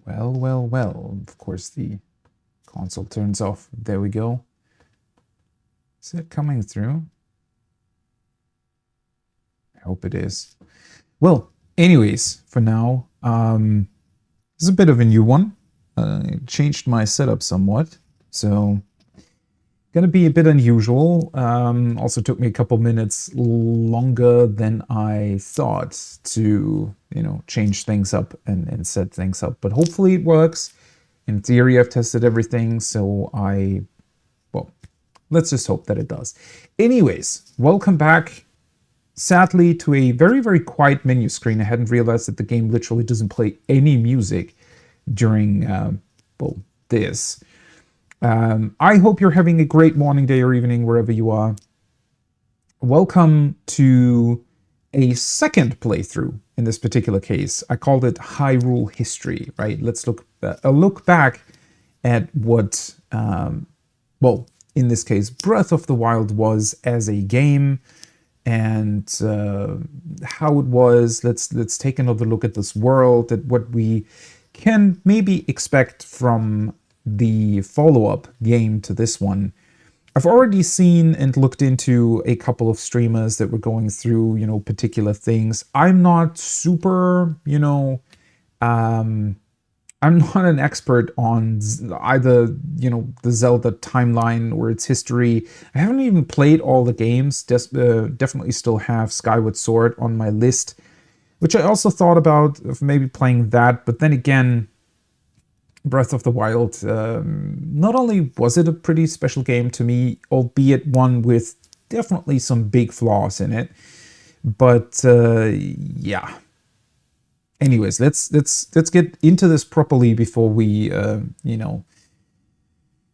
Well, well, well. Of course, the console turns off. There we go. Is it coming through? I hope it is. Well, anyways, for now, this is a bit of a new one. I changed my setup somewhat, so gonna be a bit unusual. Also took me a couple minutes longer than I thought to, change things up and set things up. But hopefully it works. In theory, I've tested everything, so well, let's just hope that it does. Anyways, welcome back. Sadly, to a very, very quiet menu screen. I hadn't realized that the game literally doesn't play any music during, this. I hope you're having a great morning, day, or evening, wherever you are. Welcome to a second playthrough in this particular case. I called it Hyrule History, right? Let's look a look back at what, in this case, Breath of the Wild was as a game and how it was. Let's take another look at this world, at what we can maybe expect from the follow-up game to this one. I've already seen and looked into a couple of streamers that were going through, particular things. I'm not super, I'm not an expert on either, the Zelda timeline or its history. I haven't even played all the games. Definitely still have Skyward Sword on my list, which I also thought about of maybe playing that. But then again, Breath of the Wild, not only was it a pretty special game to me, albeit one with definitely some big flaws in it, but yeah. Anyways, let's get into this properly before we,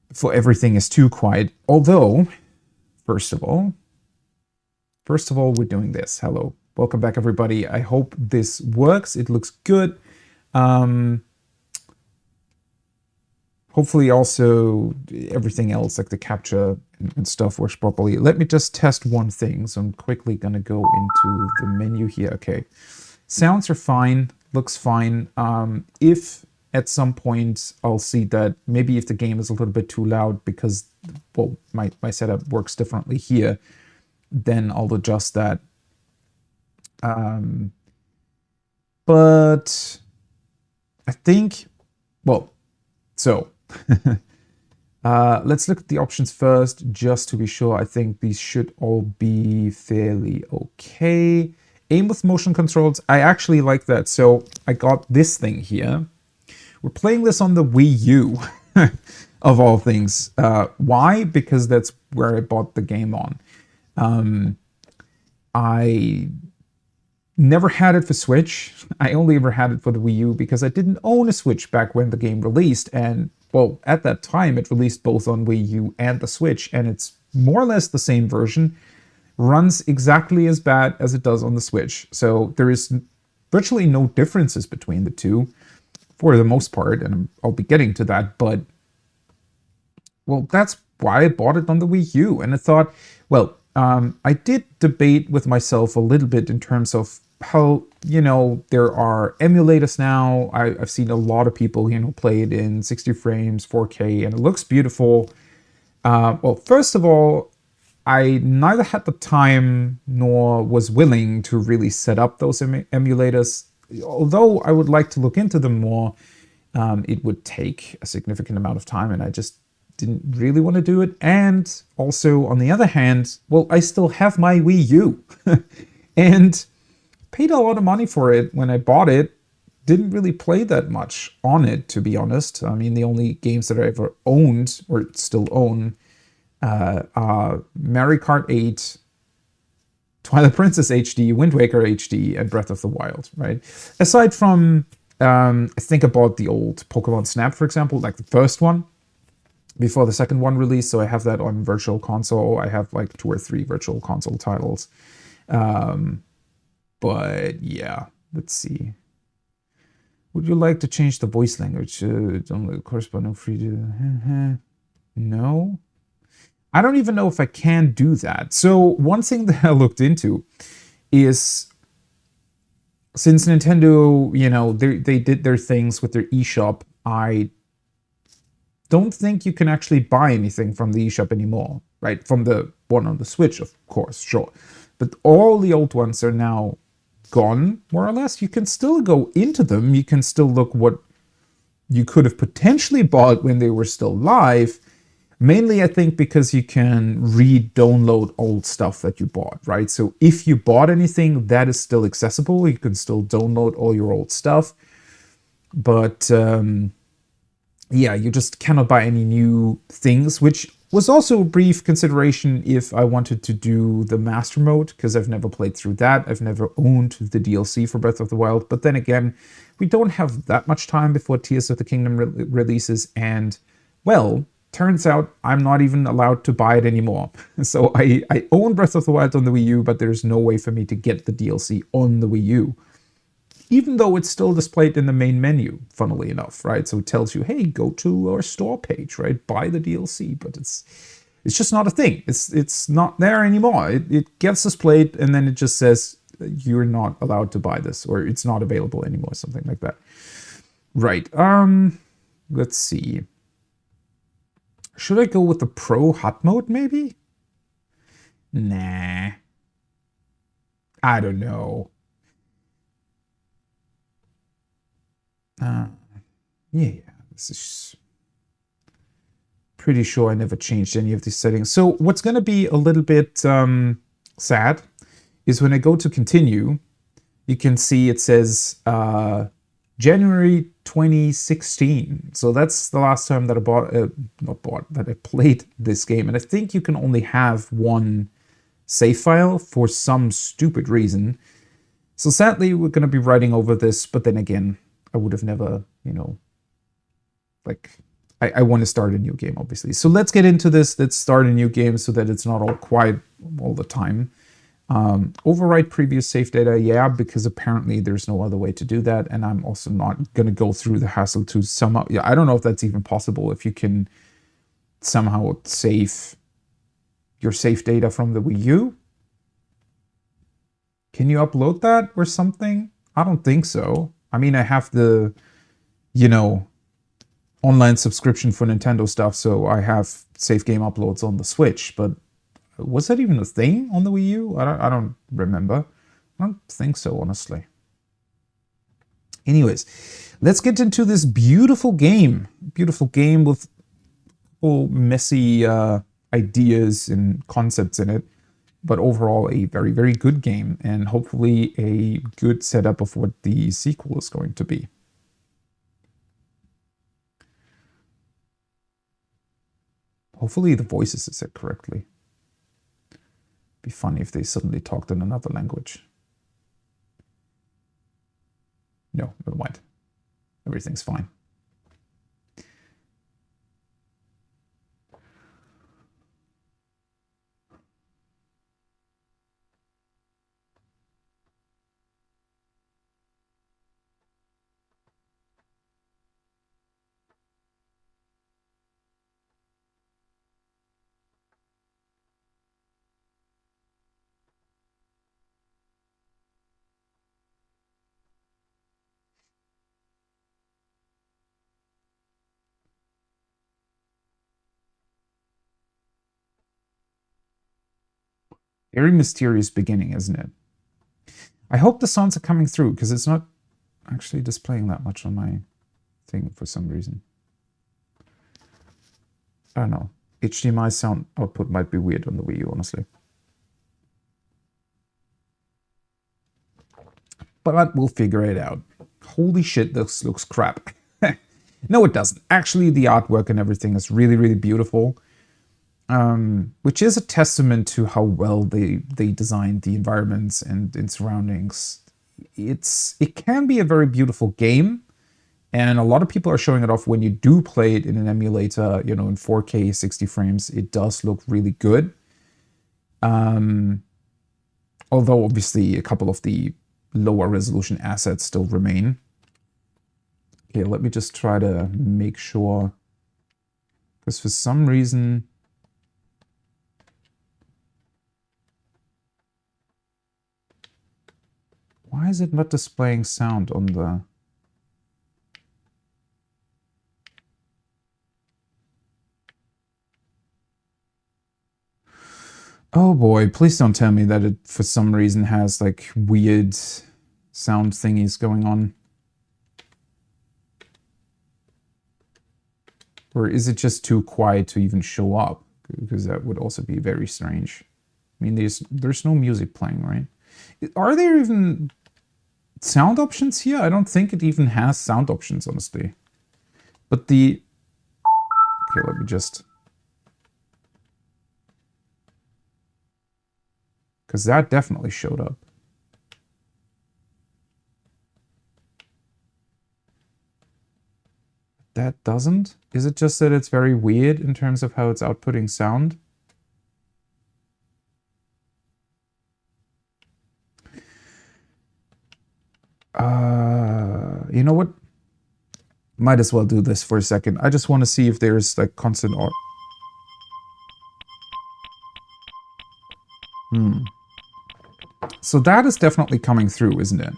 before everything is too quiet. Although, first of all, we're doing this. Hello, welcome back, everybody. I hope this works. It looks good. Hopefully, also everything else like the capture and stuff works properly. Let me just test one thing. So I'm quickly gonna go into the menu here. Okay, sounds are fine. Looks fine. If at some point I'll see that maybe if the game is a little bit too loud because, my setup works differently here, then I'll adjust that. But I think, so let's look at the options first, just to be sure. I think these should all be fairly okay. Aim with motion controls. I actually like that. So I got this thing here. We're playing this on the Wii U, of all things. Why? Because that's where I bought the game on. I never had it for Switch. I only ever had it for the Wii U because I didn't own a Switch back when the game released. And, at that time, it released both on Wii U and the Switch. And it's more or less the same version. Runs exactly as bad as it does on the Switch. So there is virtually no differences between the two for the most part, and I'll be getting to that, but that's why I bought it on the Wii U. And I thought, I did debate with myself a little bit in terms of how, there are emulators now. I've seen a lot of people, play it in 60 frames, 4K, and it looks beautiful. First of all, I neither had the time nor was willing to really set up those emulators. Although I would like to look into them more, it would take a significant amount of time, and I just didn't really want to do it. And also, on the other hand, I still have my Wii U, and paid a lot of money for it when I bought it. Didn't really play that much on it, to be honest. I mean, the only games that I ever owned, or still own, Mario Kart 8, Twilight Princess HD, Wind Waker HD, and Breath of the Wild, right? Aside from, I think about the old Pokemon Snap, for example, like the first one, before the second one released, so I have that on Virtual Console. I have like 2 or 3 Virtual Console titles. But yeah, let's see. Would you like to change the voice language? Don't correspond free to... No? I don't even know if I can do that. So one thing that I looked into is since Nintendo, you know, they did their things with their eShop, I don't think you can actually buy anything from the eShop anymore, right? From the one on the Switch, of course, sure. But all the old ones are now gone, more or less. You can still go into them. You can still look what you could have potentially bought when they were still live. Mainly, I think, because you can re-download old stuff that you bought, right? So if you bought anything, that is still accessible. You can still download all your old stuff. But yeah, you just cannot buy any new things, which was also a brief consideration if I wanted to do the master mode, because I've never played through that. I've never owned the DLC for Breath of the Wild. But then again, we don't have that much time before Tears of the Kingdom releases. And, well, turns out I'm not even allowed to buy it anymore. So I own Breath of the Wild on the Wii U, but there's no way for me to get the DLC on the Wii U. Even though it's still displayed in the main menu, funnily enough, right? So it tells you, hey, go to our store page, right? Buy the DLC, but it's just not a thing. It's not there anymore. It gets displayed and then it just says you're not allowed to buy this, or it's not available anymore, something like that. Right. Let's see. Should I go with the Pro HUD mode, maybe? Nah. I don't know. Yeah, this is pretty sure I never changed any of these settings. So what's going to be a little bit sad is when I go to continue, you can see it says January 2016. So that's the last time that I played this game. And I think you can only have one save file for some stupid reason. So sadly, we're going to be writing over this, but then again, I would have never, you know, like, I want to start a new game, obviously. So let's get into this. Let's start a new game so that it's not all quiet all the time. Overwrite previous save data, yeah, because apparently there's no other way to do that. And I'm also not going to go through the hassle to somehow, yeah, I don't know if that's even possible, if you can somehow save your save data from the Wii U. Can you upload that or something? I don't think so. I mean, I have the, you know, online subscription for Nintendo stuff, so I have save game uploads on the Switch, but was that even a thing on the Wii U? I don't remember. I don't think so, honestly. Anyways, let's get into this beautiful game. Beautiful game with all messy ideas and concepts in it, but overall a very, very good game, and hopefully a good setup of what the sequel is going to be. Hopefully the voices are said correctly. Be funny if they suddenly talked in another language. No, never mind. Everything's fine. Very mysterious beginning, isn't it? I hope the sounds are coming through, because it's not actually displaying that much on my thing for some reason. I don't know. HDMI sound output might be weird on the Wii U, honestly. But we'll figure it out. Holy shit, this looks crap. No, it doesn't. Actually, the artwork and everything is really, really beautiful. Which is a testament to how well they designed the environments and surroundings. It can be a very beautiful game, and a lot of people are showing it off when you do play it in an emulator, you know, in 4K 60 frames. It does look really good. Although obviously a couple of the lower resolution assets still remain. Okay, let me just try to make sure, because for some reason Why is it not displaying sound on the... Oh boy, please don't tell me that it for some reason has like weird sound thingies going on. Or is it just too quiet to even show up? Because that would also be very strange. I mean, there's no music playing, right? Are there even sound options here? I don't think it even has sound options, honestly. But the... Okay, let me just... Because that definitely showed up. That doesn't? Is it just that it's very weird in terms of how it's outputting sound? You know what? Might as well do this for a second. I just want to see if there's like constant or... So that is definitely coming through, isn't it?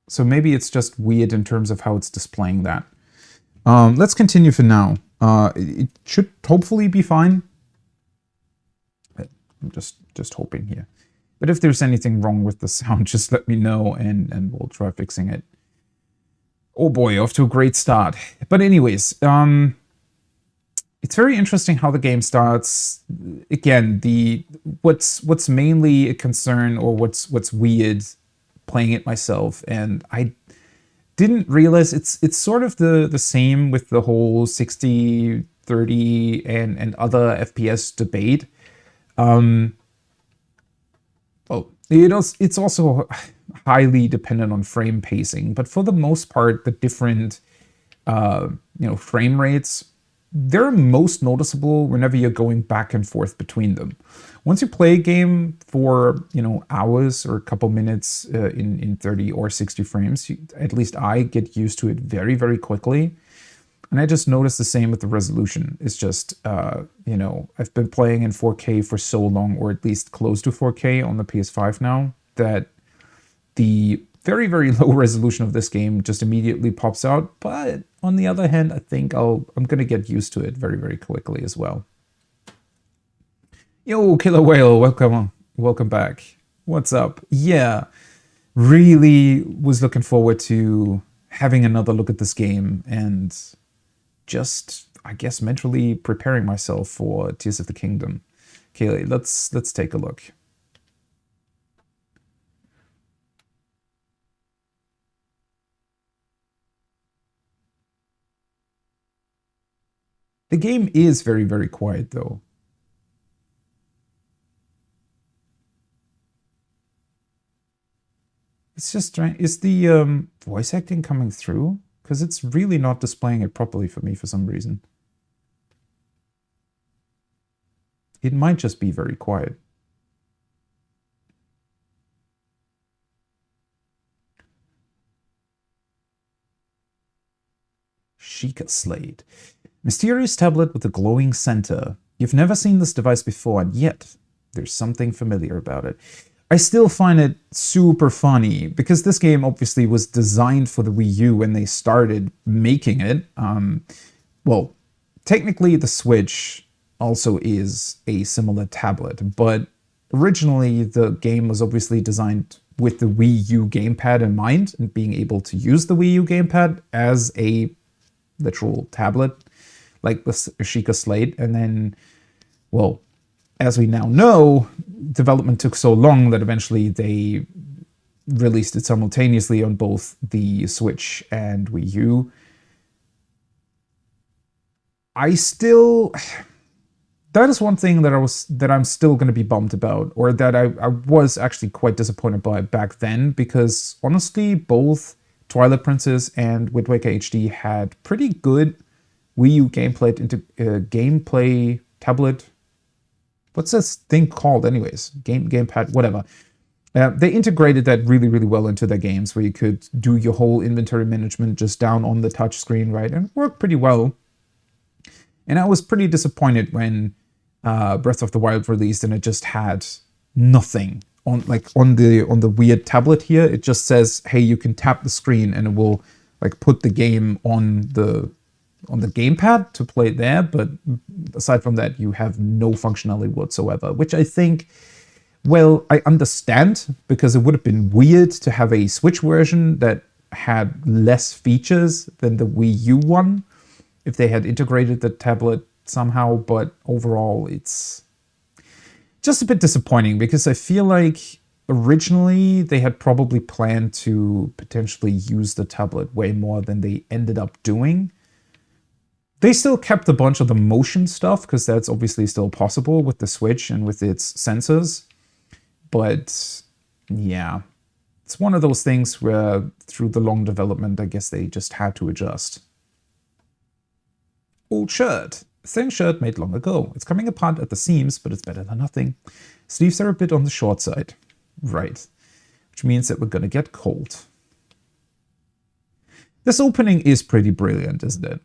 So maybe it's just weird in terms of how it's displaying that. Let's continue for now. It should hopefully be fine. I'm just hoping here. But if there's anything wrong with the sound, just let me know and we'll try fixing it. Oh boy, off to a great start. But anyways, it's very interesting how the game starts. Again, what's mainly a concern or what's weird playing it myself, and I didn't realize it's sort of the same with the whole 60, 30 and other FPS debate. Well, it's also highly dependent on frame pacing, but for the most part, the different frame rates, they're most noticeable whenever you're going back and forth between them. Once you play a game for hours or a couple minutes in 30 or 60 frames, at least I get used to it very, very quickly. And I just noticed the same with the resolution. It's just, I've been playing in 4K for so long, or at least close to 4K on the PS5 now, that the very, very low resolution of this game just immediately pops out. But on the other hand, I think I'm going to get used to it very, very quickly as well. Yo, Killer Whale, welcome back. What's up? Yeah, really was looking forward to having another look at this game and just, I guess, mentally preparing myself for Tears of the Kingdom. Okay, let's take a look. The game is very, very quiet, though. It's just strange. Is the voice acting coming through? Because it's really not displaying it properly for me for some reason. It might just be very quiet. Sheikah Slate. Mysterious tablet with a glowing center. You've never seen this device before, and yet there's something familiar about it. I still find it super funny, because this game obviously was designed for the Wii U when they started making it. Well, technically the Switch also is a similar tablet, but originally the game was obviously designed with the Wii U gamepad in mind, and being able to use the Wii U gamepad as a literal tablet, like the Sheikah Slate. And then, well, as we now know, development took so long that eventually they released it simultaneously on both the Switch and Wii U. That is one thing that I'm still going to be bummed about, or that I was actually quite disappointed by back then, because honestly, both Twilight Princess and Wind Waker HD had pretty good Wii U gameplay tablet. What's this thing called anyways? Gamepad, whatever. They integrated that really, really well into their games, where you could do your whole inventory management just down on the touch screen, right? And it worked pretty well. And I was pretty disappointed when Breath of the Wild released, and it just had nothing on the weird tablet here. It just says, hey, you can tap the screen and it will like put the game on the gamepad to play it there, but aside from that you have no functionality whatsoever, which I think, well, I understand, because it would have been weird to have a Switch version that had less features than the Wii U one if they had integrated the tablet somehow, but overall it's just a bit disappointing, because I feel like originally they had probably planned to potentially use the tablet way more than they ended up doing. They still kept a bunch of the motion stuff, because that's obviously still possible with the Switch and with its sensors. But yeah, it's one of those things where through the long development, I guess they just had to adjust. Old shirt. Thin shirt made long ago. It's coming apart at the seams, but it's better than nothing. Sleeves are a bit on the short side. Right. Which means that we're gonna get cold. This opening is pretty brilliant, isn't it?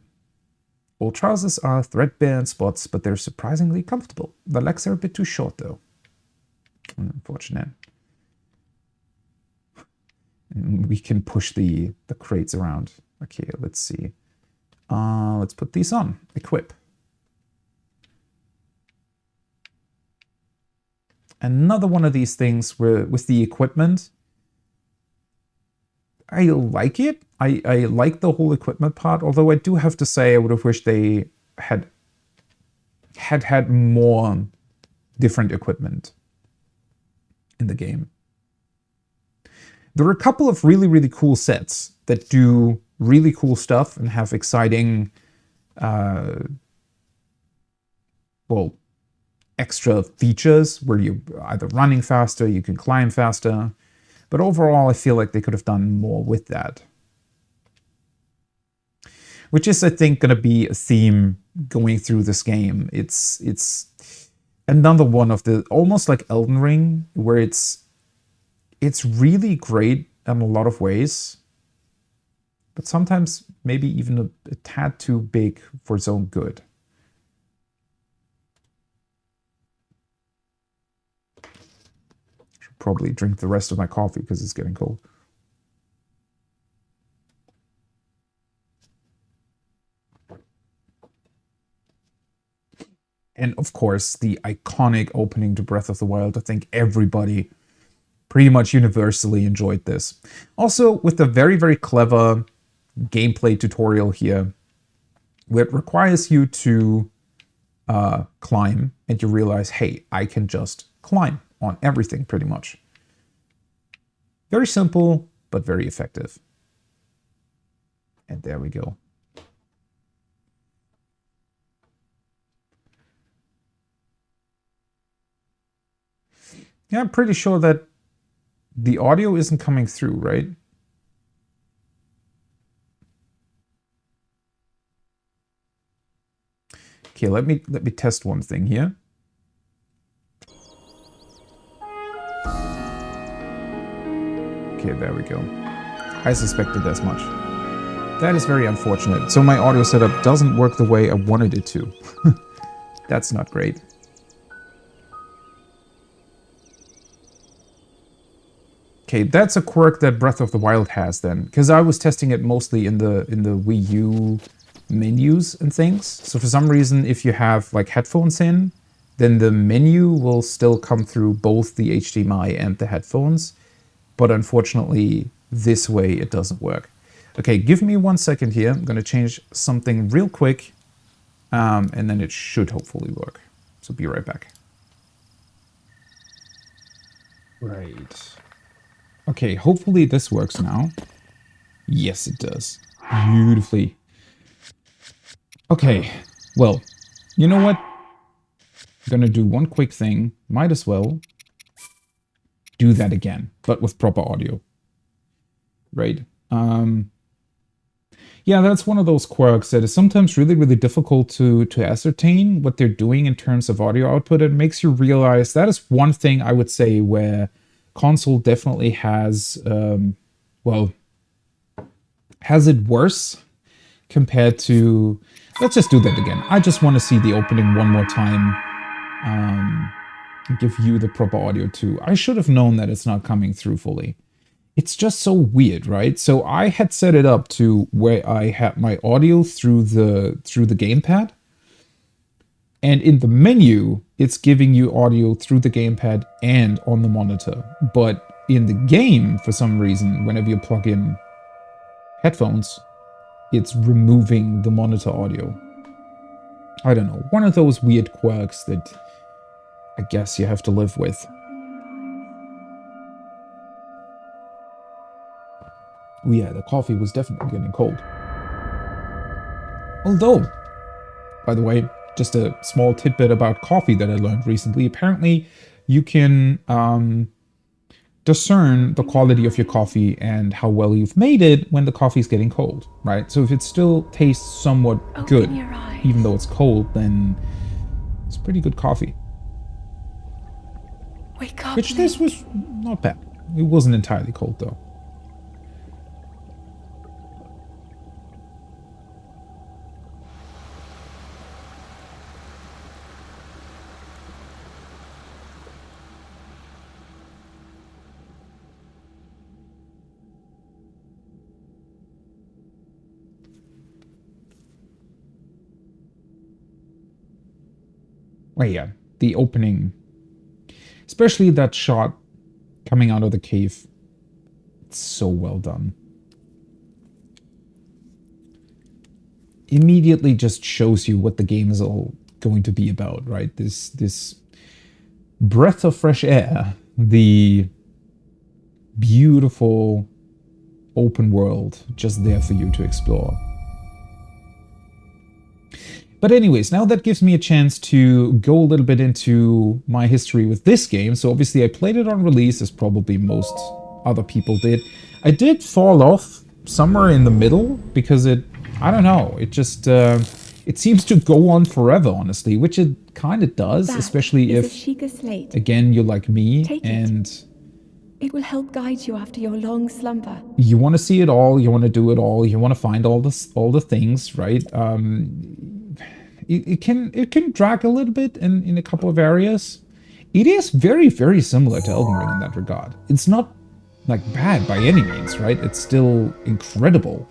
Old trousers are threadbare in spots, but they're surprisingly comfortable. The legs are a bit too short, though. Unfortunate. And we can push the crates around. Okay, let's see. Let's put these on. Equip. Another one of these things where with the equipment, I like it. I like the whole equipment part, although I do have to say I would have wished they had more different equipment in the game. There are a couple of really, really cool sets that do really cool stuff and have exciting, extra features where you're either running faster, you can climb faster. But overall, I feel like they could have done more with that. Which is, I think, going to be a theme going through this game. It's another one of the, almost like Elden Ring, where it's really great in a lot of ways, but sometimes maybe even a tad too big for its own good. Should probably drink the rest of my coffee because it's getting cold. And of course, the iconic opening to Breath of the Wild. I think everybody pretty much universally enjoyed this. Also, with the very, very clever gameplay tutorial here, where it requires you to climb, and you realize, hey, I can just climb on everything pretty much. Very simple, but very effective. And there we go. Yeah, I'm pretty sure that the audio isn't coming through, right? Okay, let me test one thing here. Okay, there we go. I suspected as much. That is very unfortunate. So my audio setup doesn't work the way I wanted it to. That's not great. Okay, that's a quirk that Breath of the Wild has then, because I was testing it mostly in the Wii U menus and things. So for some reason, if you have like headphones in, then the menu will still come through both the HDMI and the headphones. But unfortunately, this way it doesn't work. Okay, give me 1 second here. I'm going to change something real quick, and then it should hopefully work. So be right back. Right. Okay, hopefully this works now. Yes, it does. Beautifully. Okay, well, you know what? I'm gonna do one quick thing. Might as well do that again, but with proper audio. Right? Yeah, that's one of those quirks that is sometimes really, really difficult to ascertain what they're doing in terms of audio output. It makes you realize that is one thing I would say where console definitely has, has it worse compared to... Let's just do that again. I just want to see the opening one more time. give you the proper audio too. I should have known that it's not coming through fully. It's just so weird, right? So I had set it up to where I had my audio through the gamepad. And in the menu, it's giving you audio through the gamepad and on the monitor. But in the game, for some reason, whenever you plug in headphones, it's removing the monitor audio. I don't know. One of those weird quirks that I guess you have to live with. Oh yeah, the coffee was definitely getting cold. Although, by the way, just a small tidbit about coffee that I learned recently. Apparently, you can discern the quality of your coffee and how well you've made it when the coffee's getting cold, right? So if it still tastes somewhat good, even though it's cold, then it's pretty good coffee. Wake up, Which this was not bad. It wasn't entirely cold though. Oh yeah, the opening, especially that shot coming out of the cave, it's so well done. Immediately just shows you what the game is all going to be about, right? This breath of fresh air, the beautiful open world just there for you to explore. But anyways, now that gives me a chance to go a little bit into my history with this game. So obviously I played it on release, as probably most other people did. I did fall off somewhere in the middle because I don't know, it just, it seems to go on forever, honestly, which it kind of does, especially if, again, you're like me and it will help guide you after your long slumber. You want to see it all, you want to do it all, you want to find all the things, right? It can drag a little bit in a couple of areas. It is very, very similar to Elden Ring in that regard. It's not like bad by any means, right? It's still incredible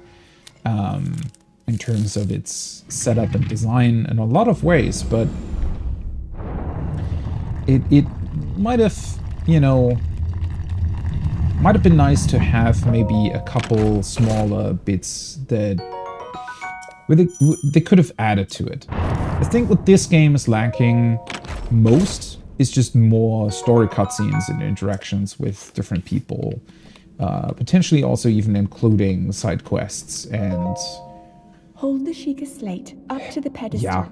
in terms of its setup and design in a lot of ways, but it might have, you know, might have been nice to have maybe a couple smaller bits that they could have added to it. I think what this game is lacking most is just more story cutscenes and interactions with different people. Potentially also even including side quests and... Hold the Sheikah slate up to the pedestal. Yeah.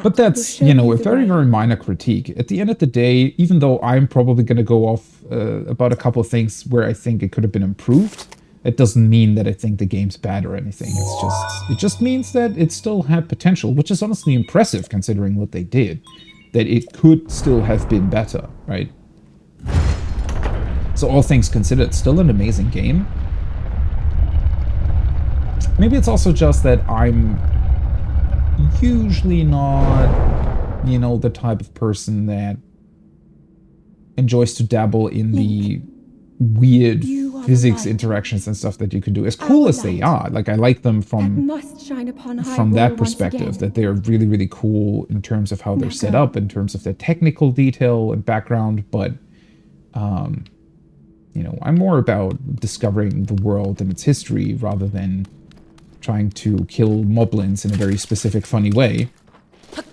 But that's, you know, a very, very minor critique. At the end of the day, even though I'm probably going to go off about a couple of things where I think it could have been improved, it doesn't mean that I think the game's bad or anything. It just means that it still had potential, which is honestly impressive considering what they did. That it could still have been better, right? So all things considered, still an amazing game. Maybe it's also just that I'm usually not, you know, the type of person that enjoys to dabble in the weird physics interactions and stuff that you can do. As cool as they are, like I like them from that perspective, that they're really, really cool in terms of how they're set up, in terms of their technical detail and background, but you know, I'm more about discovering the world and its history rather than trying to kill moblins in a very specific, funny way.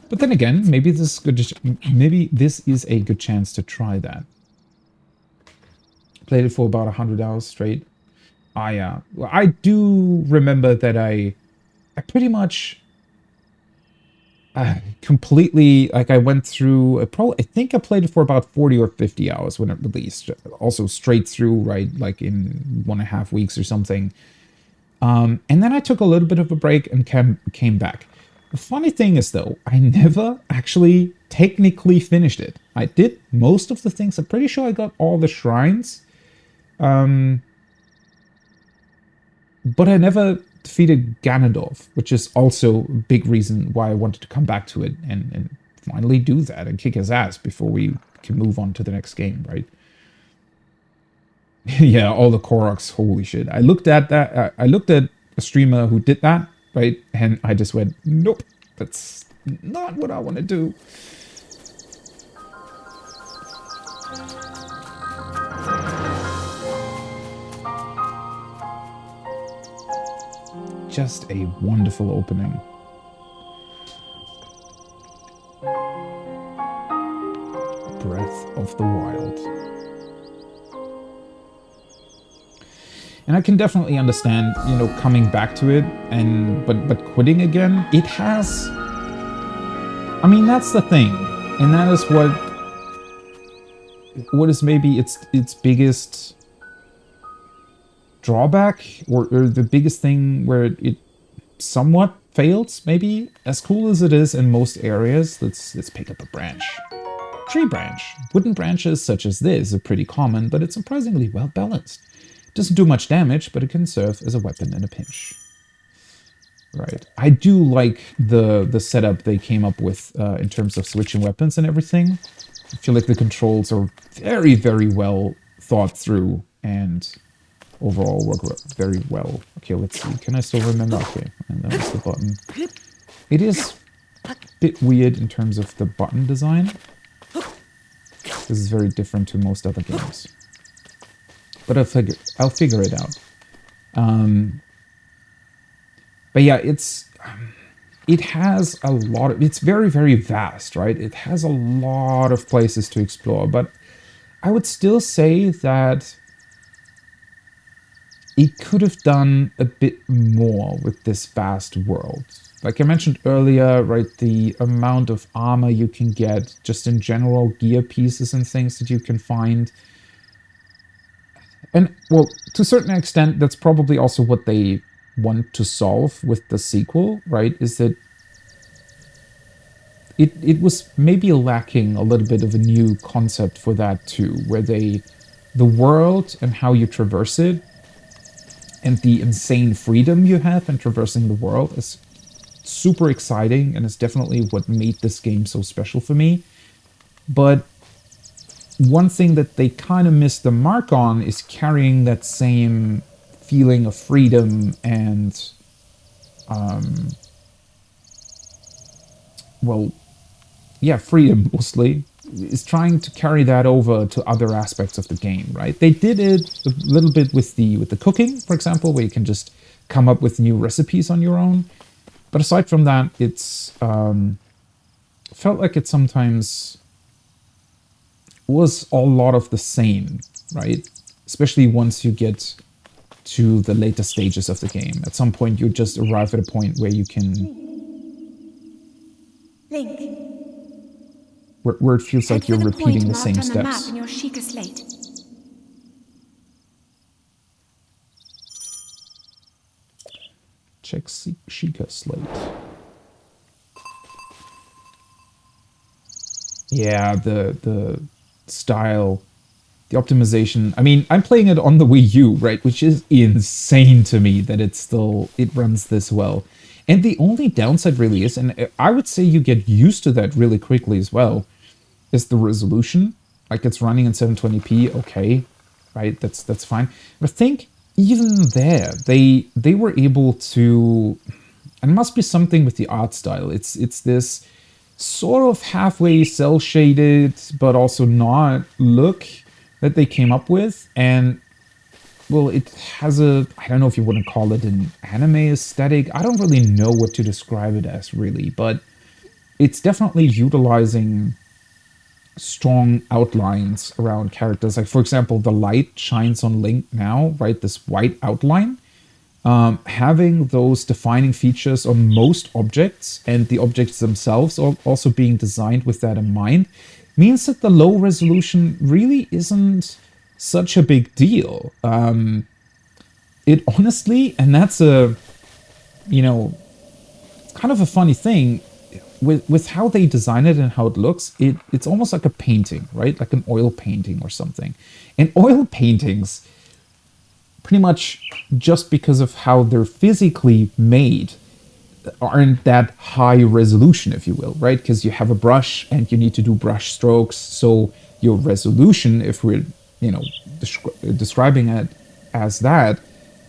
But then again, maybe this is a good chance to try that. Played it for about 100 hours straight. Well, I do remember that I pretty much completely, like, I went through, I think I played it for about 40 or 50 hours when it released. Also straight through, right, like in 1.5 weeks or something. And then I took a little bit of a break and came back. The funny thing is, though, I never actually technically finished it. I did most of the things. I'm pretty sure I got all the shrines. But I never defeated Ganondorf, which is also a big reason why I wanted to come back to it and finally do that and kick his ass before we can move on to the next game, right? Yeah, all the Koroks, holy shit. I looked at that, I looked at a streamer who did that, right? And I just went, nope, that's not what I want to do. Just a wonderful opening. Breath of the Wild. And I can definitely understand, you know, coming back to it and but quitting again. It has, I mean, that's the thing, and that is what is maybe its biggest drawback, or the biggest thing where it somewhat fails, maybe. As cool as it is in most areas, let's pick up a branch. Tree branch. Wooden branches such as this are pretty common, but it's surprisingly well balanced. It doesn't do much damage, but it can serve as a weapon in a pinch. Right. I do like the setup they came up with in terms of switching weapons and everything. I feel like the controls are very, very well thought through and overall work very well. Okay, let's see. Can I still remember? Okay, and that was the button. It is a bit weird in terms of the button design. This is very different to most other games. But I'll figure it out. But yeah, it has a lot of, it's very, very vast, right? It has a lot of places to explore, but I would still say that it could have done a bit more with this vast world. Like I mentioned earlier, right, the amount of armor you can get, just in general, gear pieces and things that you can find. And, well, to a certain extent, that's probably also what they want to solve with the sequel, right, is that it was maybe lacking a little bit of a new concept for that too, where the world and how you traverse it, and the insane freedom you have in traversing the world is super exciting, and is definitely what made this game so special for me. But one thing that they kind of missed the mark on is carrying that same feeling of freedom and, well, yeah, freedom mostly, is trying to carry that over to other aspects of the game, right? They did it a little bit with the cooking, for example, where you can just come up with new recipes on your own. But aside from that, it's felt like it sometimes was a lot of the same, right? Especially once you get to the later stages of the game. At some point, you just arrive at a point where you can... Link. Where it feels like you're repeating the same steps. Head to the point marked on the map in your Sheikah slate. Check Sheikah slate. Yeah, the style, the optimization. I mean, I'm playing it on the Wii U, right? Which is insane to me that it runs this well. And the only downside really is, and I would say you get used to that really quickly as well, is the resolution. Like, it's running in 720p, okay, right? That's fine. But I think even there, they were able to, and it must be something with the art style. It's this sort of halfway cel shaded, but also not look that they came up with, and well, it has a, I don't know if you wouldn't call it an anime aesthetic. I don't really know what to describe it as, really, but it's definitely utilizing strong outlines around characters. Like, for example, the light shines on Link now, right? This white outline. Having those defining features on most objects, and the objects themselves also being designed with that in mind, means that the low resolution really isn't such a big deal. It honestly, and that's a, you know, kind of a funny thing, with how they design it and how it looks, it's almost like a painting, right? Like an oil painting or something. And oil paintings, pretty much just because of how they're physically made, aren't that high resolution, if you will, right? Because you have a brush and you need to do brush strokes. So your resolution, if we're, you know, describing it as that,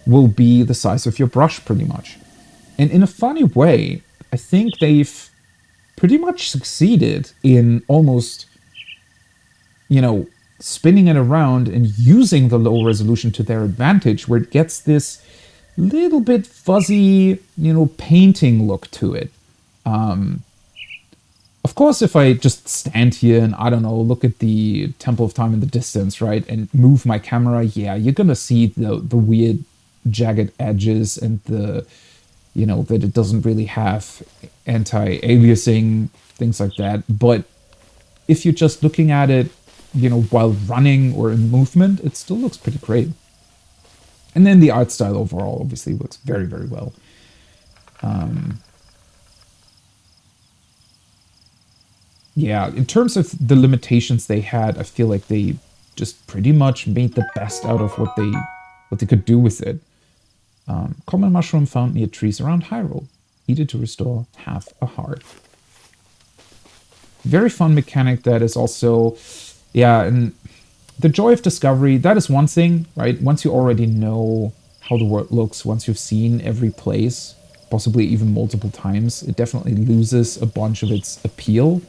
will be the size of your brush pretty much. And in a funny way, I think they've pretty much succeeded in almost, you know, spinning it around and using the low resolution to their advantage, where it gets this little bit fuzzy, you know, painting look to it. Of course, if I just stand here and, I don't know, look at the Temple of Time in the distance, right, and move my camera, yeah, you're gonna see the weird jagged edges and the, you know, that it doesn't really have anti-aliasing, things like that. But if you're just looking at it, you know, while running or in movement, it still looks pretty great. And then the art style overall obviously works very, very well. Yeah, in terms of the limitations they had, I feel like they just pretty much made the best out of what they could do with it. Common mushroom found near trees around Hyrule. Eat it to restore half a heart. Very fun mechanic that is also, yeah, and the joy of discovery, that is one thing, right? Once you already know how the world looks, once you've seen every place, possibly even multiple times, it definitely loses a bunch of its appeal.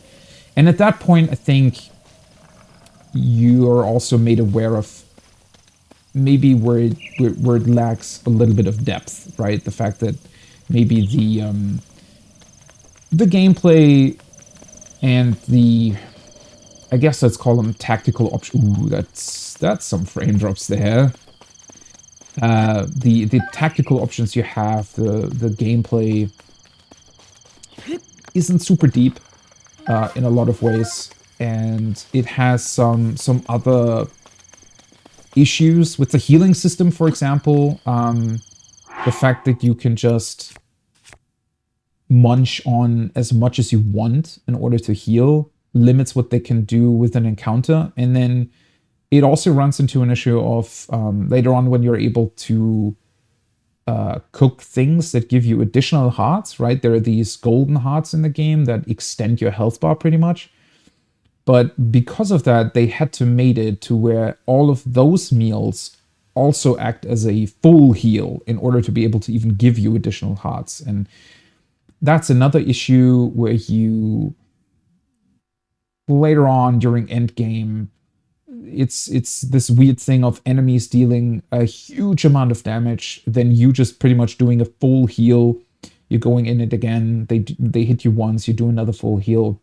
And at that point, I think you are also made aware of maybe where it lacks a little bit of depth, right? The fact that maybe the gameplay and the, I guess let's call them tactical options. Ooh, that's some frame drops there. The tactical options you have, the gameplay isn't super deep in a lot of ways, and it has some other issues with the healing system, for example. The fact that you can just munch on as much as you want in order to heal limits what they can do with an encounter. And then it also runs into an issue of later on when you're able to cook things that give you additional hearts, right? There are these golden hearts in the game that extend your health bar pretty much. But because of that, they had to make it to where all of those meals also act as a full heal in order to be able to even give you additional hearts. And that's another issue where you later on during endgame, it's this weird thing of enemies dealing a huge amount of damage, then you just pretty much doing a full heal. You're going in it again. They hit you once, you do another full heal.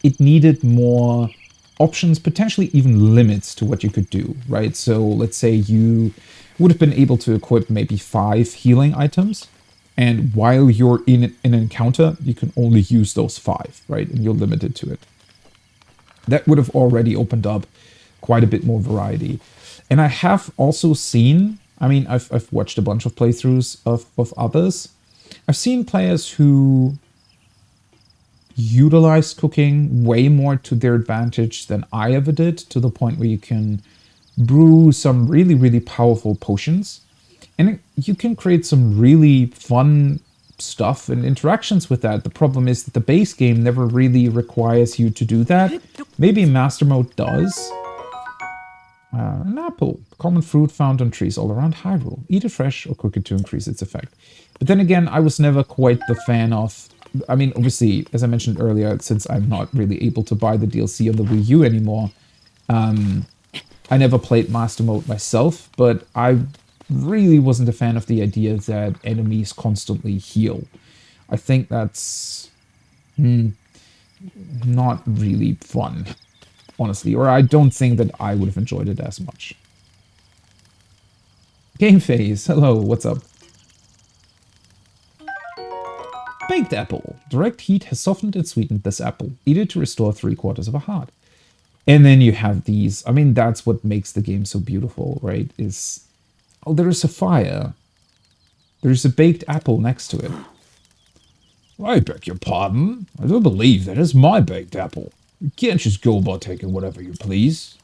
It needed more options, potentially even limits to what you could do, right? So let's say you would have been able to equip maybe 5 healing items, and while you're in an encounter, you can only use those 5, right? And you're limited to it. That would have already opened up quite a bit more variety. And I have also seen, I mean, I've watched a bunch of playthroughs of others. I've seen players who utilize cooking way more to their advantage than I ever did, to the point where you can brew some really, really powerful potions. And you can create some really fun stuff and interactions with that. The problem is that the base game never really requires you to do that. Maybe Master Mode does. An apple. Common fruit found on trees all around Hyrule. Eat it fresh or cook it to increase its effect. But then again, I was never quite the fan of... I mean, obviously, as I mentioned earlier, since I'm not really able to buy the DLC on the Wii U anymore, I never played Master Mode myself, but I really wasn't a fan of the idea that enemies constantly heal. I think that's not really fun, honestly, or I don't think that I would have enjoyed it as much. Game Phase, hello, what's up? Baked apple. Direct heat has softened and sweetened this apple. Eat it to restore 3/4 of a heart. And then you have these, I mean, that's what makes the game so beautiful, right? Is, oh, there is a fire. There's a baked apple next to it. I beg your pardon. I don't believe that is my baked apple. You can't just go about taking whatever you please.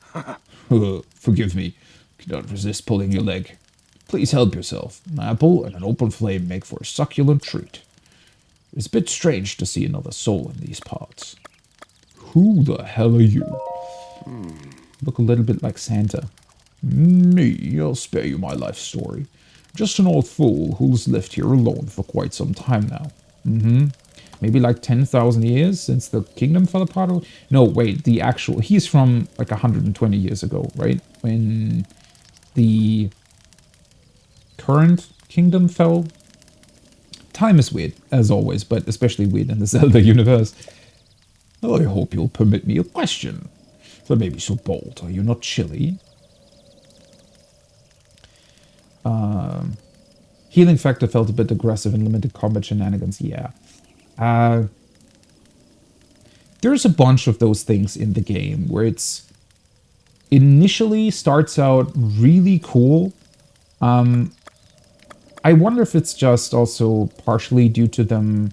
Forgive me. Cannot resist pulling your leg. Please help yourself. An apple and an open flame make for a succulent treat. It's a bit strange to see another soul in these parts. Who the hell are you? Look a little bit like Santa. Me, I'll spare you my life story. Just an old fool who's lived here alone for quite some time now. Maybe like 10,000 years since the kingdom fell apart? No, wait, he's from like 120 years ago, right? When the current kingdom fell. Time is weird, as always, but especially weird in the Zelda universe. I hope you'll permit me a question. If I may be so bold, are you not chilly? Healing factor felt a bit aggressive in limited combat shenanigans, yeah. There's a bunch of those things in the game where it's initially starts out really cool. I wonder if it's just also partially due to them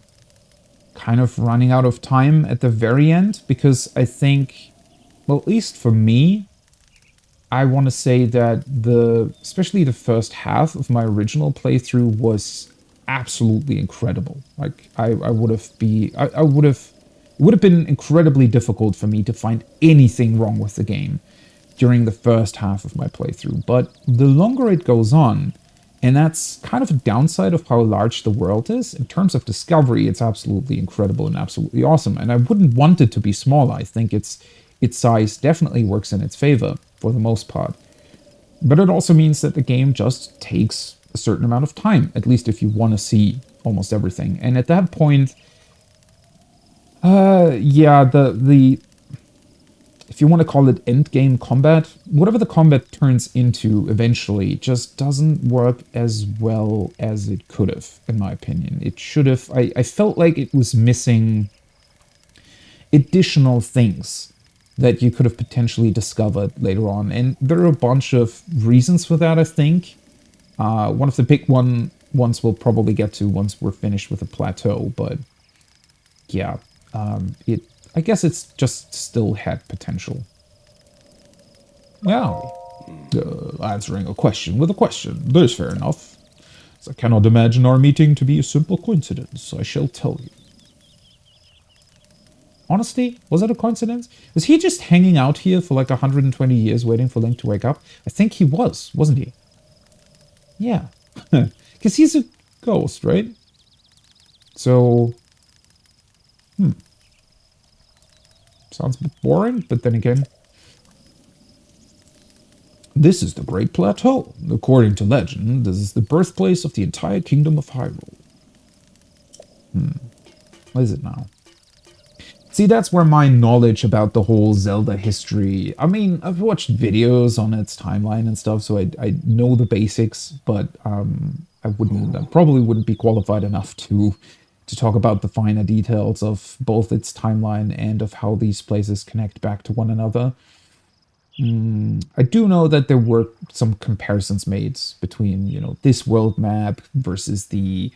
kind of running out of time at the very end, because I think, well, at least for me, I want to say that especially the first half of my original playthrough was absolutely incredible. Like it would have been incredibly difficult for me to find anything wrong with the game during the first half of my playthrough. But the longer it goes on, and that's kind of a downside of how large the world is, in terms of discovery, it's absolutely incredible and absolutely awesome. And I wouldn't want it to be smaller. I think its size definitely works in its favor for the most part. But it also means that the game just takes a certain amount of time, at least if you want to see almost everything. And at that point, yeah, if you want to call it endgame combat, whatever the combat turns into eventually just doesn't work as well as it could have, in my opinion. It should have. I felt like it was missing additional things that you could have potentially discovered later on. And there are a bunch of reasons for that, I think. One of the big ones we'll probably get to once we're finished with the plateau, but yeah, I guess it's just still had potential. Well, answering a question with a question. That's fair enough. As I cannot imagine our meeting to be a simple coincidence, I shall tell you. Honestly, was it a coincidence? Was he just hanging out here for like 120 years waiting for Link to wake up? I think he was, wasn't he? Yeah. Because he's a ghost, right? So, sounds a bit boring, but then again. This is the Great Plateau. According to legend, this is the birthplace of the entire kingdom of Hyrule. What is it now? See, that's where my knowledge about the whole Zelda history... I mean, I've watched videos on its timeline and stuff, so I know the basics, but I probably wouldn't be qualified enough to talk about the finer details of both its timeline and of how these places connect back to one another. I do know that there were some comparisons made between, you know, this world map versus the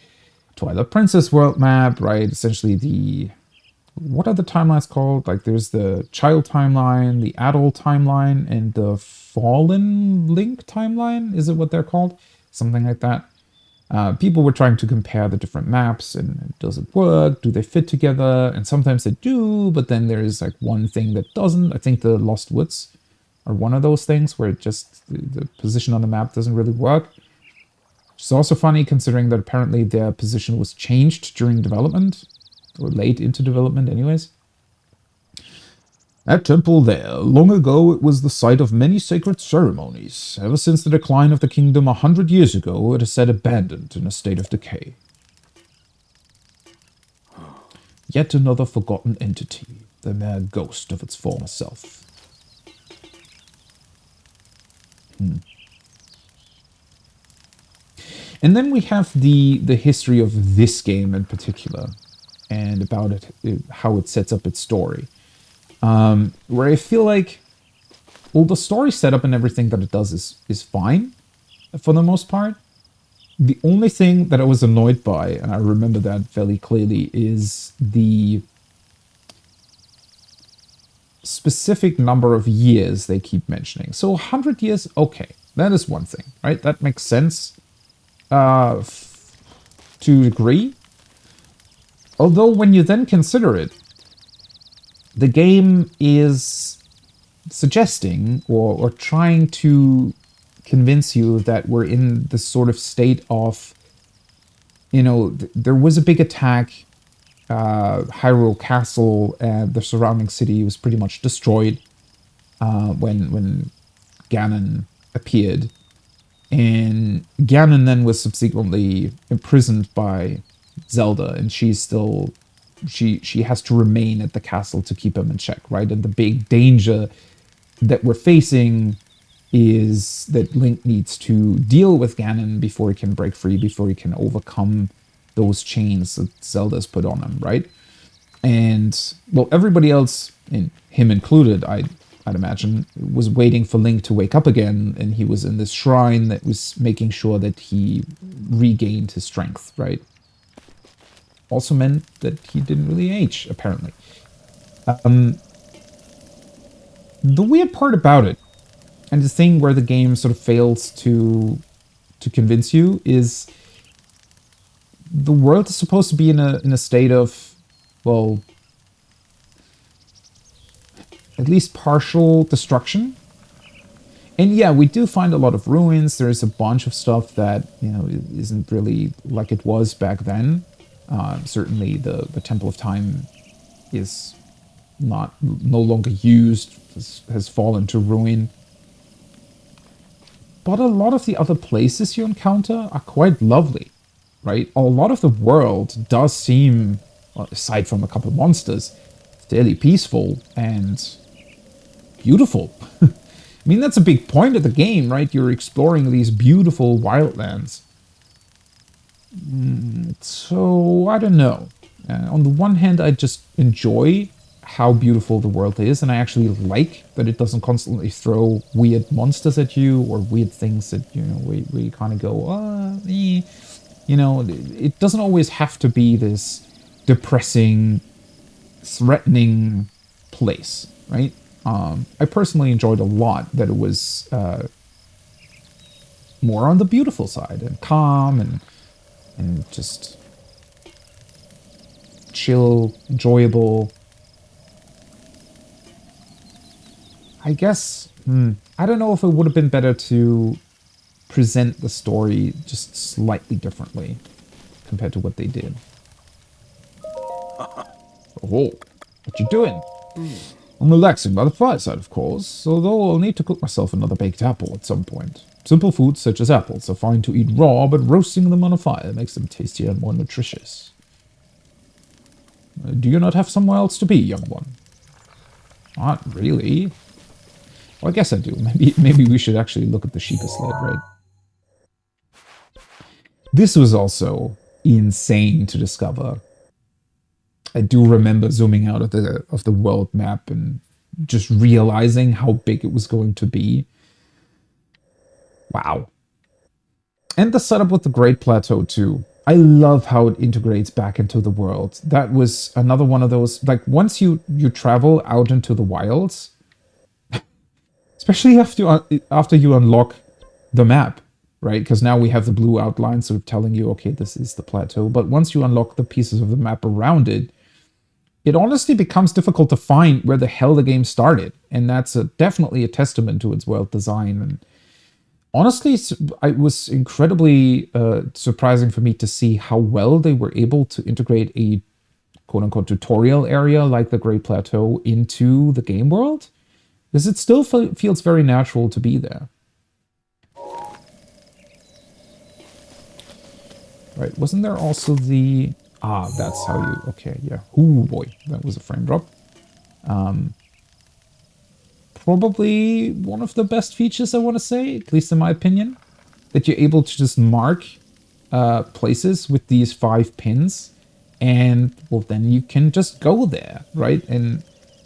Twilight Princess world map, right? Essentially the... What are the timelines called? Like, there's the child timeline, the adult timeline, and the fallen Link timeline? Is it what they're called? Something like that. People were trying to compare the different maps, and does it work? Do they fit together? And sometimes they do, but then there is like one thing that doesn't. I think the Lost Woods are one of those things where it just, the position on the map doesn't really work. It's also funny considering that apparently their position was changed during development. Or late into development anyways. That temple there, long ago it was the site of many sacred ceremonies. Ever since the decline of the kingdom 100 years ago, it has sat abandoned in a state of decay. Yet another forgotten entity, the mere ghost of its former self. And then we have the history of this game in particular. And about how it sets up its story. Where I feel like, well, the story setup and everything that it does is fine, for the most part. The only thing that I was annoyed by, and I remember that fairly clearly, is the specific number of years they keep mentioning. So 100 years, okay, that is one thing, right? That makes sense to a degree. Although when you then consider it, the game is suggesting or trying to convince you that we're in this sort of state of, you know, there was a big attack, Hyrule Castle and the surrounding city was pretty much destroyed when Ganon appeared. And Ganon then was subsequently imprisoned by Zelda, and she's still, she has to remain at the castle to keep him in check, right? And the big danger that we're facing is that Link needs to deal with Ganon before he can break free, before he can overcome those chains that Zelda's put on him, right? And, well, everybody else, and him included, I'd imagine, was waiting for Link to wake up again, and he was in this shrine that was making sure that he regained his strength, right? Also meant that he didn't really age, apparently. The weird part about it, and the thing where the game sort of fails to convince you, is the world is supposed to be in a state of, well, at least partial destruction. And yeah, we do find a lot of ruins. There's a bunch of stuff that, you know, isn't really like it was back then. Certainly the Temple of Time is no longer used, has fallen to ruin. But a lot of the other places you encounter are quite lovely, right? A lot of the world does seem, aside from a couple monsters, fairly peaceful and beautiful. I mean, that's a big point of the game, right? You're exploring these beautiful wildlands. So, I don't know. On the one hand, I just enjoy how beautiful the world is, and I actually like that it doesn't constantly throw weird monsters at you or weird things that, you know, where you kind of go, you know, it doesn't always have to be this depressing, threatening place, right? I personally enjoyed a lot that it was more on the beautiful side and calm and just chill, enjoyable. I guess, I don't know if it would have been better to present the story just slightly differently compared to what they did. Oh, what you doing? I'm relaxing by the fireside, of course, although I'll need to cook myself another baked apple at some point. Simple foods such as apples are fine to eat raw, but roasting them on a fire makes them tastier and more nutritious. Do you not have somewhere else to be, young one? Not really. Well, I guess I do. Maybe we should actually look at the Sheikah sled, right? This was also insane to discover. I do remember zooming out of the world map and just realizing how big it was going to be. Wow. And the setup with the Great Plateau too. I love how it integrates back into the world. That was another one of those, like, once you travel out into the wilds, especially after you unlock the map, right? Because now we have the blue outline sort of telling you, okay, this is the plateau. But once you unlock the pieces of the map around it, it honestly becomes difficult to find where the hell the game started. And that's definitely a testament to its world design. And honestly, it was incredibly surprising for me to see how well they were able to integrate a quote-unquote tutorial area like the Great Plateau into the game world. Because it still feels very natural to be there. Right, wasn't there also the... Ah, that's how you... Okay, yeah. Ooh, boy, that was a frame drop. Probably one of the best features, I want to say, at least in my opinion. That you're able to just mark places with these 5 pins. And, well, then you can just go there, right? And,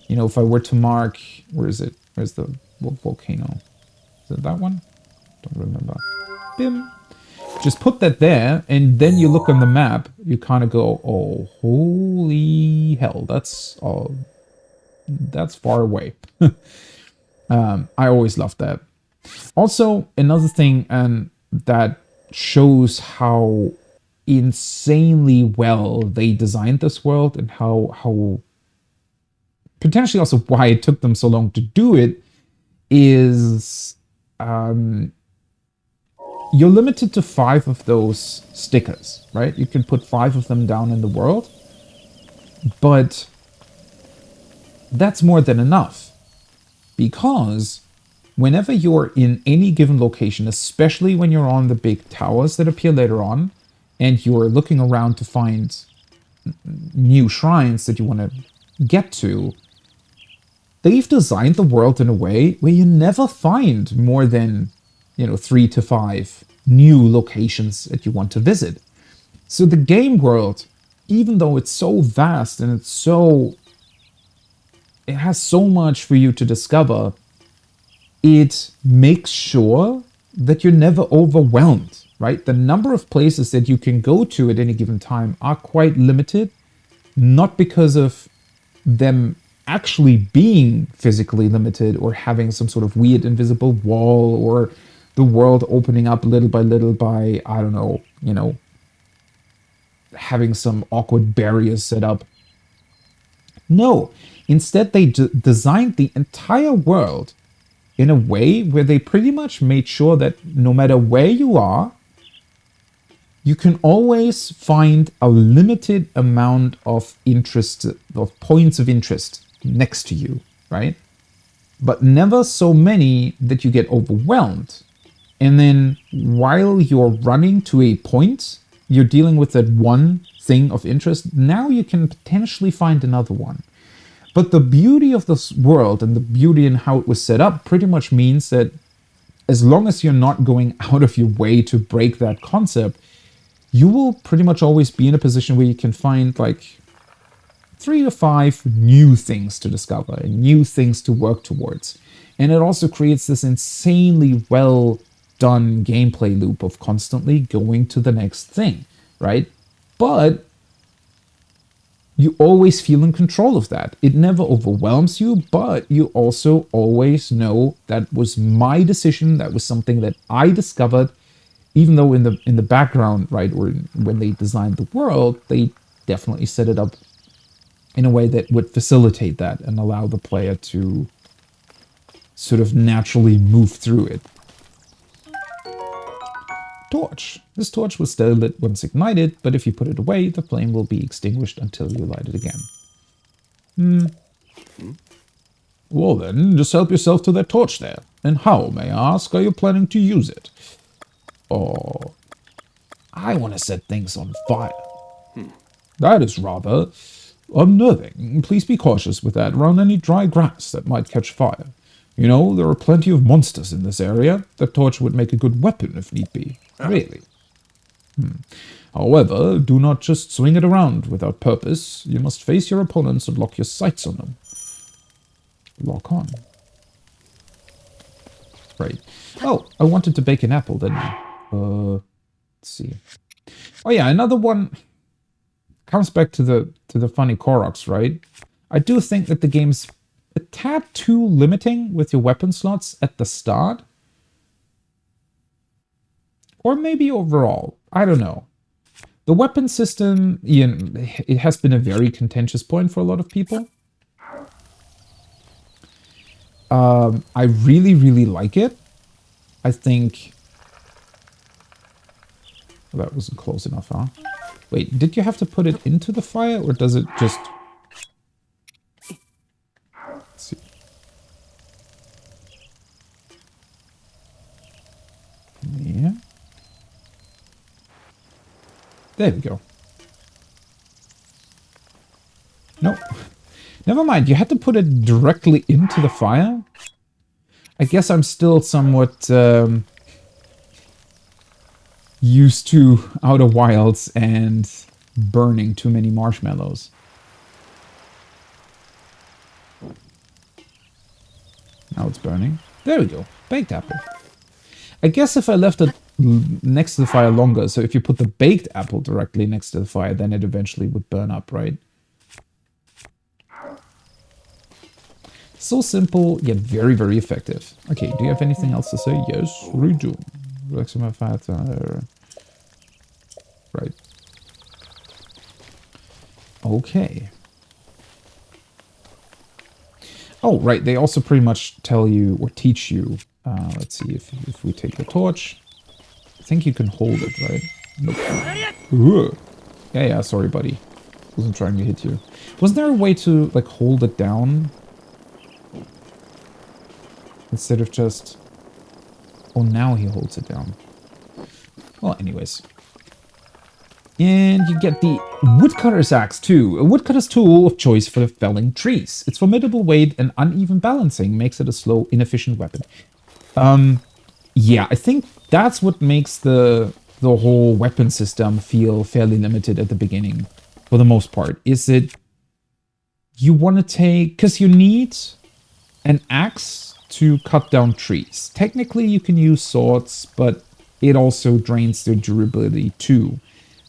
you know, if I were to mark... Where is it? Where's the volcano? Is it that one? Don't remember. Bim. Just put that there, and then you look on the map, you kind of go, oh, holy hell, that's far away. I always loved that. Also, another thing that shows how insanely well they designed this world and how potentially also why it took them so long to do it is you're limited to 5 of those stickers, right? You can put 5 of them down in the world, but that's more than enough, because whenever you're in any given location, especially when you're on the big towers that appear later on, and you're looking around to find new shrines that you want to get to, they've designed the world in a way where you never find more than, 3 to 5 new locations that you want to visit. So the game world, even though it's so vast and it has so much for you to discover, it makes sure that you're never overwhelmed, right? The number of places that you can go to at any given time are quite limited, not because of them actually being physically limited or having some sort of weird invisible wall or the world opening up little by, I don't know, having some awkward barriers set up. No, instead they designed the entire world in a way where they pretty much made sure that no matter where you are, you can always find a limited amount of interest, of points of interest next to you, right? But never so many that you get overwhelmed. And then while you're running to a point, you're dealing with that one thing of interest. Now you can potentially find another one. But the beauty of this world and the beauty in how it was set up pretty much means that as long as you're not going out of your way to break that concept, you will pretty much always be in a position where you can find like 3 to 5 new things to discover and new things to work towards. And it also creates this insanely well done gameplay loop of constantly going to the next thing, right? But you always feel in control of that. It never overwhelms you, but you also always know that was my decision. That was something that I discovered, even though in the background, right, or when they designed the world, they definitely set it up in a way that would facilitate that and allow the player to sort of naturally move through it. Torch. This torch will stay lit once ignited, but if you put it away, the flame will be extinguished until you light it again. Well then, just help yourself to that torch there. And how, may I ask, are you planning to use it? Oh, I want to set things on fire. That is rather unnerving. Please be cautious with that around any dry grass that might catch fire. There are plenty of monsters in this area. The torch would make a good weapon if need be. Really. However, do not just swing it around without purpose. You must face your opponents and lock your sights on them. Lock on. Right. Oh, I wanted to bake an apple, didn't I? Let's see. Oh yeah, another one comes back to the funny Koroks, right? I do think that the game's a tad too limiting with your weapon slots at the start. Or maybe overall. I don't know. The weapon system, it has been a very contentious point for a lot of people. I really, really like it. I think... Well, that wasn't close enough, huh? Wait, did you have to put it into the fire, or does it just... Let's see. Yeah. There we go. Nope. Never mind, you had to put it directly into the fire? I guess I'm still somewhat used to Outer Wilds and burning too many marshmallows. Now it's burning. There we go. Baked apple. I guess if I left it next to the fire longer, so if you put the baked apple directly next to the fire, then it eventually would burn up, right? So simple, yet very, very effective. Okay, do you have anything else to say? Yes, we do. Maximum fire. Right. Okay. Oh, right. They also pretty much tell you or teach you. Let's see if we take the torch. I think you can hold it, right? Nope. Ooh. Yeah, sorry, buddy. Wasn't trying to hit you. Wasn't there a way to, like, hold it down? Instead of just... Oh, now he holds it down. Well, anyways. And you get the woodcutter's axe too. A woodcutter's tool of choice for felling trees. Its formidable weight and uneven balancing makes it a slow, inefficient weapon. Yeah, I think that's what makes the whole weapon system feel fairly limited at the beginning, for the most part. Is it you want to take, because you need an axe to cut down trees. Technically, you can use swords, but it also drains their durability too.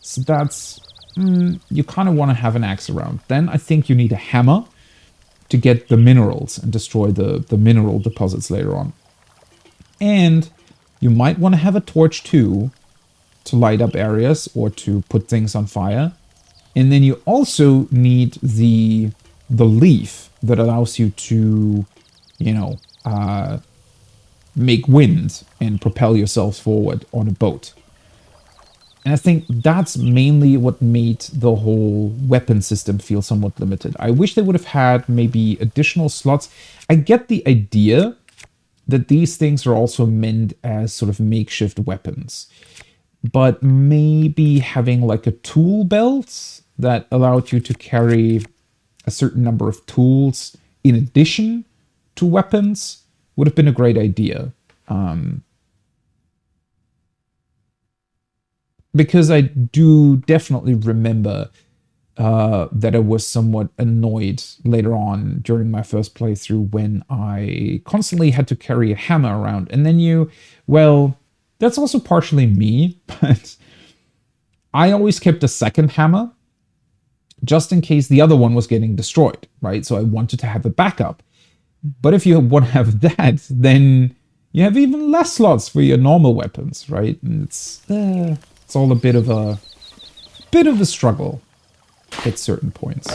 So that's, you kind of want to have an axe around. Then I think you need a hammer to get the minerals and destroy the mineral deposits later on. And you might want to have a torch too to light up areas or to put things on fire. And then you also need the leaf that allows you to, you know, make wind and propel yourselves forward on a boat. And I think that's mainly what made the whole weapon system feel somewhat limited. I wish they would have had maybe additional slots. I get the idea that these things are also meant as sort of makeshift weapons. But maybe having like a tool belt that allowed you to carry a certain number of tools in addition to weapons would have been a great idea. Because I do definitely remember that I was somewhat annoyed later on during my first playthrough when I constantly had to carry a hammer around. And then well, that's also partially me, but I always kept a second hammer just in case the other one was getting destroyed, right? So I wanted to have a backup. But if you want to have that, then you have even less slots for your normal weapons, right? And it's all a bit of a struggle at certain points.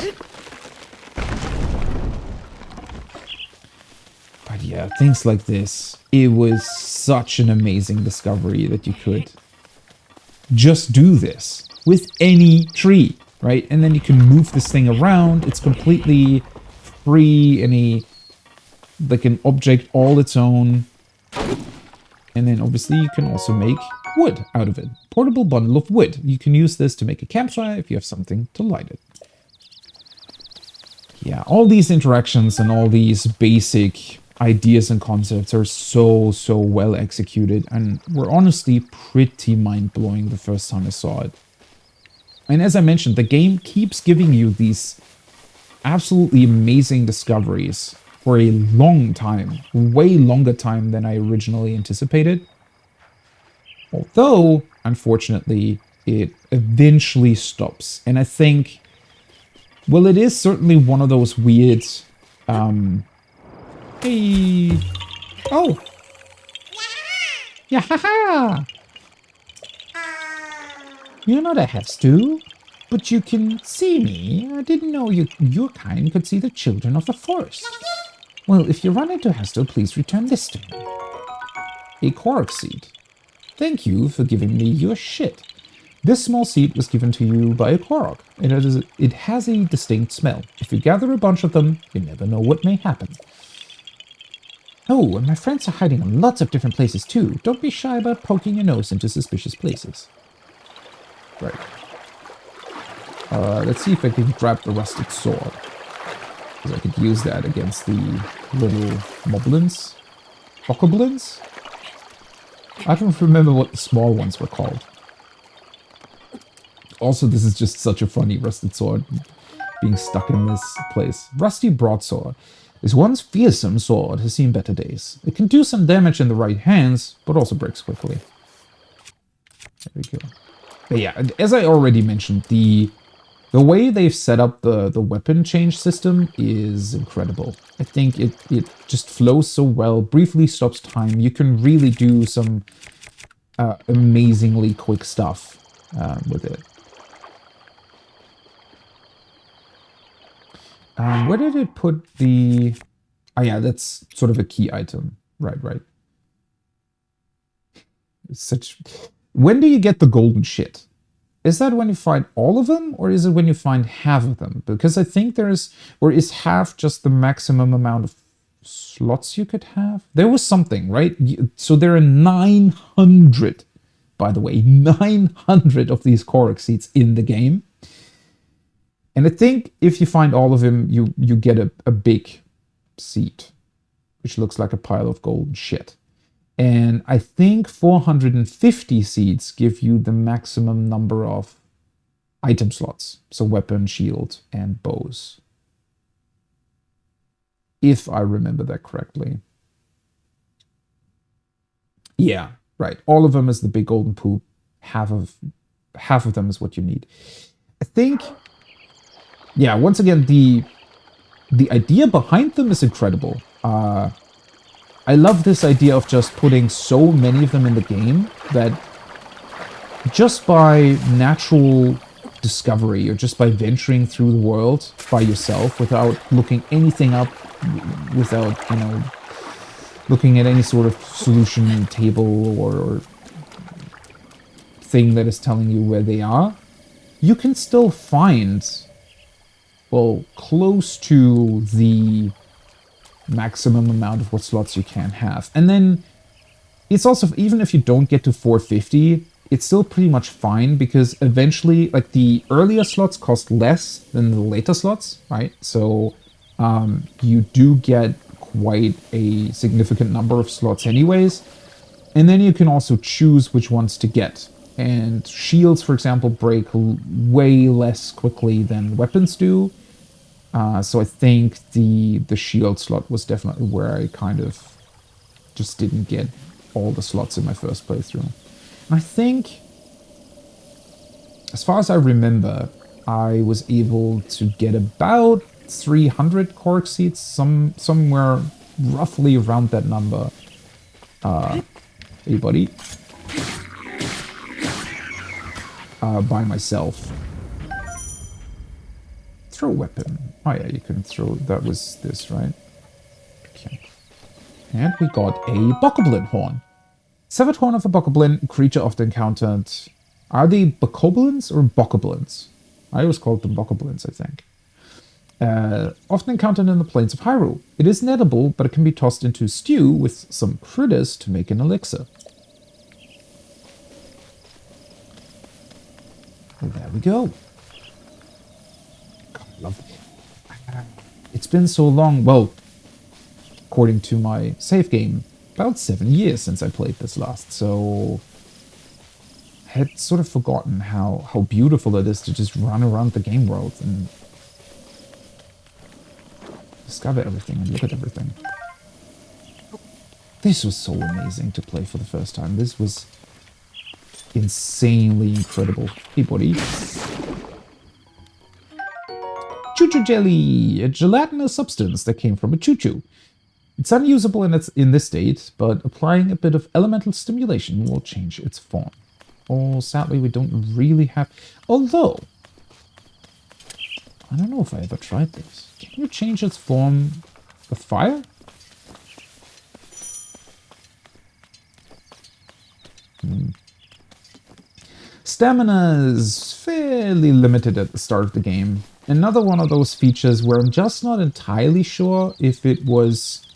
But yeah, things like this, it was such an amazing discovery that you could just do this with any tree, right? And then you can move this thing around. It's completely free, like an object all its own. And then obviously you can also make wood out of it. Portable bundle of wood. You can use this to make a campfire if you have something to light it. Yeah, all these interactions and all these basic ideas and concepts are so well executed and were honestly pretty mind-blowing the first time I saw it. And as I mentioned, the game keeps giving you these absolutely amazing discoveries for a long time, way longer time than I originally anticipated. Although, unfortunately, it eventually stops. And I think, well, it is certainly one of those weird, hey, oh, yeah, haha. You're not a Hestu, but you can see me. I didn't know your kind could see the children of the forest. Well, if you run into Hestu, please return this to me. A Korok seed. Thank you for giving me your shit. This small seed was given to you by a Korok. It has a distinct smell. If you gather a bunch of them, you never know what may happen. Oh, and my friends are hiding in lots of different places too. Don't be shy about poking your nose into suspicious places. Right. Let's see if I can grab the rusted sword. Because I could use that against the little moblins. Bokoblins? I don't remember what the small ones were called. Also, this is just such a funny rusted sword being stuck in this place. Rusty broadsword. This once fearsome sword has seen better days. It can do some damage in the right hands, but also breaks quickly. There we go. But yeah, as I already mentioned, the way they've set up the weapon change system is incredible. I think it just flows so well, briefly stops time. You can really do some amazingly quick stuff with it. Where did it put the... Oh yeah, that's sort of a key item. Right. It's such... When do you get the golden shit? Is that when you find all of them, or is it when you find half of them? Because I think there's... Or is half just the maximum amount of slots you could have? There was something, right? So there are 900, by the way, 900 of these Korok seeds in the game. And I think if you find all of them, you get a big seed, which looks like a pile of golden shit. And I think 450 seeds give you the maximum number of item slots. So weapon, shield, and bows. If I remember that correctly. Yeah, right. All of them is the big golden poop. Half of them is what you need. I think... Yeah, once again, the idea behind them is incredible. I love this idea of just putting so many of them in the game that just by natural discovery or just by venturing through the world by yourself without looking anything up, without, looking at any sort of solution table or thing that is telling you where they are, you can still find... well, close to the maximum amount of what slots you can have. And then it's also, even if you don't get to 450, it's still pretty much fine because eventually, like, the earlier slots cost less than the later slots, right? So you do get quite a significant number of slots anyways. And then you can also choose which ones to get. And shields, for example, break way less quickly than weapons do. So I think the shield slot was definitely where I kind of just didn't get all the slots in my first playthrough. And I think, as far as I remember, I was able to get about 300 Korok seeds, somewhere roughly around that number. Hey buddy. By myself. Throw weapon. Oh yeah, you can throw... That was this, right? Okay. And we got a bokoblin horn. Severed horn of a bokoblin, creature often encountered. Are they bokoblins or bokoblins? I always called them bokoblins, I think. Often encountered in the plains of Hyrule. It isn't edible, but it can be tossed into stew with some critters to make an elixir. Well, there we go. God, I love it. It's been so long, well, according to my save game, about 7 years since I played this last, so I had sort of forgotten how beautiful it is to just run around the game world and discover everything and look at everything. This was so amazing to play for the first time. This was insanely incredible. Hey, buddy. Choo-choo jelly, a gelatinous substance that came from a choo-choo. It's unusable in this state, but applying a bit of elemental stimulation will change its form. Oh, sadly, we don't really have... Although, I don't know if I ever tried this. Can you change its form with fire? Stamina is fairly limited at the start of the game. Another one of those features where I'm just not entirely sure if it was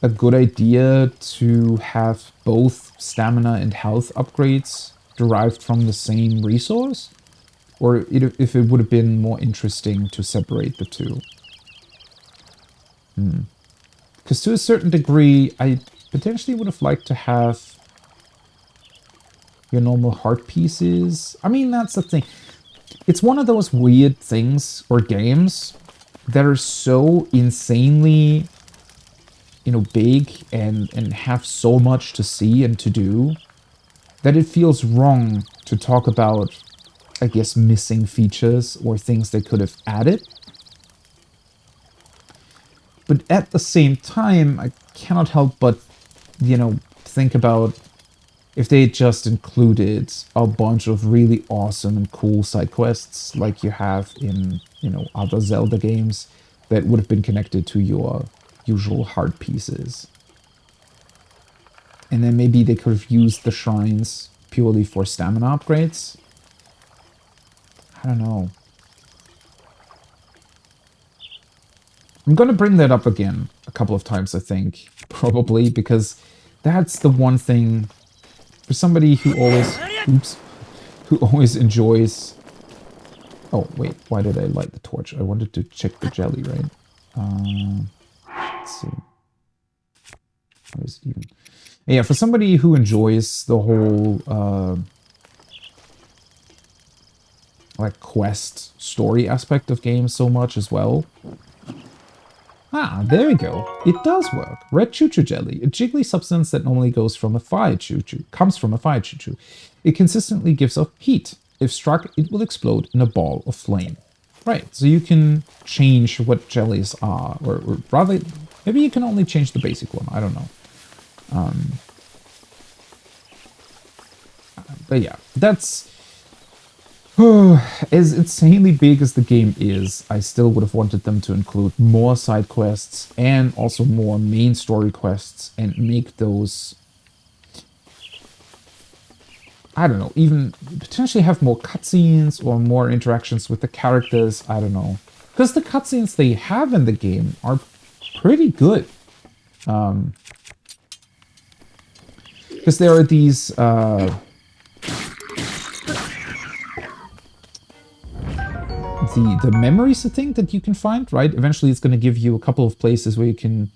a good idea to have both stamina and health upgrades derived from the same resource, or if it would have been more interesting to separate the two. Because to a certain degree, I potentially would have liked to have your normal heart pieces. I mean, that's the thing. It's one of those weird things or games that are so insanely, big and have so much to see and to do that it feels wrong to talk about, I guess, missing features or things they could have added. But at the same time, I cannot help but, think about if they just included a bunch of really awesome and cool side quests like you have in, other Zelda games, that would have been connected to your usual heart pieces. And then maybe they could have used the shrines purely for stamina upgrades. I don't know. I'm gonna bring that up again a couple of times, I think. Probably, because that's the one thing for somebody who always... Oops. Who always enjoys... Oh, wait. Why did I light the torch? I wanted to check the jelly, right? Let's see. What is it even? Yeah, for somebody who enjoys the whole... like quest story aspect of games so much as well. Ah, there we go. It does work. Red choo-choo jelly, a jiggly substance that normally comes from a fire choo-choo. It consistently gives off heat. If struck, it will explode in a ball of flame. Right, so you can change what jellies are, or rather, maybe you can only change the basic one. I don't know. But yeah, that's... as insanely big as the game is, I still would have wanted them to include more side quests and also more main story quests and make those, I don't know, even potentially have more cutscenes or more interactions with the characters. I don't know. Because the cutscenes they have in the game are pretty good. Because there are these... the memories, I think, that you can find, right? Eventually it's going to give you a couple of places where you can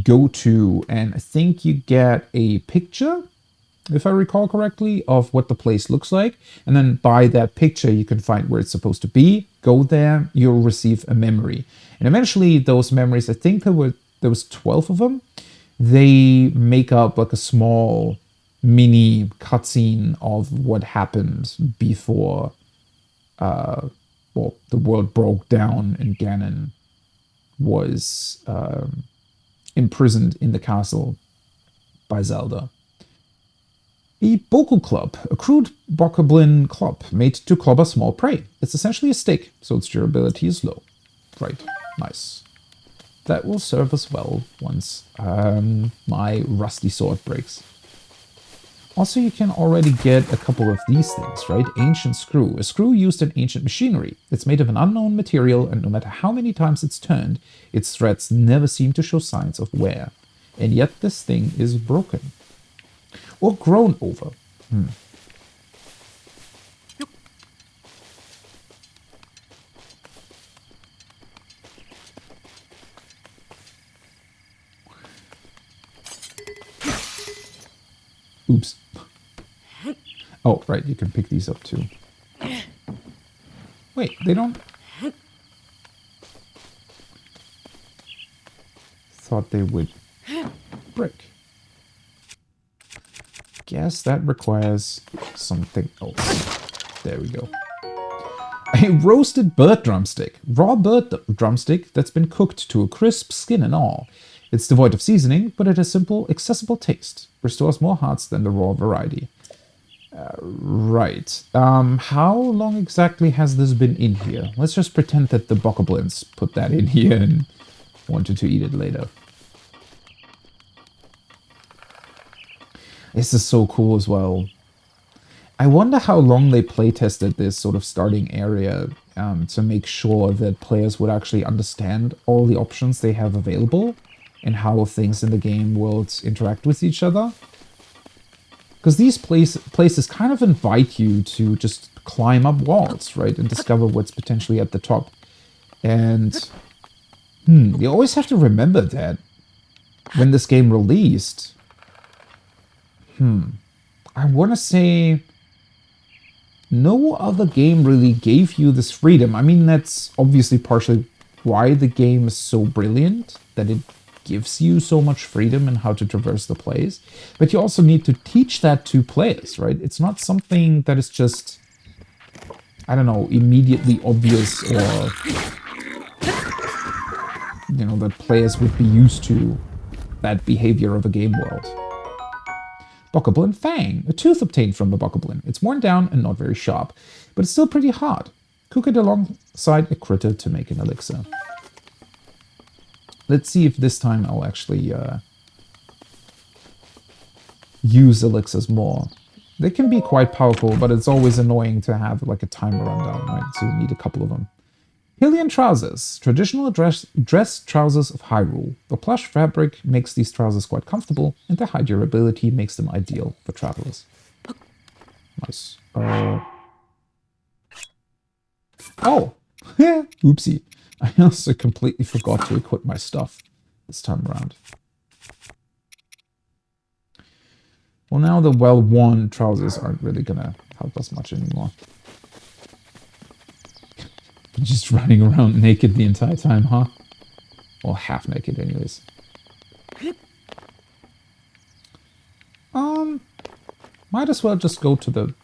go to, and I think you get a picture, if I recall correctly, of what the place looks like, and then by that picture you can find where it's supposed to be, go there, you'll receive a memory. And eventually those memories, I think there was 12 of them, they make up like a small mini cutscene of what happened before well, the world broke down and Ganon was imprisoned in the castle by Zelda. A Boku Club, a crude bokoblin club made to club a small prey. It's essentially a stick, so its durability is low. Right, nice. That will serve us well once my rusty sword breaks. Also, you can already get a couple of these things, right? Ancient screw. A screw used in ancient machinery. It's made of an unknown material, and no matter how many times it's turned, its threads never seem to show signs of wear. And yet this thing is broken. Or grown over. Oops. Oh, right, you can pick these up too. Wait, they don't... Thought they would break. Guess that requires something else. There we go. A roasted bird drumstick. Raw bird drumstick that's been cooked to a crisp skin and all. It's devoid of seasoning, but it has simple, accessible taste. Restores more hearts than the raw variety. Right. How long exactly has this been in here? Let's just pretend that the bokoblins put that in here and wanted to eat it later. This is so cool as well. I wonder how long they playtested this sort of starting area to make sure that players would actually understand all the options they have available and how things in the game world interact with each other. Because these places kind of invite you to just climb up walls, right? And discover what's potentially at the top. And you always have to remember that when this game released. I want to say no other game really gave you this freedom. I mean, that's obviously partially why the game is so brilliant, that it gives you so much freedom in how to traverse the place. But you also need to teach that to players, right? It's not something that is just, I don't know, immediately obvious or, you know, that players would be used to that behavior of a game world. Bokoblin Fang, a tooth obtained from a bokoblin. It's worn down and not very sharp, but it's still pretty hard. Cook it alongside a critter to make an elixir. let's see if this time I'll actually use elixirs more. They can be quite powerful, but it's always annoying to have like a timer rundown, right? So you need a couple of them. Hylian trousers, traditional dress trousers of Hyrule. The plush fabric makes these trousers quite comfortable, and their high durability makes them ideal for travelers. Nice. Oh! Oopsie. I also completely forgot to equip my stuff this time around. Well, now the well-worn trousers aren't really gonna help us much anymore. Just running around naked the entire time, huh? Well, half naked anyways. Might as well just go to the...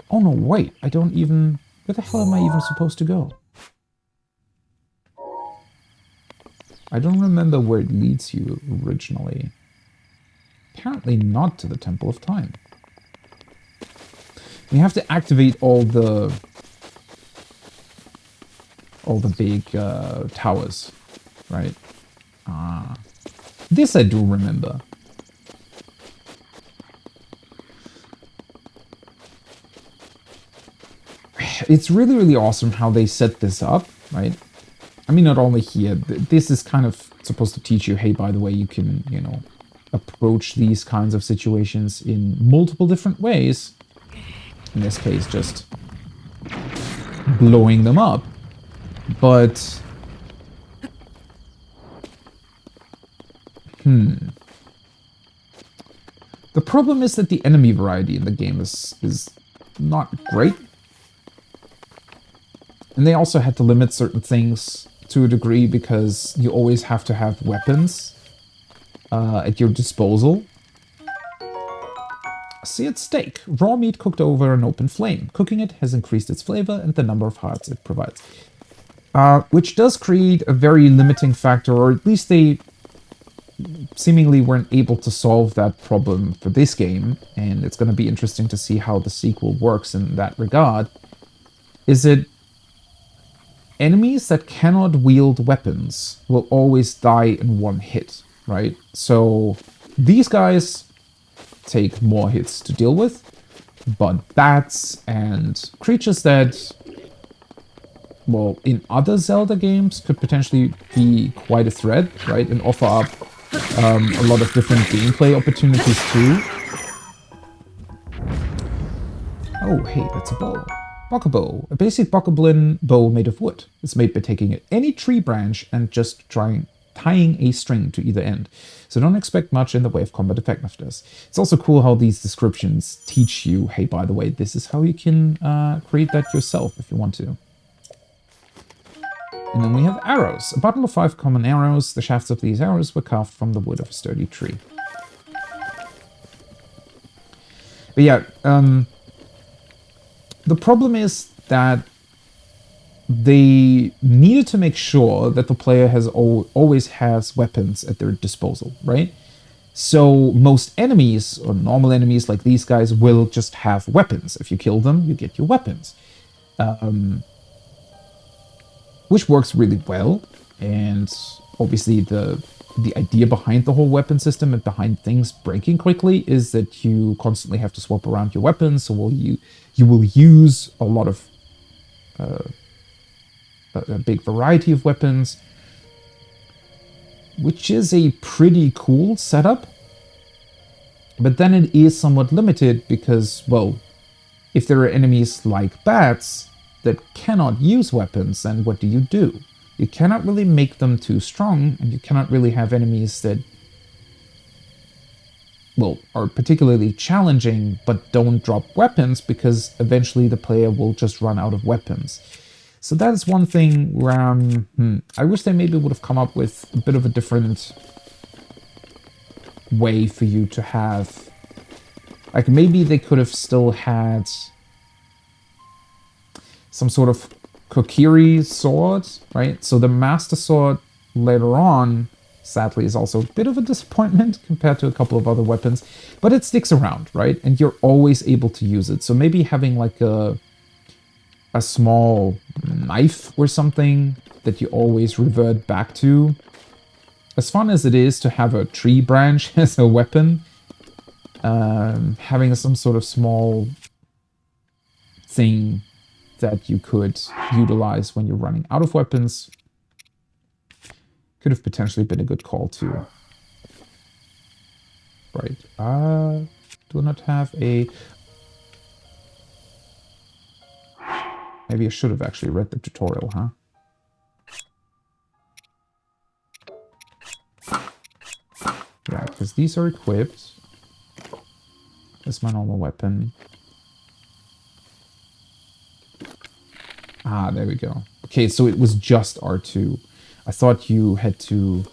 Oh no, wait, I don't even... Where the hell am I even supposed to go? I don't remember where it leads you originally. Apparently not to the Temple of Time. We have to activate all the big towers, right? This I do remember. It's really, really awesome how they set this up, right? I mean, not only here, this is kind of supposed to teach you, hey, by the way, you can, you know, approach these kinds of situations in multiple different ways. In this case, just blowing them up. But... The problem is that the enemy variety in the game is not great. And they also had to limit certain things to a degree because you always have to have weapons at your disposal. Seared steak. Raw meat cooked over an open flame. Cooking it has increased its flavor and the number of hearts it provides. Which does create a very limiting factor, or at least they seemingly weren't able to solve that problem for this game, and it's going to be interesting to see how the sequel works in that regard. Is it enemies that cannot wield weapons will always die in one hit, right? So these guys take more hits to deal with, but bats and creatures that, well, in other Zelda games could potentially be quite a threat, right? And offer up a lot of different gameplay opportunities too. Oh, hey, that's a bow. Bokka bow. A basic bokoblin bow made of wood. It's made by taking any tree branch and just tying a string to either end. So don't expect much in the way of combat effectiveness. It's also cool how these descriptions teach you, hey, by the way, this is how you can create that yourself if you want to. And then we have arrows. A bundle of 5 common arrows. The shafts of these arrows were carved from the wood of a sturdy tree. But yeah, the problem is that they needed to make sure that the player has always has weapons at their disposal, right? So most enemies, or normal enemies like these guys, will just have weapons. If you kill them, you get your weapons. Which works really well, and obviously the idea behind the whole weapon system and behind things breaking quickly is that you constantly have to swap around your weapons, so you will use a lot of a big variety of weapons, which is a pretty cool setup. But then it is somewhat limited because, well, if there are enemies like bats that cannot use weapons, then what do? You cannot really make them too strong, and you cannot really have enemies that, well, are particularly challenging but don't drop weapons, because eventually the player will just run out of weapons. So that is one thing where I wish they maybe would have come up with a bit of a different way for you to have... Like, maybe they could have still had some sort of Kokiri sword, right? So the Master Sword later on, sadly, is also a bit of a disappointment compared to a couple of other weapons, but it sticks around, right? And you're always able to use it. So maybe having like a small knife or something that you always revert back to as fun as it is to have a tree branch as a weapon, having some sort of small thing that you could utilize when you're running out of weapons could have potentially been a good call too. Right. Do not have a... Maybe I should have actually read the tutorial, huh? Yeah, because these are equipped. That's my normal weapon. Ah, there we go. Okay, so it was just R2. I thought you had to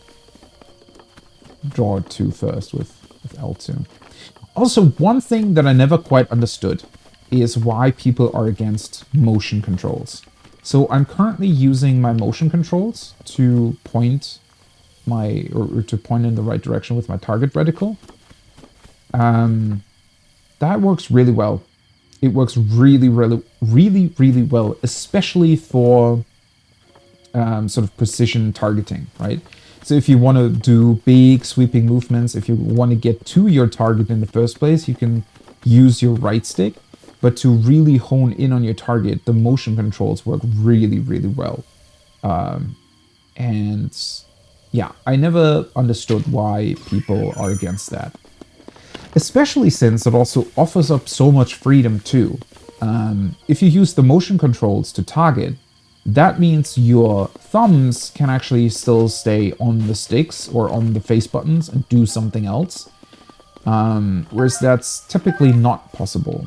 draw 2 first with L2. Also, one thing that I never quite understood is why people are against motion controls. So I'm currently using my motion controls to point my, or to point in the right direction with my target reticle. That works really well. It works really well, especially for sort of precision targeting, right? So if you want to do big sweeping movements, if you want to get to your target in the first place, you can use your right stick. But to really hone in on your target, the motion controls work really well. And yeah, I never understood why people are against that. Especially since it also offers up so much freedom too. If you use the motion controls to target, that means your thumbs can actually still stay on the sticks or on the face buttons and do something else. Whereas that's typically not possible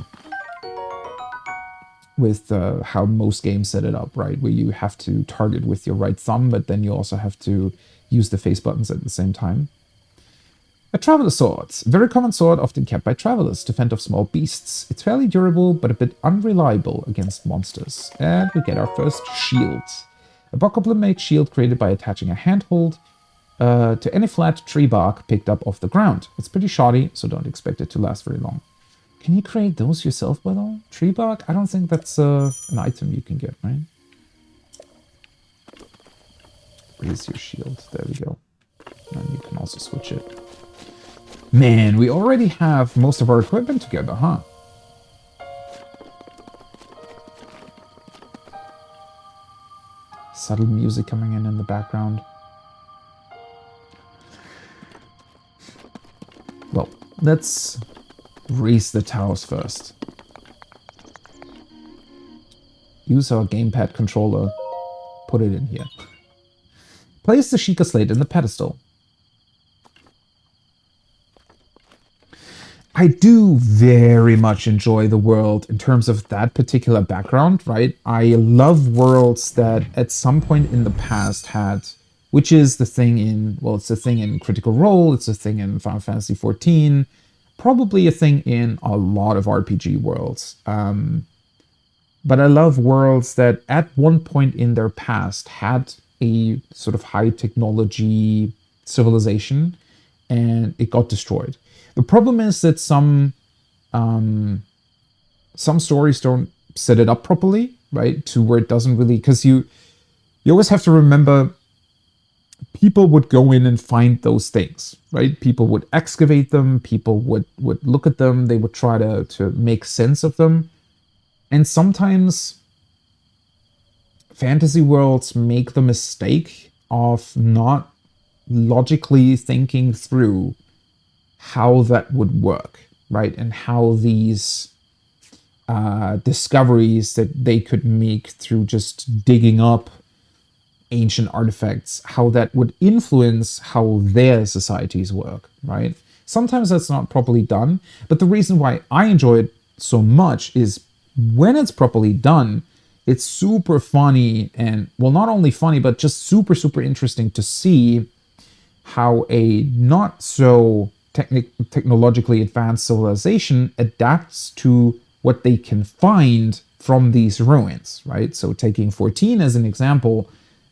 with how most games set it up, right? Where you have to target with your right thumb, but then you also have to use the face buttons at the same time. A traveler sword. Very common sword, often kept by travelers to fend off small beasts. It's fairly durable, but a bit unreliable against monsters. And we get our first shield. A bokoblin-made shield created by attaching a handhold to any flat tree bark picked up off the ground. It's pretty shoddy, so don't expect it to last very long. Can you create those yourself, by the way? Tree bark? I don't think that's an item you can get, right? Raise your shield. There we go. And you can also switch it. Man, we already have most of our equipment together, huh? Subtle music coming in the background. Well, let's raise the towers first. Use our gamepad controller. Put it in here. Place the Sheikah Slate in the pedestal. I do very much enjoy the world in terms of that particular background, right? I love worlds that at some point in the past had, which is the thing in, well, it's a thing in Critical Role, it's a thing in Final Fantasy XIV, probably a thing in a lot of RPG worlds. But I love worlds that at one point in their past had a sort of high technology civilization and it got destroyed. The problem is that some stories don't set it up properly, right? To where it doesn't really, because you always have to remember people would go in and find those things, right? People would excavate them, people would look at them, they would try to make sense of them. And sometimes fantasy worlds make the mistake of not logically thinking through how that would work, right? And how these discoveries that they could make through just digging up ancient artifacts, how that would influence how their societies work, right? Sometimes that's not properly done, but the reason why I enjoy it so much is when it's properly done, it's super funny and, well, not only funny, but just super interesting to see how a not so technologically advanced civilization adapts to what they can find from these ruins, right? So taking 14 as an example,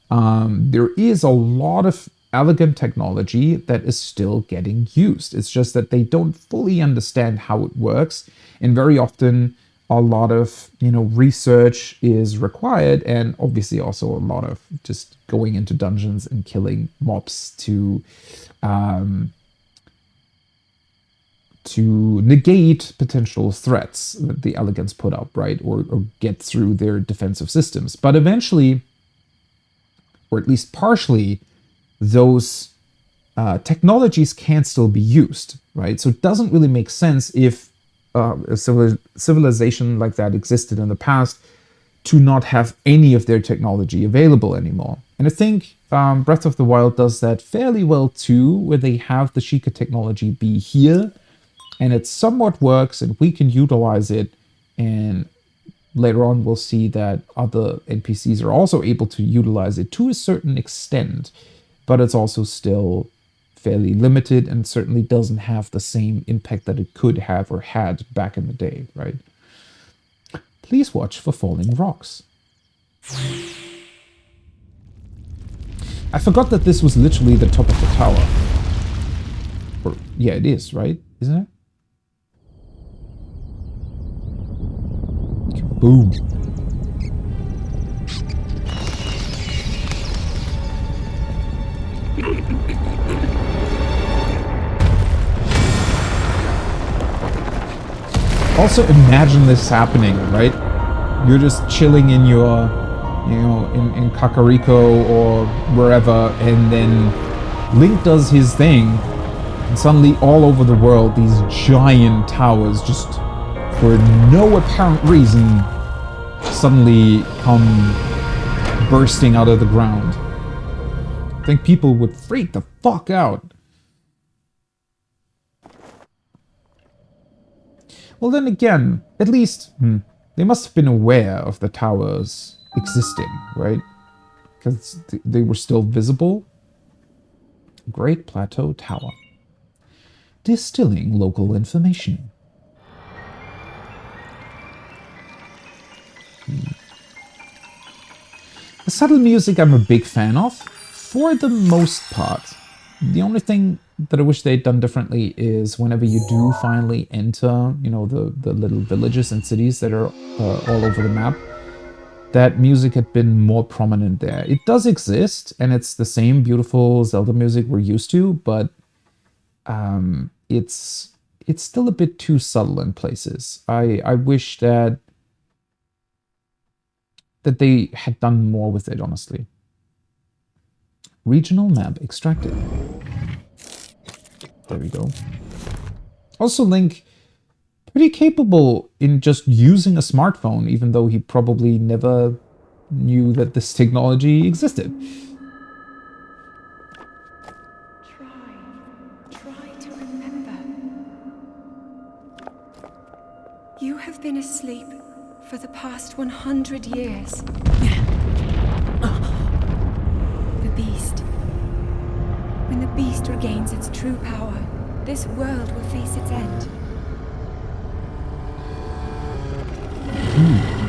there is a lot of elegant technology that is still getting used. It's just that they don't fully understand how it works, and very often a lot of, research is required, and obviously also a lot of just going into dungeons and killing mobs um, to negate potential threats that the elegants put up, right? Or get through their defensive systems. But eventually, or at least partially, those technologies can still be used, right? So it doesn't really make sense if a civilization like that existed in the past to not have any of their technology available anymore. And I think Breath of the Wild does that fairly well too, where they have the Sheikah technology be here, and it somewhat works, and we can utilize it. And later on, we'll see that other NPCs are also able to utilize it to a certain extent, but it's also still fairly limited and certainly doesn't have the same impact that it could have or had back in the day, right? Please watch for falling rocks. I forgot that this was literally the top of the tower. Or, yeah, it is, right? Isn't it? Boom. Also, imagine this happening, right? You're just chilling in your, in Kakariko or wherever, and then Link does his thing, and suddenly all over the world, these giant towers just, for no apparent reason, suddenly come bursting out of the ground. I think people would freak the fuck out. Well, then again, at least they must have been aware of the towers existing, right? Because they were still visible. Great Plateau Tower. Distilling local information. The subtle music I'm a big fan of, for the most part. The only thing that I wish they'd done differently is whenever you do finally enter, the little villages and cities that are all over the map, that music had been more prominent there. It does exist, and it's the same beautiful Zelda music we're used to, but it's still a bit too subtle in places. I wish that they had done more with it, honestly. Regional map extracted. There we go. Also, Link, pretty capable in just using a smartphone, even though he probably never knew that this technology existed. Try to remember. You have been asleep for the past 100 years. The beast. When the beast regains its true power, this world will face its end.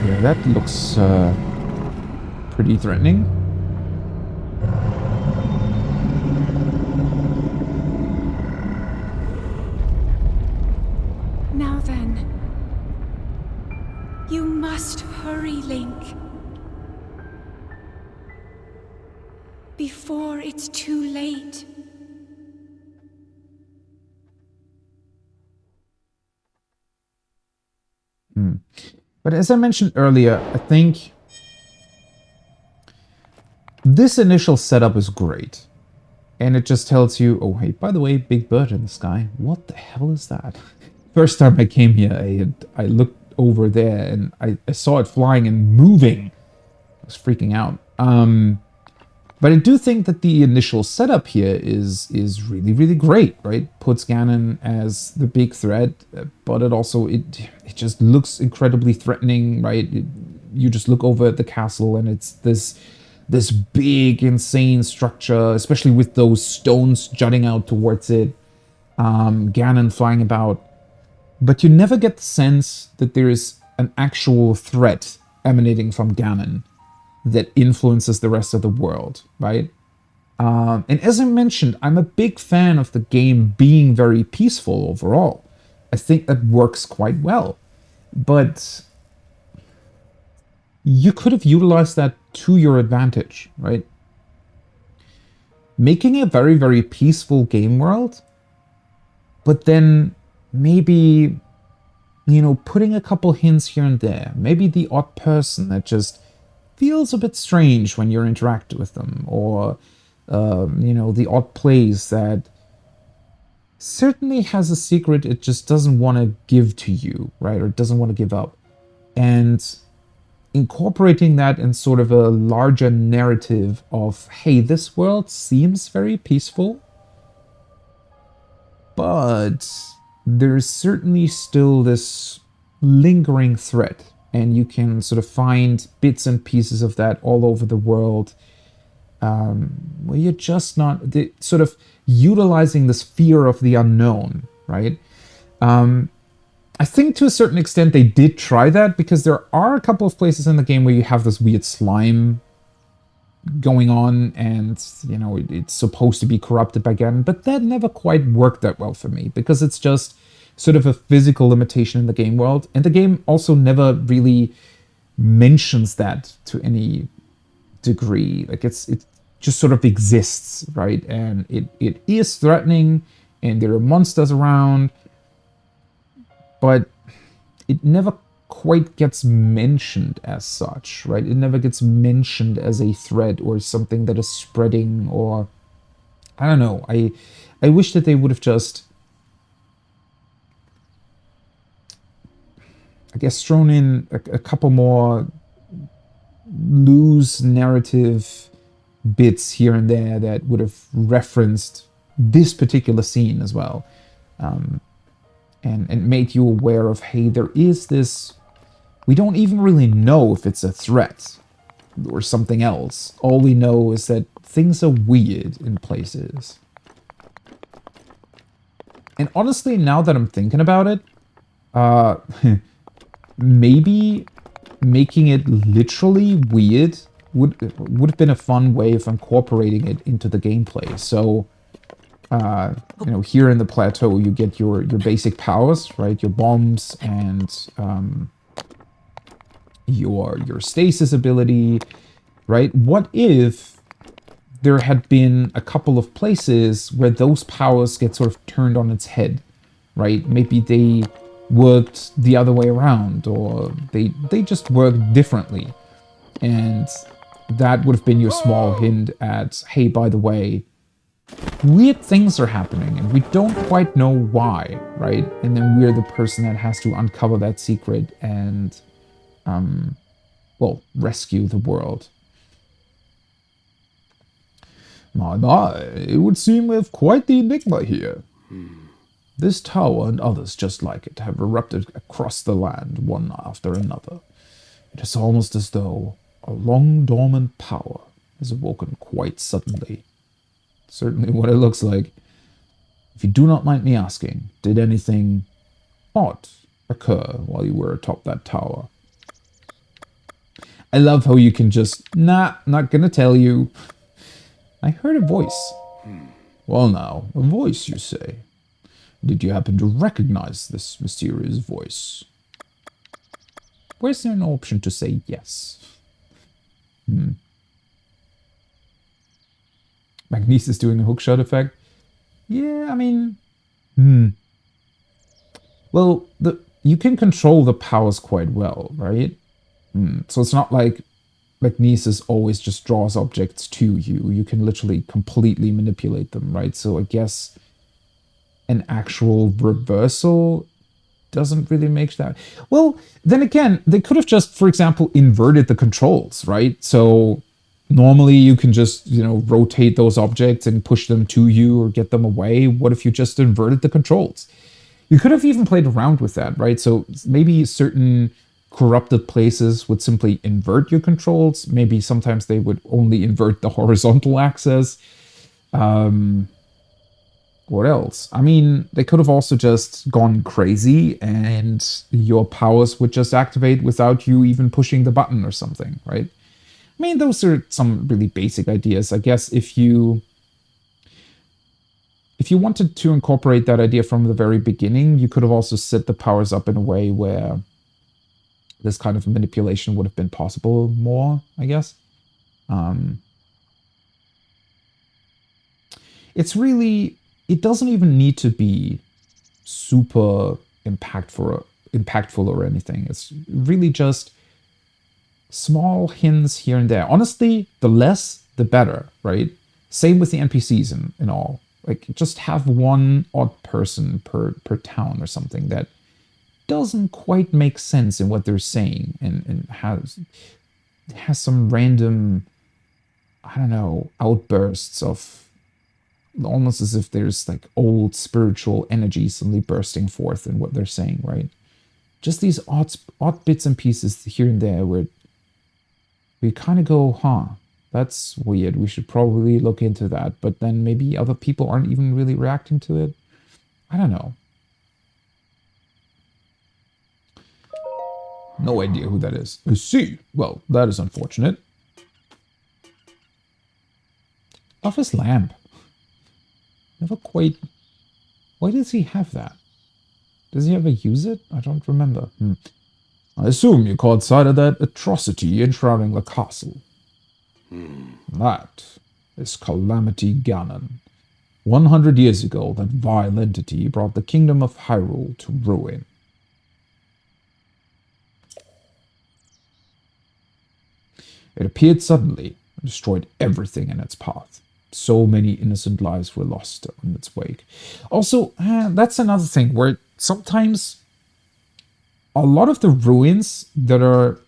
Yeah, that looks pretty threatening. Now then, you must hurry, Link. Before it's too late. But as I mentioned earlier, I think this initial setup is great. And it just tells you, oh, hey, by the way, big bird in the sky. What the hell is that? First time I came here, I looked over there and I saw it flying and moving. I was freaking out. But I do think that the initial setup here is really, really great, right? Puts Ganon as the big threat, but it also, it just looks incredibly threatening, right? You just look over at the castle and it's this big, insane structure, especially with those stones jutting out towards it. Ganon flying about. But you never get the sense that there is an actual threat emanating from Ganon that influences the rest of the world, right? And as I mentioned, I'm a big fan of the game being very peaceful overall. I think that works quite well. But you could have utilized that to your advantage, right? Making a very, very peaceful game world, but then maybe, you know, putting a couple hints here and there. Maybe the odd person that just feels a bit strange when you're interacting with them, or, you know, the odd place that certainly has a secret it just doesn't want to give to you, right? Or doesn't want to give up. And incorporating that in sort of a larger narrative of, hey, this world seems very peaceful, but there's certainly still this lingering threat, and you can sort of find bits and pieces of that all over the world, where you're just not sort of utilizing this fear of the unknown, right? I think to a certain extent they did try that, because there are a couple of places in the game where you have this weird slime going on, and, you know, it's supposed to be corrupted by Ganon, but that never quite worked that well for me, because it's just sort of a physical limitation in the game world, and the game also never really mentions that to any degree. Like, it just sort of exists, right? And it is threatening, and there are monsters around, but it never quite gets mentioned as such, right? It never gets mentioned as a threat or something that is spreading, or I don't know. I wish that they would have just, I guess, thrown in a couple more loose narrative bits here and there that would have referenced this particular scene as well. And made you aware of, hey, there is this, we don't even really know if it's a threat or something else. All we know is that things are weird in places. And honestly, now that I'm thinking about it, maybe making it literally weird would have been a fun way of incorporating it into the gameplay. So, you know, here in the plateau, you get your basic powers, right? Your bombs and your stasis ability, right? What if there had been a couple of places where those powers get sort of turned on its head, right? Maybe they worked the other way around, or they just worked differently. And that would have been your small hint at, hey, by the way, weird things are happening and we don't quite know why, right? And then we're the person that has to uncover that secret and, well, rescue the world. My, it would seem we have quite the enigma here. This tower and others just like it have erupted across the land, one after another. It is almost as though a long-dormant power has awoken quite suddenly. Certainly what it looks like. If you do not mind me asking, did anything odd occur while you were atop that tower? I love how you can just, nah, not gonna tell you. I heard a voice. Well now, a voice, you say? Did you happen to recognize this mysterious voice? Where's there an option to say yes? Magnesis doing a hookshot effect? Yeah, I mean... Well, you can control the powers quite well, right? So it's not like Magnesis always just draws objects to you. You can literally completely manipulate them, right? So I guess an actual reversal doesn't really make that. Well, then again, they could have just, for example, inverted the controls, right? So normally you can just, you know, rotate those objects and push them to you or get them away. What if you just inverted the controls? You could have even played around with that, right? So maybe certain corrupted places would simply invert your controls. Maybe sometimes they would only invert the horizontal axis. What else? I mean, they could have also just gone crazy and your powers would just activate without you even pushing the button or something, right? I mean, those are some really basic ideas. I guess if you wanted to incorporate that idea from the very beginning, you could have also set the powers up in a way where this kind of manipulation would have been possible more, I guess. It's really, it doesn't even need to be super impactful or anything. It's really just small hints here and there. Honestly, the less, the better, right? Same with the NPCs and all. Like, just have one odd person per town or something that doesn't quite make sense in what they're saying and has some random, I don't know, outbursts of almost as if there's like old spiritual energy suddenly bursting forth in what they're saying, right? Just these odd bits and pieces here and there where we kind of go, huh, that's weird. We should probably look into that. But then maybe other people aren't even really reacting to it. I don't know. No idea who that is. I see. Well, that is unfortunate. Office lamp. Never quite... Why does he have that? Does he ever use it? I don't remember. I assume you caught sight of that atrocity enshrouding the castle. That is Calamity Ganon. 100 years ago, that vile entity brought the kingdom of Hyrule to ruin. It appeared suddenly and destroyed everything in its path. So many innocent lives were lost in its wake. Also, that's another thing where sometimes a lot of the ruins that are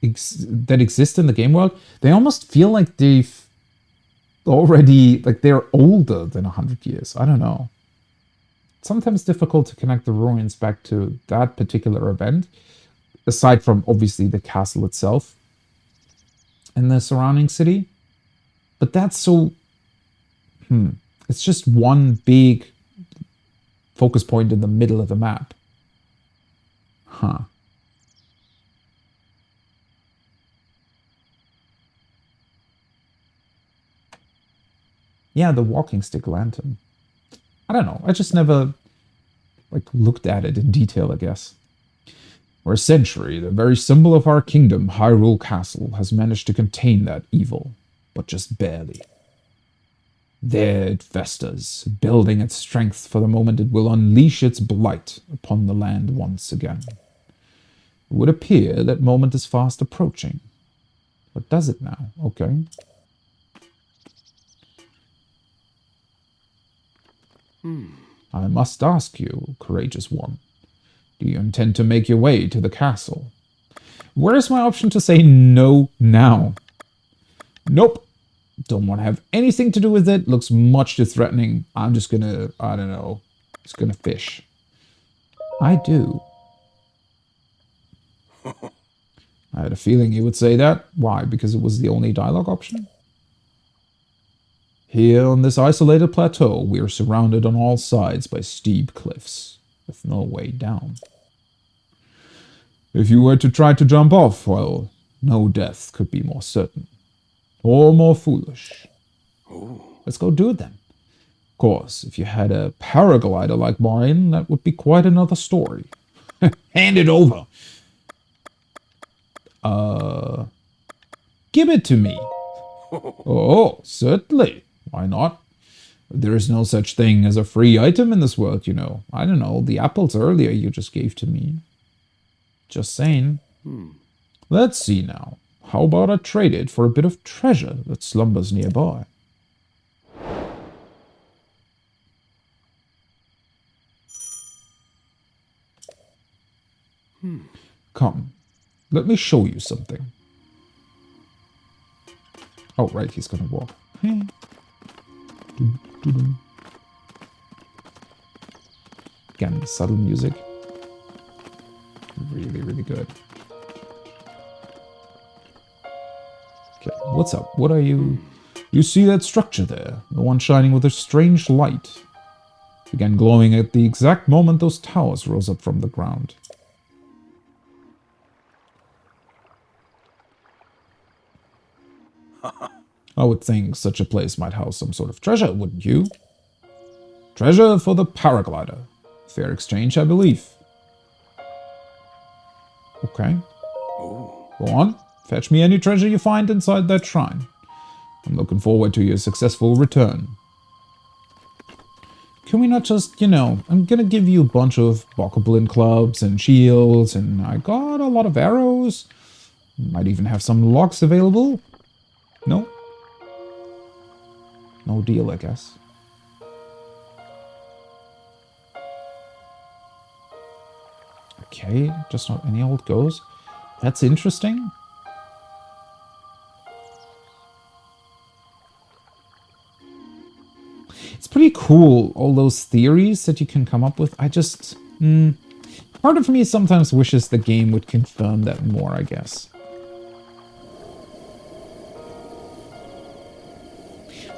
that exist in the game world, they almost feel like they've already, like they're older than 100 years. I don't know. It's sometimes difficult to connect the ruins back to that particular event, aside from obviously the castle itself and the surrounding city. But that's so... It's just one big focus point in the middle of the map. Huh. Yeah, the walking stick lantern. I don't know. I just never like looked at it in detail, I guess. For a century, the very symbol of our kingdom, Hyrule Castle, has managed to contain that evil, but just barely. There it festers, building its strength for the moment it will unleash its blight upon the land once again. It would appear that moment is fast approaching. But does it now? Okay. I must ask you, courageous one, do you intend to make your way to the castle? Where is my option to say no now? Nope. Don't want to have anything to do with it. Looks much too threatening. I'm just gonna, I don't know, just gonna fish. I do. I had a feeling you would say that. Why? Because it was the only dialogue option? Here on this isolated plateau, we are surrounded on all sides by steep cliffs, with no way down. If you were to try to jump off, well, no death could be more certain. Or more foolish. Let's go do it then. Of course, if you had a paraglider like mine, that would be quite another story. Hand it over. Give it to me. Oh, certainly. Why not? There is no such thing as a free item in this world, you know. I don't know, the apples earlier you just gave to me. Just saying. Let's see now. How about I trade it for a bit of treasure that slumbers nearby? Come, let me show you something. Oh, right, he's gonna walk. Again, the subtle music. Really, really good. Okay, what's up? What are you... You see that structure there? The one shining with a strange light. It began glowing at the exact moment those towers rose up from the ground. I would think such a place might house some sort of treasure, wouldn't you? Treasure for the paraglider. Fair exchange, I believe. Okay. Go on. Fetch me any treasure you find inside that shrine. I'm looking forward to your successful return. Can we not just, you know, I'm gonna give you a bunch of bokoblin clubs and shields, and I got a lot of arrows. Might even have some logs available. No? No deal, I guess. Okay, just not any old goes. That's interesting. It's pretty cool, all those theories that you can come up with. I just... part of me sometimes wishes the game would confirm that more, I guess.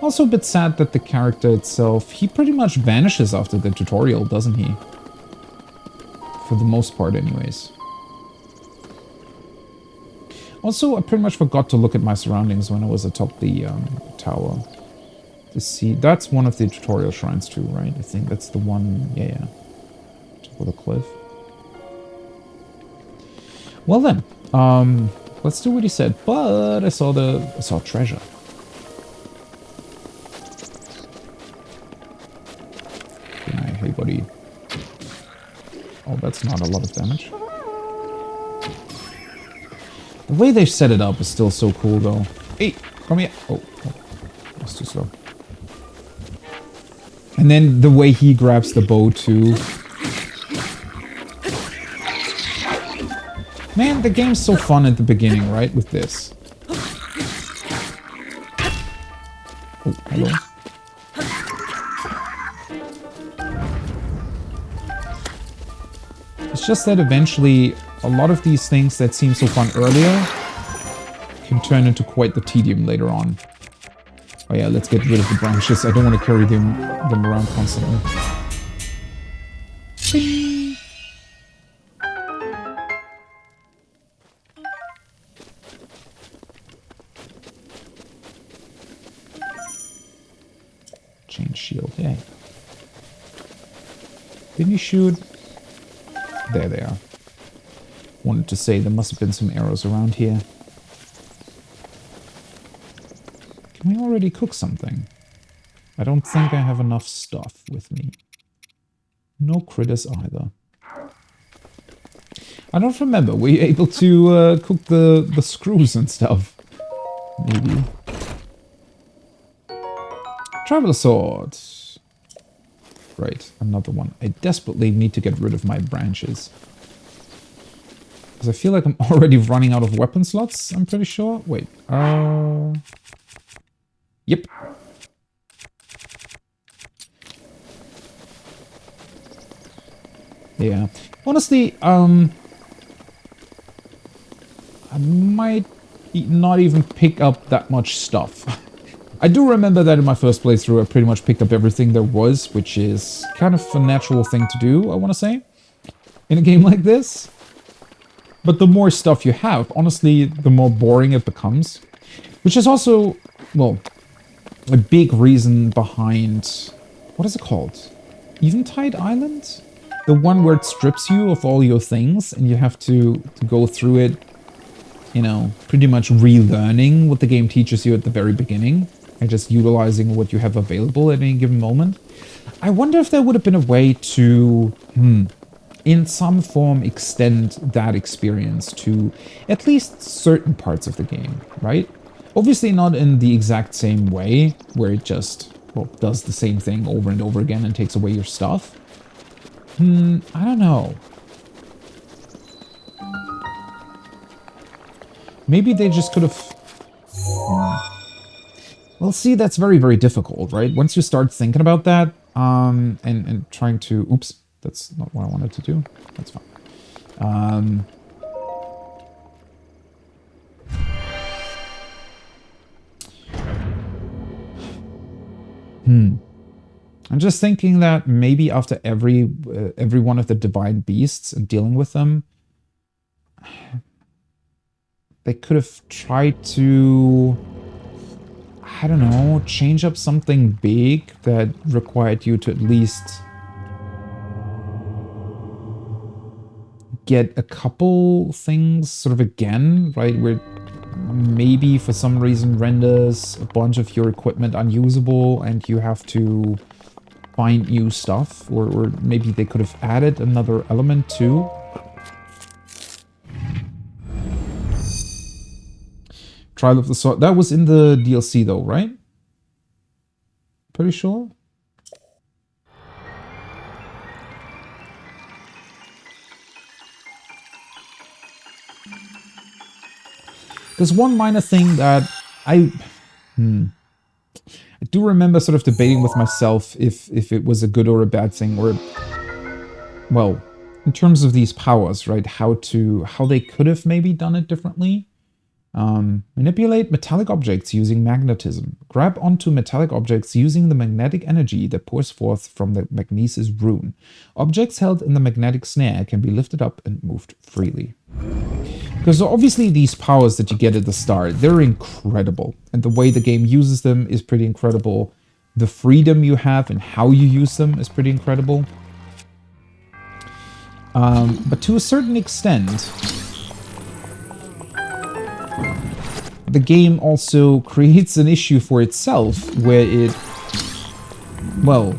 Also a bit sad that the character itself, he pretty much vanishes after the tutorial, doesn't he? For the most part, anyways. Also, I pretty much forgot to look at my surroundings when I was atop the tower. To see, that's one of the tutorial shrines too, right? I think that's the one, yeah. Top of the cliff. Well then, let's do what he said. But I saw treasure. Hey, buddy. Oh, that's not a lot of damage. The way they set it up is still so cool, though. Hey, come here. Oh, that's too slow. And then the way he grabs the bow, too. Man, the game's so fun at the beginning, right? With this. Oh, hello. It's just that eventually a lot of these things that seem so fun earlier can turn into quite the tedium later on. Oh yeah, let's get rid of the branches. I don't want to carry them around constantly. Bing. Change shield, yay. Didn't you shoot? There they are. Wanted to say there must have been some arrows around here. Can we already cook something? I don't think I have enough stuff with me. No critters either. I don't remember. Were you able to cook the screws and stuff? Maybe. Traveler sword. Right, another one. I desperately need to get rid of my branches. Because I feel like I'm already running out of weapon slots, I'm pretty sure. Wait, Yep. Yeah. Honestly, I might not even pick up that much stuff. I do remember that in my first playthrough I pretty much picked up everything there was, which is kind of a natural thing to do, I want to say, in a game like this. But the more stuff you have, honestly, the more boring it becomes. Which is also, well, a big reason behind... What is it called? Eventide Island? The one where it strips you of all your things and you have to go through it, you know, pretty much relearning what the game teaches you at the very beginning. And just utilizing what you have available at any given moment. I wonder if there would have been a way to, in some form, extend that experience to at least certain parts of the game, right? Obviously not in the exact same way, where it just, well, does the same thing over and over again and takes away your stuff. I don't know. Maybe they just could have... Well, see, that's very, very difficult, right? Once you start thinking about that, and trying to... Oops, that's not what I wanted to do. That's fine. I'm just thinking that maybe after every one of the divine beasts and dealing with them, they could have tried to... I don't know, change up something big that required you to at least get a couple things sort of again, right? Where maybe for some reason renders a bunch of your equipment unusable and you have to find new stuff, or maybe they could have added another element too. Trial of the Sword. That was in the DLC though, right? Pretty sure. There's one minor thing that I do remember sort of debating with myself if it was a good or a bad thing, or, well, in terms of these powers, right? How they could have maybe done it differently. Manipulate metallic objects using magnetism. Grab onto metallic objects using the magnetic energy that pours forth from the magnesis rune. Objects held in the magnetic snare can be lifted up and moved freely. Because obviously these powers that you get at the start, they're incredible. And the way the game uses them is pretty incredible. The freedom you have and how you use them is pretty incredible. But to a certain extent, the game also creates an issue for itself where it, well,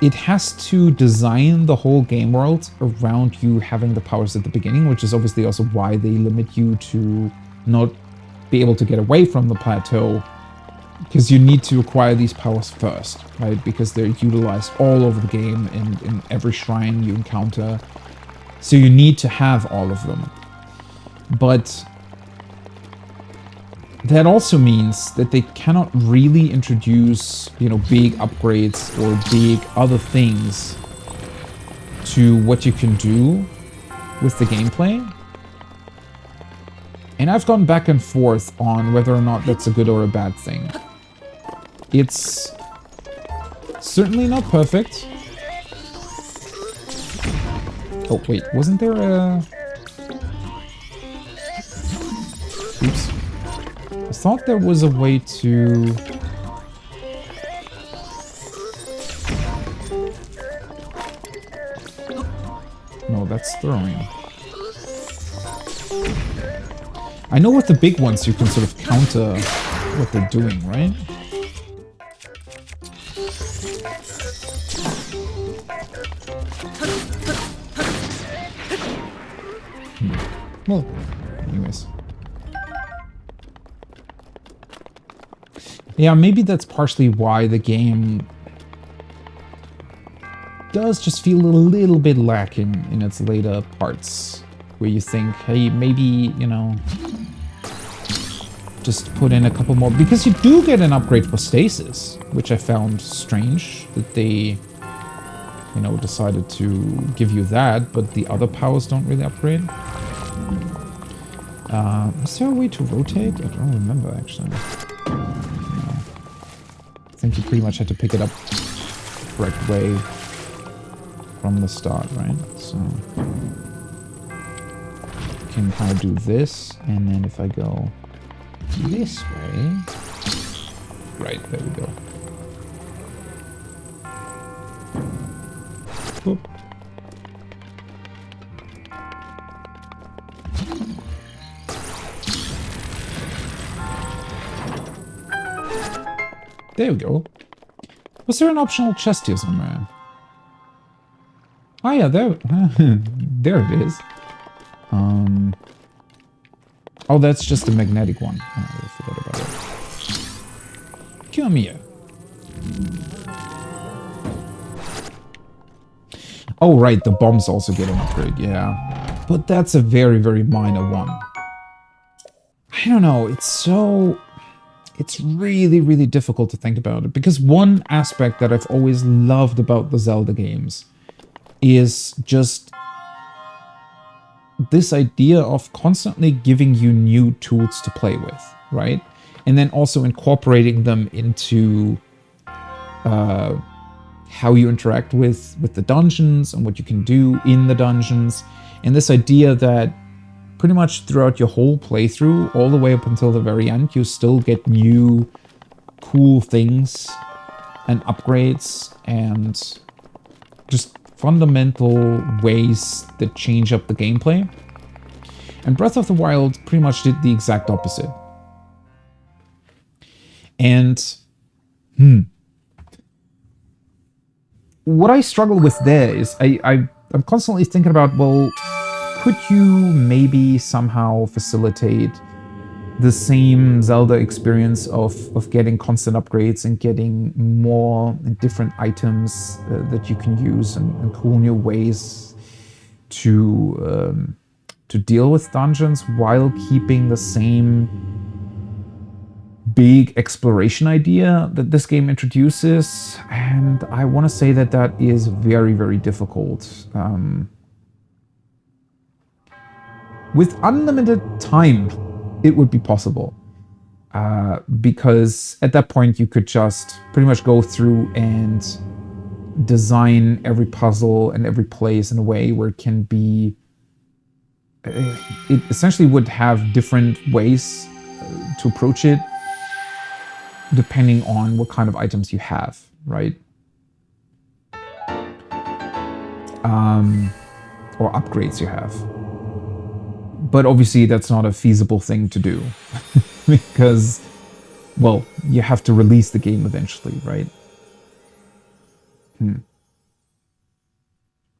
it has to design the whole game world around you having the powers at the beginning, which is obviously also why they limit you to not be able to get away from the plateau, because you need to acquire these powers first, right? Because they're utilized all over the game and in every shrine you encounter. So you need to have all of them. But that also means that they cannot really introduce, you know, big upgrades or big other things to what you can do with the gameplay. And I've gone back and forth on whether or not that's a good or a bad thing. It's certainly not perfect. Oh, wait, wasn't there a... Oops. I thought there was a way to... No, that's throwing. I know with the big ones you can sort of counter what they're doing, right? Well, anyways. Yeah, maybe that's partially why the game does just feel a little bit lacking in its later parts. Where you think, hey, maybe, you know, just put in a couple more. Because you do get an upgrade for stasis, which I found strange that they, you know, decided to give you that, but the other powers don't really upgrade. Is there a way to rotate? I don't remember, actually. No. I think you pretty much had to pick it up the correct way from the start, right? So... can kind of do this, and then if I go this way, right, there we go. Boop. There we go. Was there an optional chest here somewhere? Oh yeah, there, there it is. Oh, that's just a magnetic one. Oh, I forgot about it. Come here. Oh, right, the bombs also get an upgrade, yeah. But that's a very, very minor one. I don't know, it's really, really difficult to think about it. Because one aspect that I've always loved about the Zelda games is just this idea of constantly giving you new tools to play with, right? And then also incorporating them into how you interact with the dungeons and what you can do in the dungeons. And this idea that pretty much throughout your whole playthrough, all the way up until the very end, you still get new cool things and upgrades and just fundamental ways that change up the gameplay. And Breath of the Wild pretty much did the exact opposite. And what I struggle with there is I'm constantly thinking about, well, could you maybe somehow facilitate the same Zelda experience of getting constant upgrades and getting more and different items that you can use and cool new ways to deal with dungeons while keeping the same big exploration idea that this game introduces? And I want to say that that is very, very difficult. With unlimited time, it would be possible. Because at that point you could just pretty much go through and design every puzzle and every place in a way where it can be... It essentially would have different ways to approach it depending on what kind of items you have, right? Or upgrades you have. But obviously that's not a feasible thing to do because, well, you have to release the game eventually, right?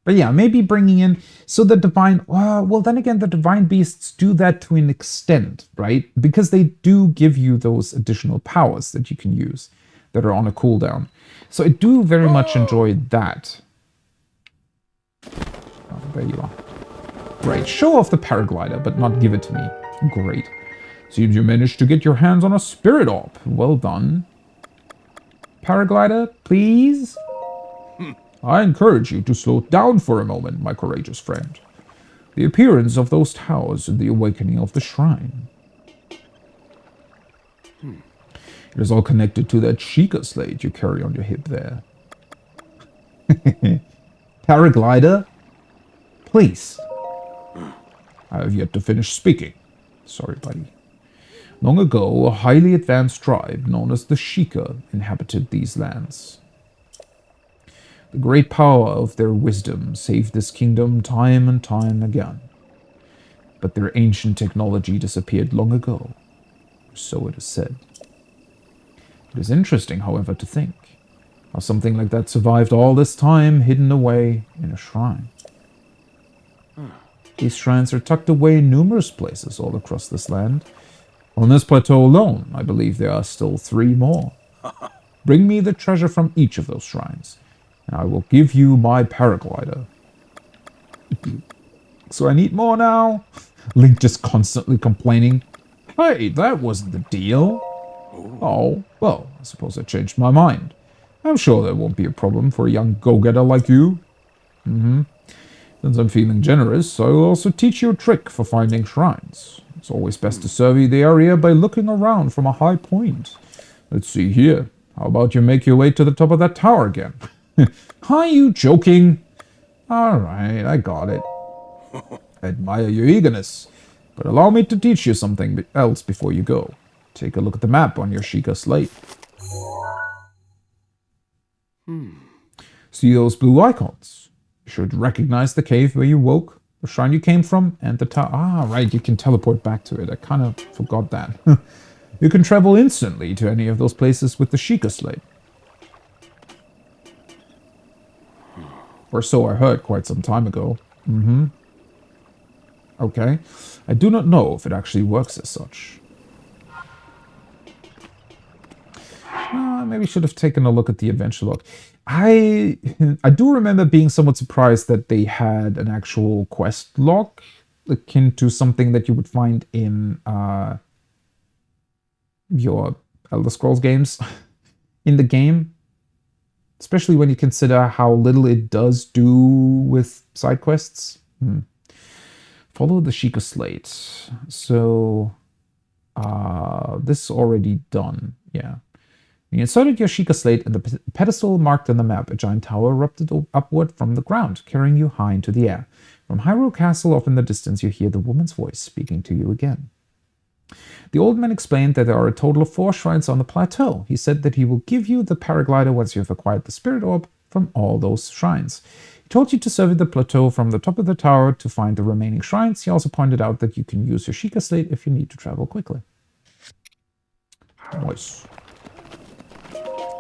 But yeah, maybe bringing in... So the divine... well, then again, the divine beasts do that to an extent, right? Because they do give you those additional powers that you can use that are on a cooldown. So I do very much enjoy that. Oh, there you are. Great. Show off the paraglider, but not give it to me. Great. Seems you managed to get your hands on a spirit orb. Well done. Paraglider, please? I encourage you to slow down for a moment, my courageous friend. The appearance of those towers and the awakening of the shrine. It is all connected to that Sheikah slate you carry on your hip there. Paraglider, please. I have yet to finish speaking. Sorry, buddy. Long ago, a highly advanced tribe known as the Sheikah inhabited these lands. The great power of their wisdom saved this kingdom time and time again. But their ancient technology disappeared long ago, so it is said. It is interesting, however, to think how something like that survived all this time hidden away in a shrine. These shrines are tucked away in numerous places all across this land. On this plateau alone, I believe there are still 3 more. Bring me the treasure from each of those shrines, and I will give you my paraglider. So I need more now? Link just constantly complaining. Hey, that wasn't the deal. Oh, well, I suppose I changed my mind. I'm sure there won't be a problem for a young go-getter like you. Since I'm feeling generous, I will also teach you a trick for finding shrines. It's always best to survey the area by looking around from a high point. Let's see here. How about you make your way to the top of that tower again? Are you joking? Alright, I got it. I admire your eagerness, but allow me to teach you something else before you go. Take a look at the map on your Sheikah slate. See those blue icons? You should recognize the cave where you woke, the shrine you came from, and the tower. Ah, right, you can teleport back to it. I kind of forgot that. You can travel instantly to any of those places with the Sheikah slate. Or so I heard quite some time ago. Okay. I do not know if it actually works as such. Maybe I should have taken a look at the adventure log. I do remember being somewhat surprised that they had an actual quest log akin to something that you would find in your Elder Scrolls games in the game. Especially when you consider how little it does do with side quests. Follow the Sheikah slate. So, this is already done. Yeah. You inserted your Sheikah slate and the pedestal marked on the map. A giant tower erupted upward from the ground, carrying you high into the air. From Hyrule Castle, off in the distance, you hear the woman's voice speaking to you again. The old man explained that there are a total of 4 shrines on the plateau. He said that he will give you the paraglider once you have acquired the spirit orb from all those shrines. He told you to survey the plateau from the top of the tower to find the remaining shrines. He also pointed out that you can use your Sheikah Slate if you need to travel quickly. Nice.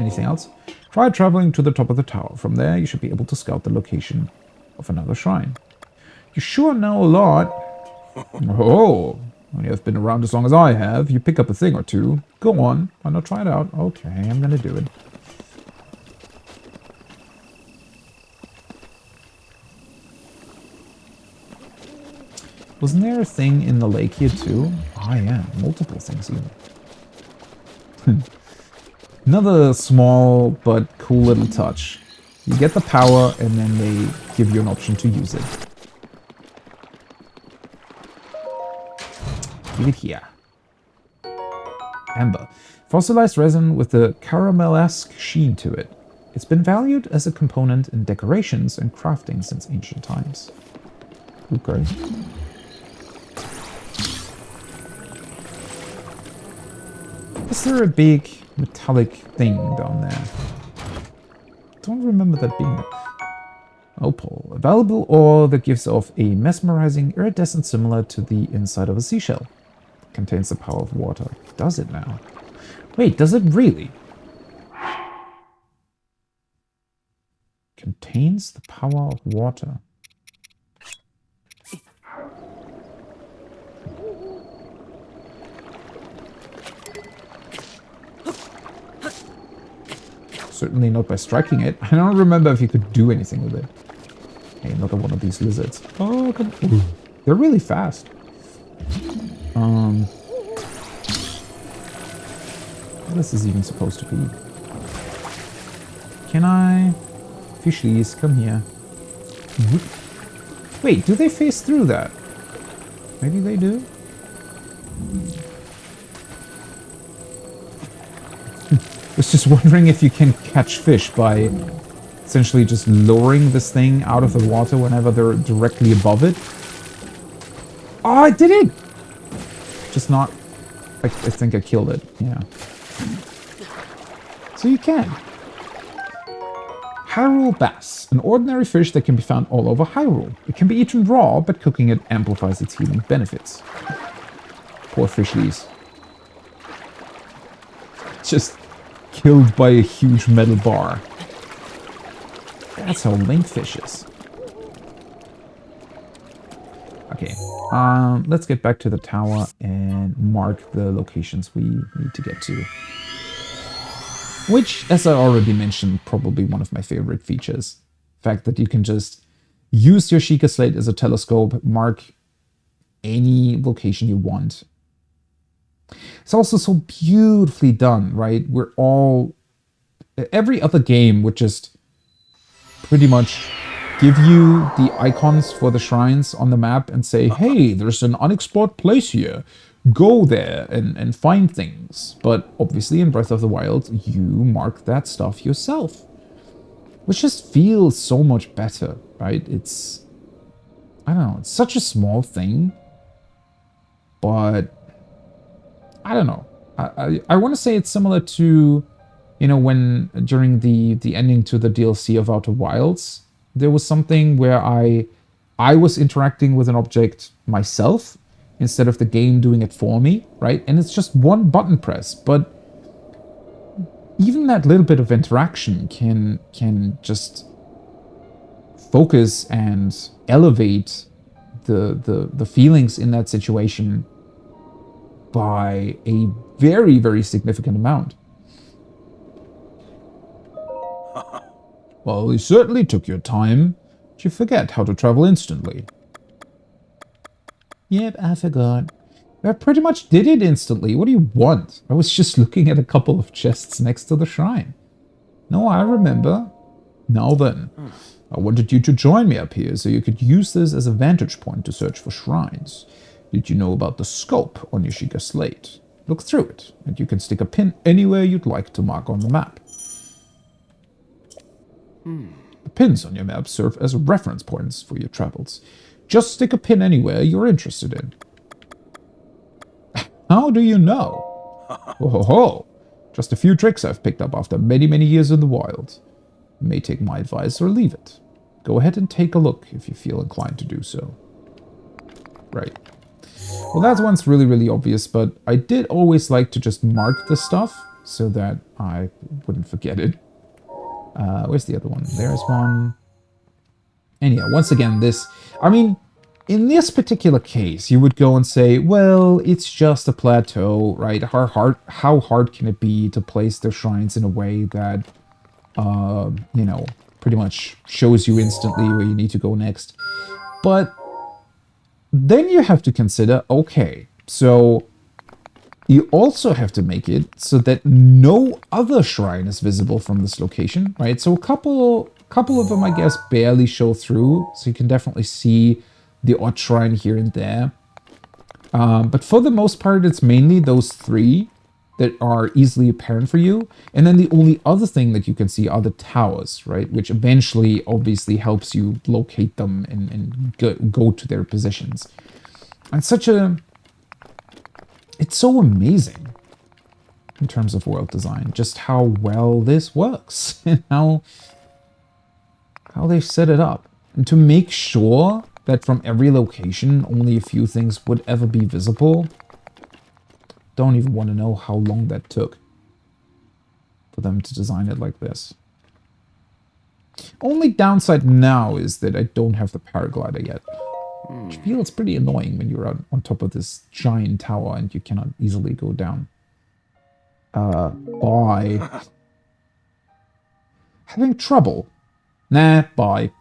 Anything else? Try traveling to the top of the tower. From there, you should be able to scout the location of another shrine. You sure know a lot. Oh, when you have been around as long as I have, you pick up a thing or two. Go on, why not try it out? Okay, I'm gonna do it. Wasn't there a thing in the lake here too? Ah, yeah, multiple things even. Another small but cool little touch. You get the power and then they give you an option to use it. Give it here. Amber. Fossilized resin with a caramel-esque sheen to it. It's been valued as a component in decorations and crafting since ancient times. Okay. Is there a big metallic thing down there? Don't remember that being there. Opal. A valuable ore that gives off a mesmerizing iridescent similar to the inside of a seashell. Contains the power of water. Does it now? Wait, does it really? Contains the power of water. Certainly not by striking it. I don't remember if you could do anything with it. Hey, another one of these lizards. Oh, come on. They're really fast. What is this even supposed to be? Can I? Fishies, come here. Wait, do they face through that? Maybe they do? I was just wondering if you can catch fish by essentially just lowering this thing out of the water whenever they're directly above it. Oh, I did it! Just not... I think I killed it, yeah. So you can. Hyrule bass. An ordinary fish that can be found all over Hyrule. It can be eaten raw, but cooking it amplifies its healing benefits. Poor fishlies. Just killed by a huge metal bar. That's how Link fishes. Okay, let's get back to the tower and mark the locations we need to get to. Which, as I already mentioned, probably one of my favorite features. The fact that you can just use your Sheikah Slate as a telescope, mark any location you want. It's also so beautifully done, right? We're all... Every other game would just pretty much give you the icons for the shrines on the map and say, hey, there's an unexplored place here. Go there and find things. But obviously in Breath of the Wild, you mark that stuff yourself. Which just feels so much better, right? It's... I don't know, it's such a small thing. But... I don't know. I want to say it's similar to, you know, when during the ending to the DLC of Outer Wilds, there was something where I was interacting with an object myself instead of the game doing it for me, right? And it's just one button press, but even that little bit of interaction can just focus and elevate the feelings in that situation by a very, very significant amount. Well, you certainly took your time. Did you forget how to travel instantly? Yep, I forgot. I pretty much did it instantly. What do you want? I was just looking at a couple of chests next to the shrine. No, I remember. Now then, I wanted you to join me up here so you could use this as a vantage point to search for shrines. Did you know about the scope on your Sheikah Slate? Look through it, and you can stick a pin anywhere you'd like to mark on the map. The pins on your map serve as reference points for your travels. Just stick a pin anywhere you're interested in. How do you know? Oh ho ho! Just a few tricks I've picked up after many, many years in the wild. You may take my advice or leave it. go ahead and take a look if you feel inclined to do so. Right. Well, that one's really, really obvious, but I did always like to just mark the stuff so that I wouldn't forget it. Where's the other one? There's one. And yeah, once again, this... I mean, in this particular case, you would go and say, well, it's just a plateau, right? How hard can it be to place their shrines in a way that, you know, pretty much shows you instantly where you need to go next? But then you have to consider, okay, so you also have to make it so that no other shrine is visible from this location, right? So a couple of them, I guess, barely show through, so you can definitely see the odd shrine here and there. But for the most part, it's mainly those three that are easily apparent for you. And then the only other thing that you can see are the towers, right? Which eventually, obviously, helps you locate them and go to their positions. And it's so amazing in terms of world design, just how well this works and how they set it up. And to make sure that from every location, only a few things would ever be visible. Don't even want to know how long that took for them to design it like this. Only downside now is that I don't have the paraglider yet. Which feels pretty annoying when you're on top of this giant tower and you cannot easily go down. Bye. Having trouble? Nah, bye.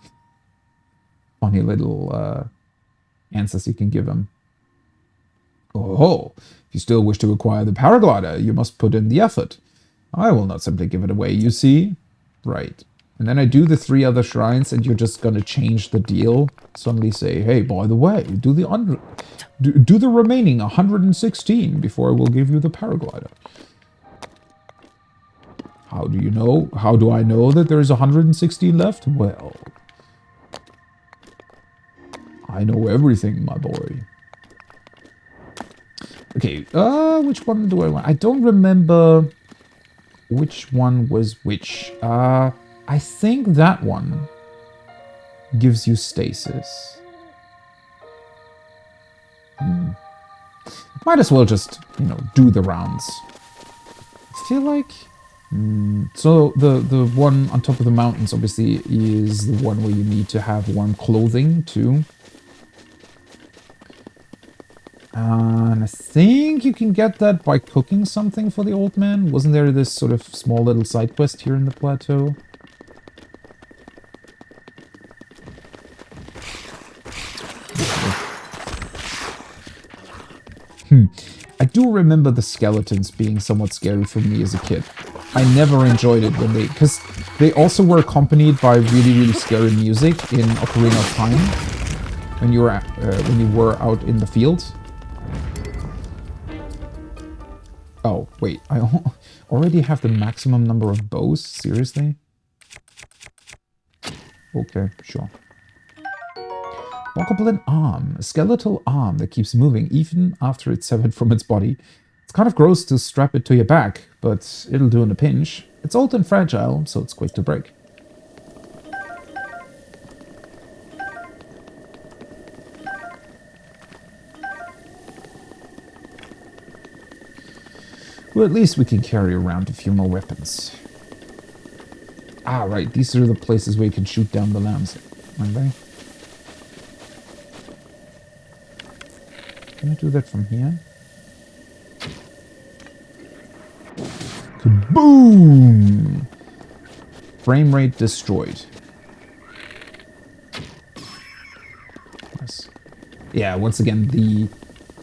Funny little answers you can give him. Oh, if you still wish to acquire the paraglider, you must put in the effort. I will not simply give it away, you see? Right. And then I do the 3 other shrines and you're just gonna change the deal. Suddenly say, hey, by the way, do the remaining 116 before I will give you the paraglider. How do you know? How do I know that there is 116 left? Well, I know everything, my boy. Okay, which one do I want? I don't remember which one was which. I think that one gives you stasis. Might as well just, you know, do the rounds. I feel like... So the one on top of the mountains obviously is the one where you need to have warm clothing too. And I think you can get that by cooking something for the old man. Wasn't there this sort of small little side quest here in the plateau? I do remember the skeletons being somewhat scary for me as a kid. I never enjoyed it when because they also were accompanied by really, really scary music in Ocarina of Time when you were out in the field. Oh, wait, I already have the maximum number of bows? Seriously? Okay, sure. Bokoblin arm, a skeletal arm that keeps moving even after it's severed from its body. It's kind of gross to strap it to your back, but it'll do in a pinch. It's old and fragile, so it's quick to break. Well, at least we can carry around a few more weapons. Ah, right, these are the places where you can shoot down the lambs, aren't they? Can I do that from here? Kaboom! Frame rate destroyed. Nice. Yeah, once again,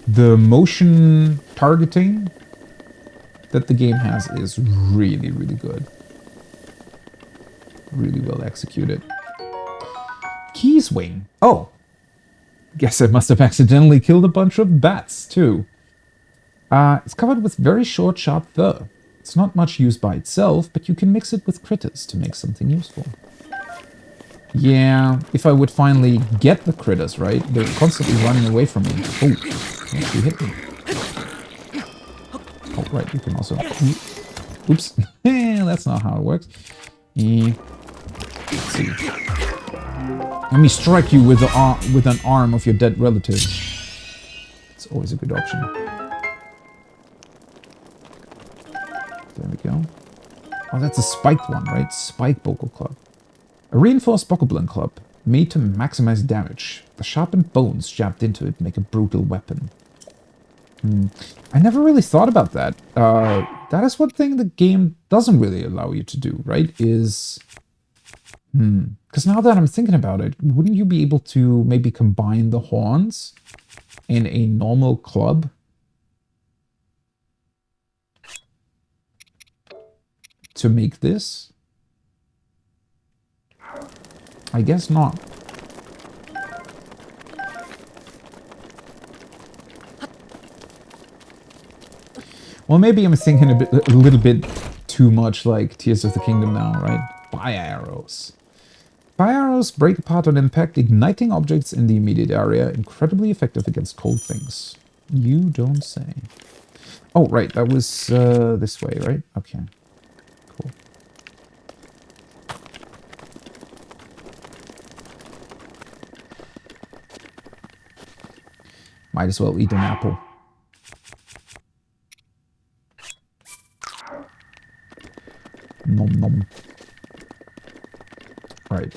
the motion targeting that the game has is really, really good. Really well executed. Keys wing. Oh! Guess I must have accidentally killed a bunch of bats, too. It's covered with very short, sharp fur. It's not much used by itself, but you can mix it with critters to make something useful. Yeah, if I would finally get the critters, right? They're constantly running away from me. Oh, you hit me. Oh, right, you can also... Oops. That's not how it works. Let's see. Let me strike you with with an arm of your dead relative. It's always a good option. There we go. Oh, that's a spiked one, right? Spike Bogle Club. A reinforced Bokoblin Club, made to maximize damage. The sharpened bones jabbed into it make a brutal weapon. I never really thought about that. That is one thing the game doesn't really allow you to do, right? Is... Because now that I'm thinking about it, wouldn't you be able to maybe combine the horns in a normal club? To make this? I guess not. Well, maybe I'm thinking a little bit too much like Tears of the Kingdom now, right? Fire arrows. Fire arrows break apart on impact, igniting objects in the immediate area. Incredibly effective against cold things. You don't say. Oh, right. That was this way, right? Okay. Cool. Might as well eat an apple. Nom nom. Right.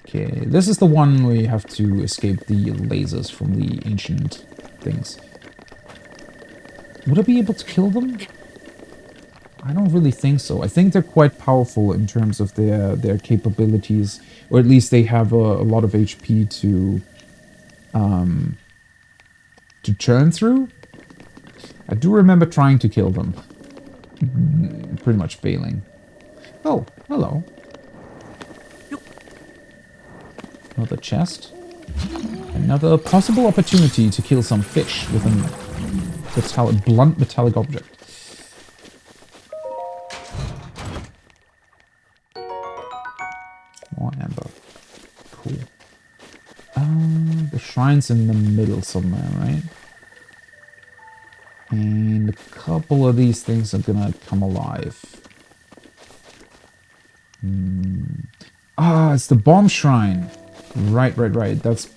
Okay, this is the one where you have to escape the lasers from the ancient things. Would I be able to kill them? I don't really think so. I think they're quite powerful in terms of their capabilities, or at least they have a lot of HP to churn through. I do remember trying to kill them. Pretty much failing. Oh, hello. Another chest. Another possible opportunity to kill some fish with a blunt metallic object. More amber. Cool. The shrine's in the middle somewhere, right? And a couple of these things are gonna come alive. Ah, it's the bomb shrine. Right. That's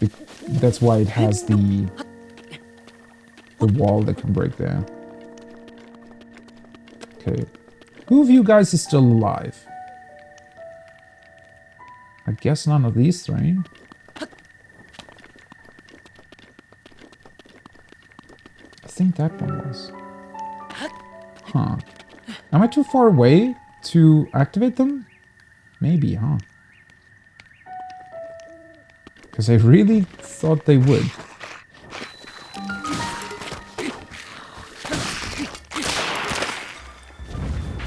why it has the wall that can break there. Okay. Who of you guys is still alive? I guess none of these three. I think that one was. Huh. Am I too far away to activate them? Maybe, huh? Because I really thought they would.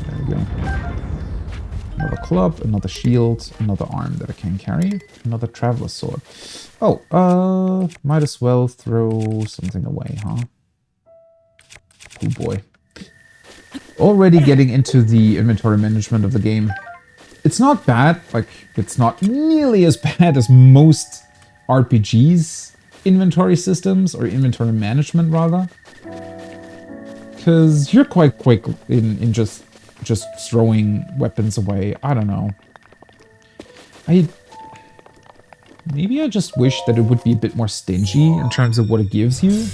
There we go. Another club, another shield, another arm that I can carry, another traveler's sword. Oh, might as well throw something away, huh? Oh boy. Already getting into the inventory management of the game. It's not bad, like, it's not nearly as bad as most RPGs inventory systems, or inventory management rather. Because you're quite quick in just throwing weapons away. I don't know. Maybe I just wish that it would be a bit more stingy in terms of what it gives you.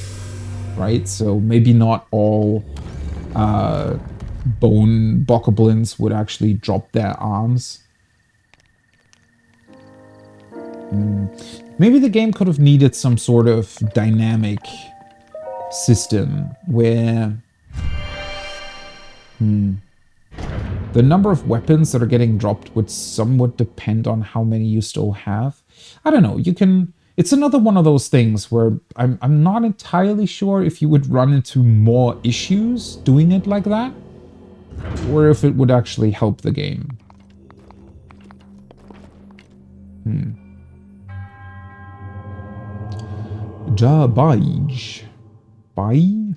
Right? So maybe not all bone bokoblins would actually drop their arms. Maybe the game could have needed some sort of dynamic system where the number of weapons that are getting dropped would somewhat depend on how many you still have. I don't know, you can... It's another one of those things where I'm not entirely sure if you would run into more issues doing it like that, or if it would actually help the game. Jabaj. Bai?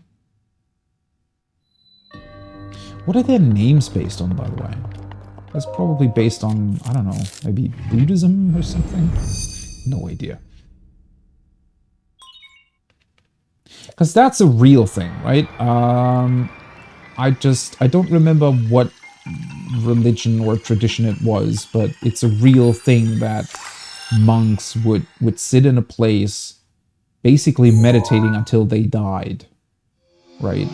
What are their names based on, by the way? That's probably based on, I don't know, maybe Buddhism or something? No idea. Because that's a real thing, right? I don't remember what religion or tradition it was, but it's a real thing that monks would sit in a place basically meditating until they died, right?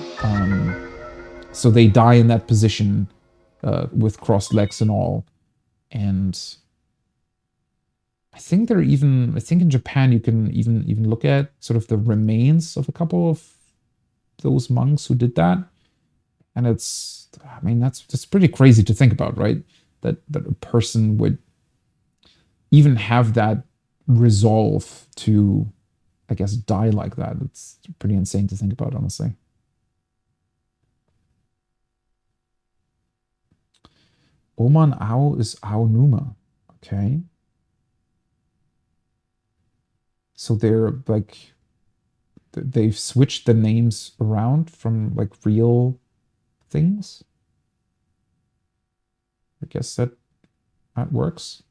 So they die in that position with crossed legs and all. And I think in Japan you can even look at sort of the remains of a couple of those monks who did that. And it's, I mean, that's pretty crazy to think about, right? That a person would even have that resolve to, I guess, die like that. It's pretty insane to think about, honestly. Oman Ao is Aonuma. Okay. So they're like, they've switched the names around from like real things. I guess that works.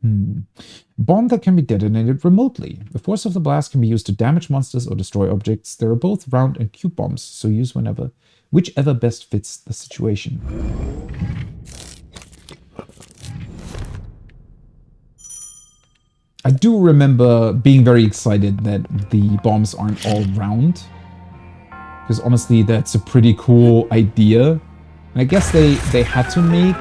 Bomb that can be detonated remotely. The force of the blast can be used to damage monsters or destroy objects. There are both round and cube bombs, so use whichever best fits the situation. I do remember being very excited that the bombs aren't all round. Because honestly, that's a pretty cool idea. And I guess they had to make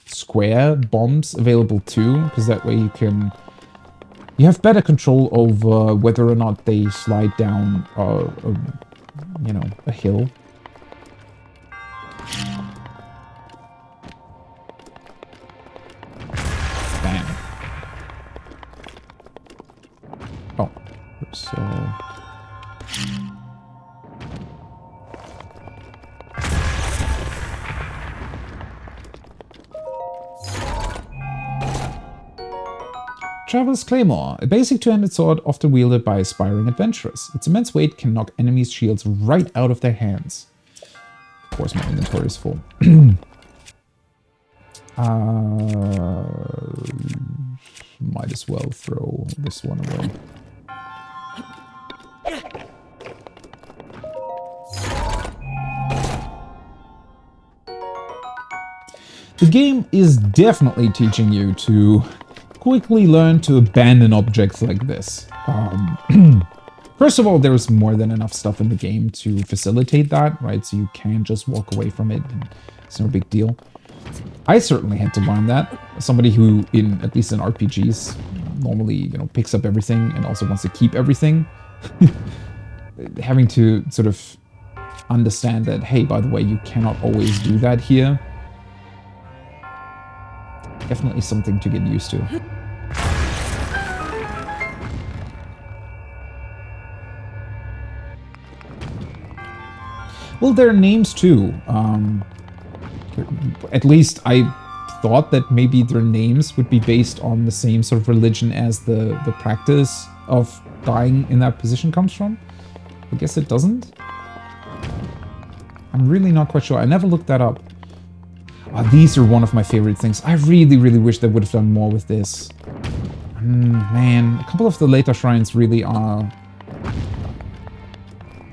square bombs available too, because that way you have better control over whether or not they slide down a hill. Bam. Oh, oops. Traveler's Claymore, a basic two-handed sword often wielded by aspiring adventurers. Its immense weight can knock enemies' shields right out of their hands. Of course, my inventory is full. Might as well throw this one away. The game is definitely teaching you to quickly learn to abandon objects like this. First of all, there's more than enough stuff in the game to facilitate that, right? So you can just walk away from it and it's no big deal. I certainly had to learn that. Somebody who, at least in RPGs, normally, picks up everything and also wants to keep everything. Having to sort of understand that, hey, by the way, you cannot always do that here. Definitely something to get used to. Well, there are names too. At least I thought that maybe their names would be based on the same sort of religion as the practice of dying in that position comes from. I guess it doesn't. I'm really not quite sure. I never looked that up. These are one of my favorite things. I really, really wish they would have done more with this. Man, a couple of the later shrines really are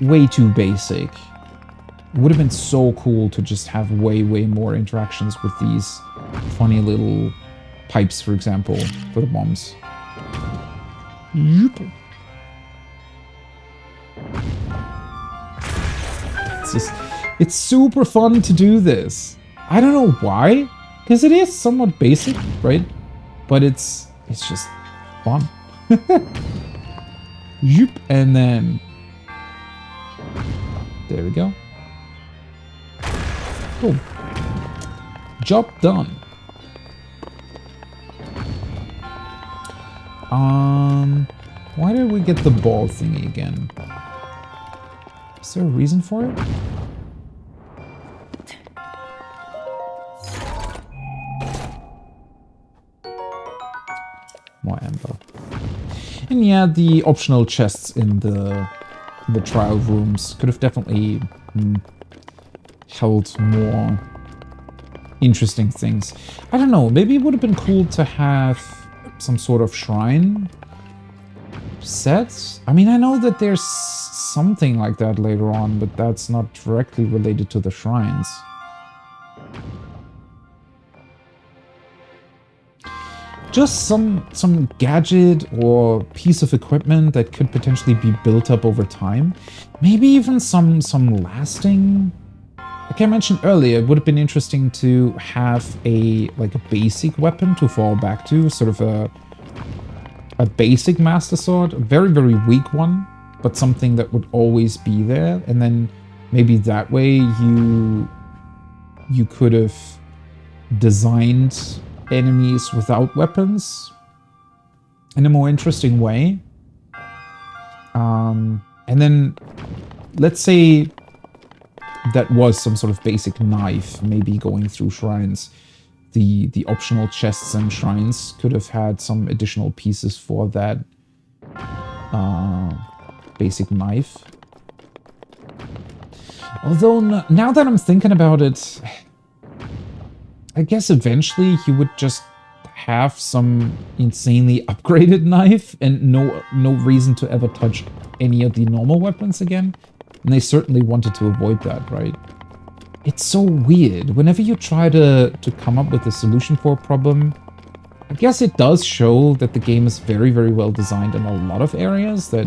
way too basic. It would have been so cool to just have way, way more interactions with these funny little pipes, for example, for the bombs. Yep. It's super fun to do this. I don't know why, because it is somewhat basic, right? But it's just fun. Yep, and then there we go. Boom. Job done. Why did we get the ball thingy again? Is there a reason for it? More amber. And yeah, the optional chests in the trial rooms could have definitely held more interesting things. I don't know, maybe it would have been cool to have some sort of shrine set? I mean, I know that there's something like that later on, but that's not directly related to the shrines. Just some gadget or piece of equipment that could potentially be built up over time. Maybe even some lasting. Like I mentioned earlier, it would have been interesting to have a basic weapon to fall back to, sort of a basic Master Sword, a very, very weak one, but something that would always be there. And then maybe that way you could have designed enemies without weapons in a more interesting way. And then let's say that was some sort of basic knife, maybe going through shrines. The optional chests and shrines could have had some additional pieces for that basic knife. Although, now that I'm thinking about it, I guess eventually you would just have some insanely upgraded knife and no reason to ever touch any of the normal weapons again. And they certainly wanted to avoid that, right? It's so weird. Whenever you try to come up with a solution for a problem, I guess it does show that the game is very, very well designed in a lot of areas, that,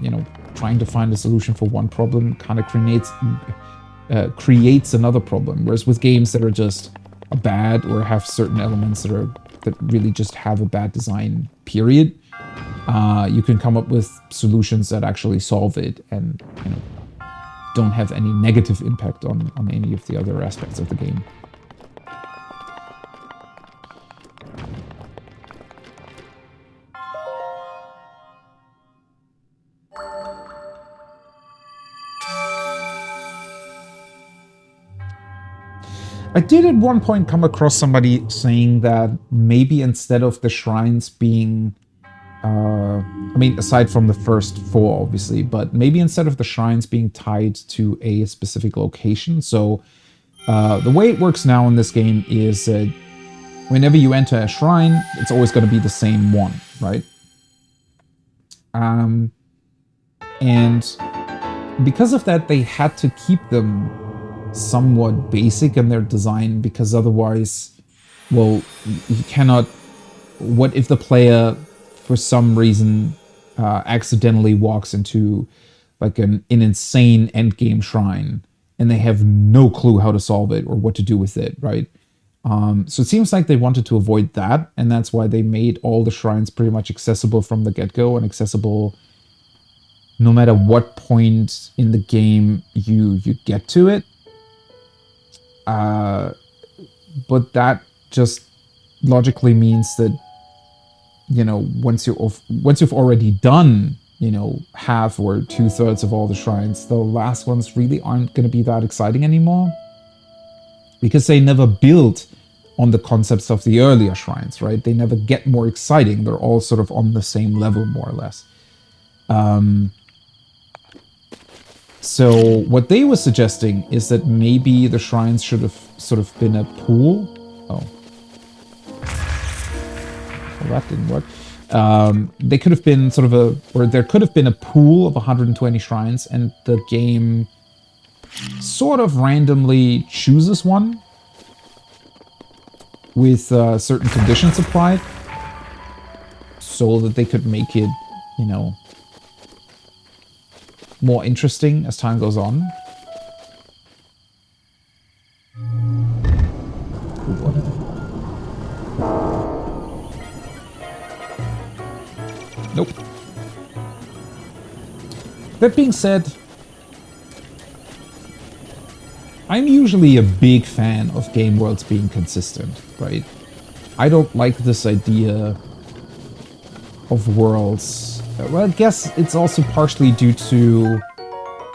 you know, trying to find a solution for one problem kind of creates another problem. Whereas with games that are just bad or have certain elements that really just have a bad design, period, you can come up with solutions that actually solve it and, you know, don't have any negative impact on any of the other aspects of the game. I did at one point come across somebody saying that maybe instead of the shrines being, I mean, aside from the first 4, obviously, but maybe instead of the shrines being tied to a specific location. So the way it works now in this game is that whenever you enter a shrine, it's always going to be the same one, right? And because of that, they had to keep them somewhat basic in their design, because otherwise, well, you cannot... What if the player, for some reason, accidentally walks into like an insane endgame shrine and they have no clue how to solve it or what to do with it, right? So it seems like they wanted to avoid that, and that's why they made all the shrines pretty much accessible from the get-go and accessible no matter what point in the game you get to it. But that just logically means that, you know, once you've already done, you know, half or 2/3 of all the shrines, the last ones really aren't going to be that exciting anymore, because they never build on the concepts of the earlier shrines, right? They never get more exciting. They're all sort of on the same level, more or less. So what they were suggesting is that maybe the shrines should have sort of been a pool. Oh. Well, that didn't work. They could have been sort of there could have been a pool of 120 shrines, and the game sort of randomly chooses one with certain conditions applied, so that they could make it, you know, more interesting as time goes on. Nope. That being said, I'm usually a big fan of game worlds being consistent, right? I don't like this idea of worlds. Well, I guess it's also partially due to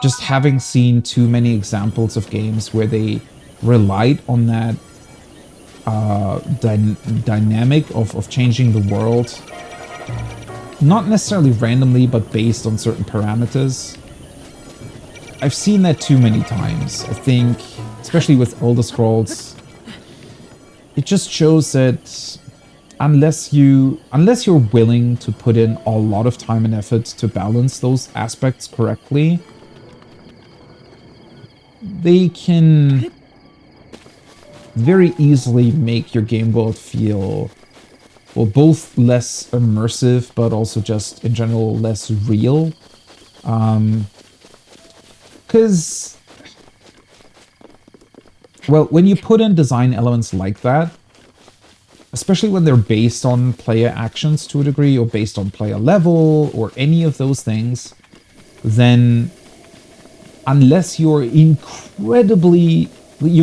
just having seen too many examples of games where they relied on that dynamic of changing the world. Not necessarily randomly, but based on certain parameters. I've seen that too many times. I think, especially with Elder Scrolls, it just shows that unless you're willing to put in a lot of time and effort to balance those aspects correctly, they can very easily make your game world feel, well, both less immersive, but also just in general less real. Because, well, when you put in design elements like that, especially when they're based on player actions to a degree, or based on player level, or any of those things, then unless you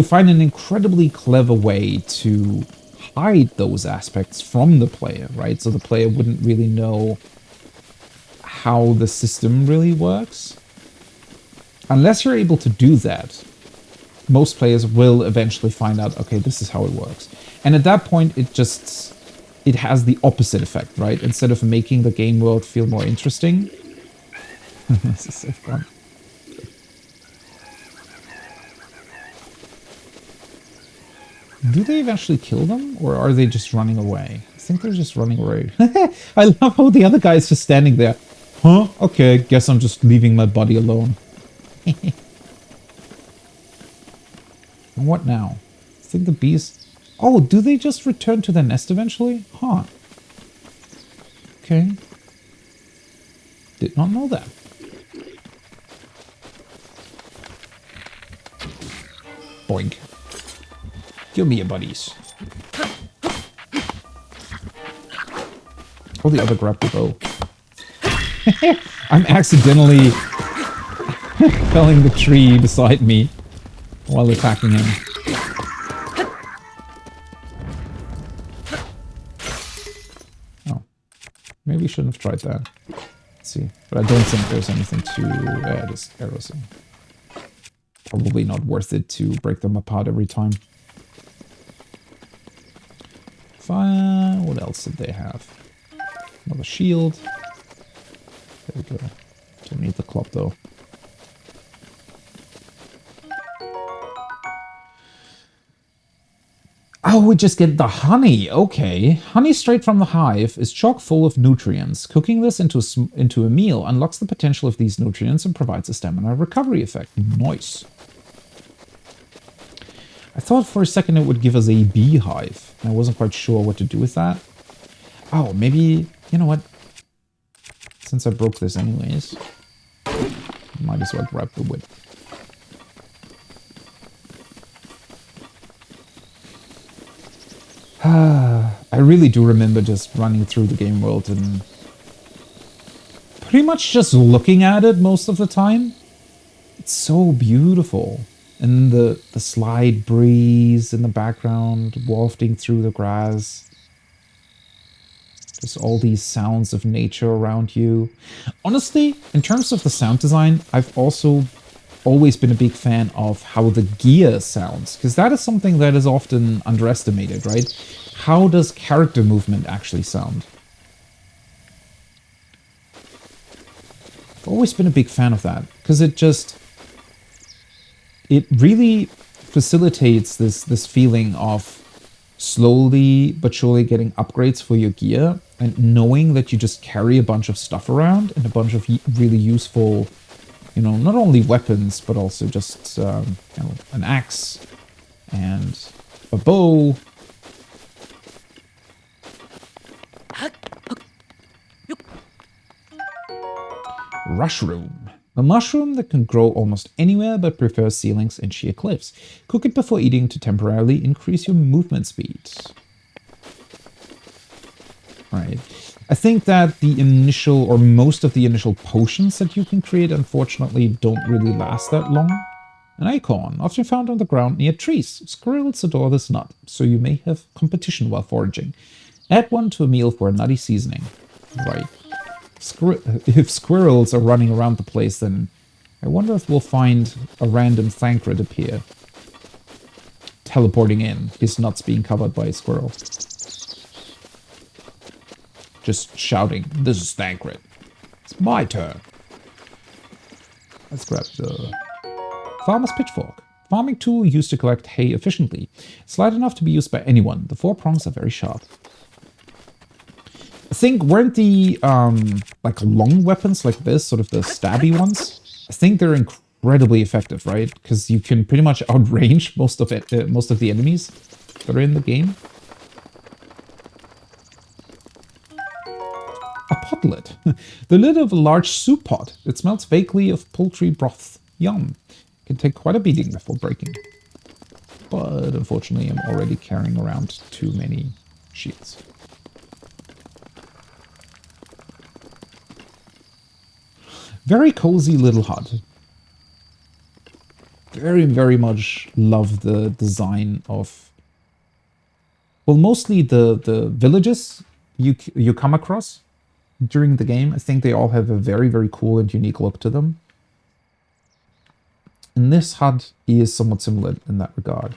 find an incredibly clever way to hide those aspects from the player, right? So the player wouldn't really know how the system really works. Unless you're able to do that, most players will eventually find out, okay, this is how it works. And at that point, it has the opposite effect, right? Instead of making the game world feel more interesting. This is so fun. Do they eventually kill them, or are they just running away? I think they're just running away. I love how the other guy is just standing there. Huh? Okay, guess I'm just leaving my buddy alone. And what now? I think the bees... Oh, do they just return to their nest eventually? Huh. Okay. Did not know that. Boink. Kill me, your buddies. Oh, the other grabbed the bow. I'm accidentally felling the tree beside me while attacking him. Oh. Maybe shouldn't have tried that. Let's see. But I don't think there's anything to... Yeah, just arrows. Probably not worth it to break them apart every time. Fire. What else did they have? Another shield. There we go. Don't need the club though. Oh, we just get the honey. Okay. Honey straight from the hive is chock full of nutrients. Cooking this into a meal unlocks the potential of these nutrients and provides a stamina recovery effect. Nice. I thought for a second it would give us a beehive. I wasn't quite sure what to do with that. Oh, maybe... You know what? Since I broke this anyways, might as well grab the whip. I really do remember just running through the game world and pretty much just looking at it most of the time. It's so beautiful. And the slight breeze in the background wafting through the grass. There's all these sounds of nature around you. Honestly, in terms of the sound design, I've also always been a big fan of how the gear sounds, because that is something that is often underestimated, right? How does character movement actually sound? I've always been a big fan of that, because it really facilitates this feeling of slowly but surely getting upgrades for your gear and knowing that you just carry a bunch of stuff around and a bunch of really useful, you know, not only weapons, but also just, you know, an axe and a bow. Rushroom. A mushroom that can grow almost anywhere but prefers ceilings and sheer cliffs. Cook it before eating to temporarily increase your movement speed. Right. I think that the initial, or most of the initial potions that you can create, unfortunately, don't really last that long. An acorn, often found on the ground near trees. Squirrels adore this nut, so you may have competition while foraging. Add one to a meal for a nutty seasoning. Right. If squirrels are running around the place, then I wonder if we'll find a random Thancred appear. Teleporting in, his nuts being covered by a squirrel. Just shouting, "This is Thancred. It's my turn." Let's grab the farmer's pitchfork. Farming tool used to collect hay efficiently. It's light enough to be used by anyone. The 4 prongs are very sharp. I think weren't the like long weapons like this, sort of the stabby ones? I think they're incredibly effective, right? Because you can pretty much outrange most of it, most of the enemies that are in the game. A pot lid. The lid of a large soup pot. It smells vaguely of poultry broth. Yum. Can take quite a beating before breaking. But unfortunately, I'm already carrying around too many shields. Very cozy little hut. Very, very much love the design of, well, mostly the villages you come across during the game. I think they all have a very, very cool and unique look to them. And this hut is somewhat similar in that regard.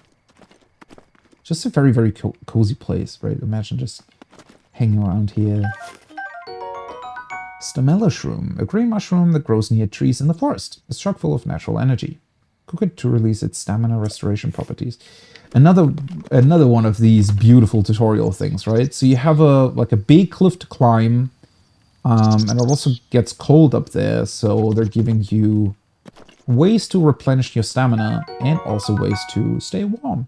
Just a very, very cozy place, right? Imagine just hanging around here. Stamella shroom, a green mushroom that grows near trees in the forest. It's chock full of natural energy. Cook it to release its stamina restoration properties. Another one of these beautiful tutorial things, right? So you have a big cliff to climb, and it also gets cold up there, so they're giving you ways to replenish your stamina and also ways to stay warm.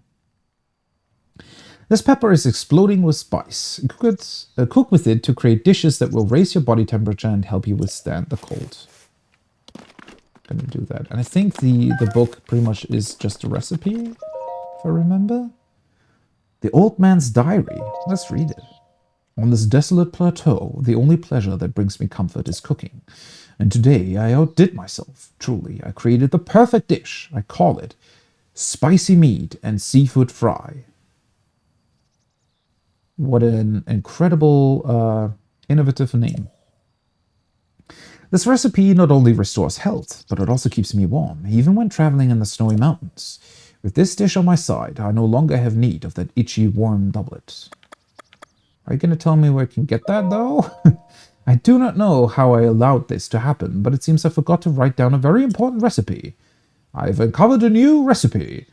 This pepper is exploding with spice. Cook with it to create dishes that will raise your body temperature and help you withstand the cold. Gonna do that. And I think the book pretty much is just a recipe, if I remember. The Old Man's Diary. Let's read it. On this desolate plateau, the only pleasure that brings me comfort is cooking. And today I outdid myself. Truly, I created the perfect dish. I call it spicy meat and seafood fry. What an incredible, innovative name. This recipe not only restores health, but it also keeps me warm, even when traveling in the snowy mountains. With this dish on my side, I no longer have need of that itchy, warm doublet. Are you going to tell me where I can get that, though? I do not know how I allowed this to happen, but it seems I forgot to write down a very important recipe. I've uncovered a new recipe.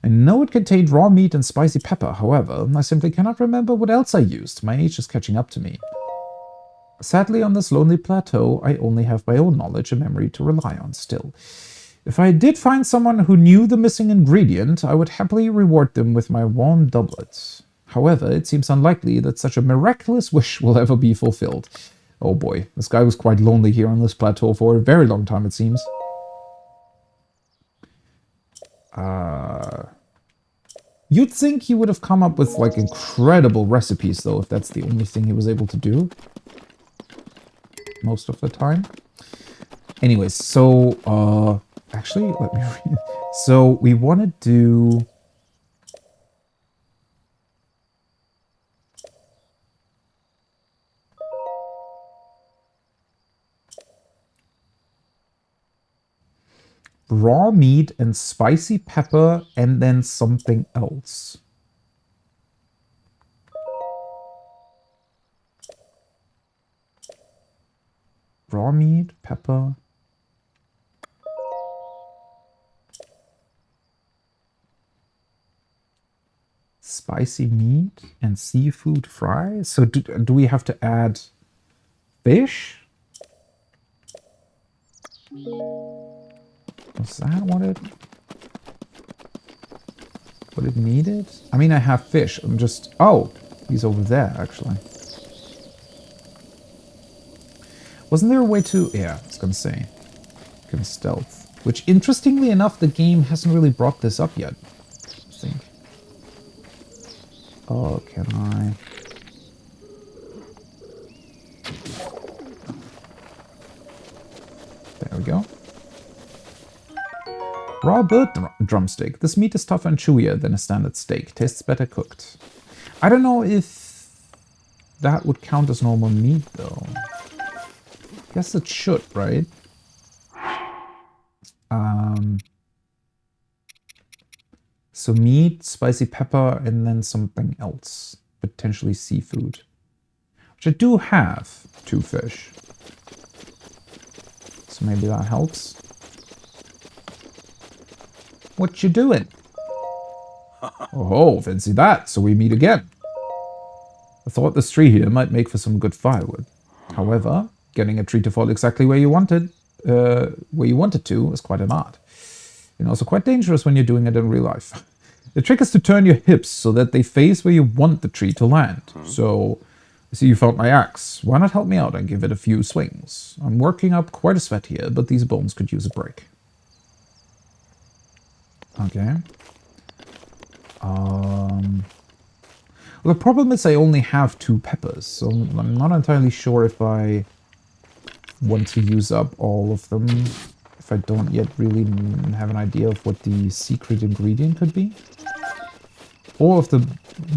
I know it contained raw meat and spicy pepper, however, I simply cannot remember what else I used. My age is catching up to me. Sadly, on this lonely plateau, I only have my own knowledge and memory to rely on still. If I did find someone who knew the missing ingredient, I would happily reward them with my warm doublet. However, it seems unlikely that such a miraculous wish will ever be fulfilled. Oh boy, this guy was quite lonely here on this plateau for a very long time, it seems. You'd think he would have come up with, like, incredible recipes, though, if that's the only thing he was able to do. Most of the time. Anyways, so, actually, let me read. So, we want to do... raw meat and spicy pepper and then something else. Raw meat, pepper. Spicy meat and seafood fry. So do we have to add fish? Was that what it needed? I mean, I have fish. I'm just... Oh, he's over there, actually. Wasn't there a way to... Yeah, I was gonna say. Gonna stealth. Which, interestingly enough, the game hasn't really brought this up yet. I think. Oh, can I... There we go. Raw bird drumstick. This meat is tougher and chewier than a standard steak. Tastes better cooked. I don't know if that would count as normal meat, though. Guess it should, right? So meat, spicy pepper, and then something else. Potentially seafood. Which I do have 2 fish. So maybe that helps. What you doing? Oh, fancy that. So we meet again. I thought this tree here might make for some good firewood. However, getting a tree to fall exactly where you want it to is quite an art. And also quite dangerous when you're doing it in real life. The trick is to turn your hips so that they face where you want the tree to land. So, I see you found my axe. Why not help me out and give it a few swings? I'm working up quite a sweat here, but these bones could use a break. Okay. Well, the problem is I only have 2 peppers, so I'm not entirely sure if I want to use up all of them, if I don't yet really have an idea of what the secret ingredient could be. Or if the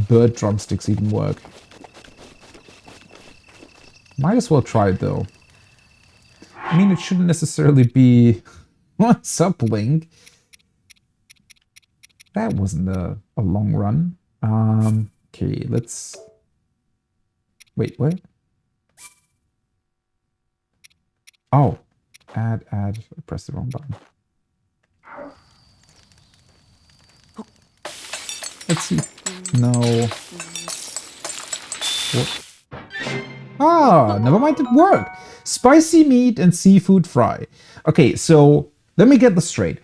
bird drumsticks even work. Might as well try it, though. I mean, it shouldn't necessarily be... What's up, Link? That wasn't a long run. Okay, let's... Wait, what? Oh. Add. I pressed the wrong button. Let's see. No. What? Ah, never mind, it worked. Spicy meat and seafood fry. Okay, so let me get this straight.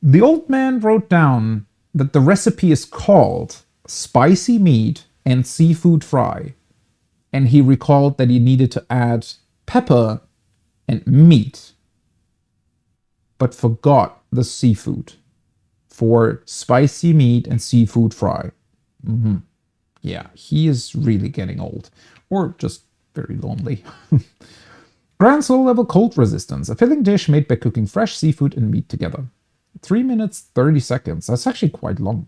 The old man wrote down that the recipe is called spicy meat and seafood fry. And he recalled that he needed to add pepper and meat, but forgot the seafood for spicy meat and seafood fry. Yeah, he is really getting old. Or just very lonely. Grand low level cold resistance. A filling dish made by cooking fresh seafood and meat together. 3 minutes, 30 seconds. That's actually quite long.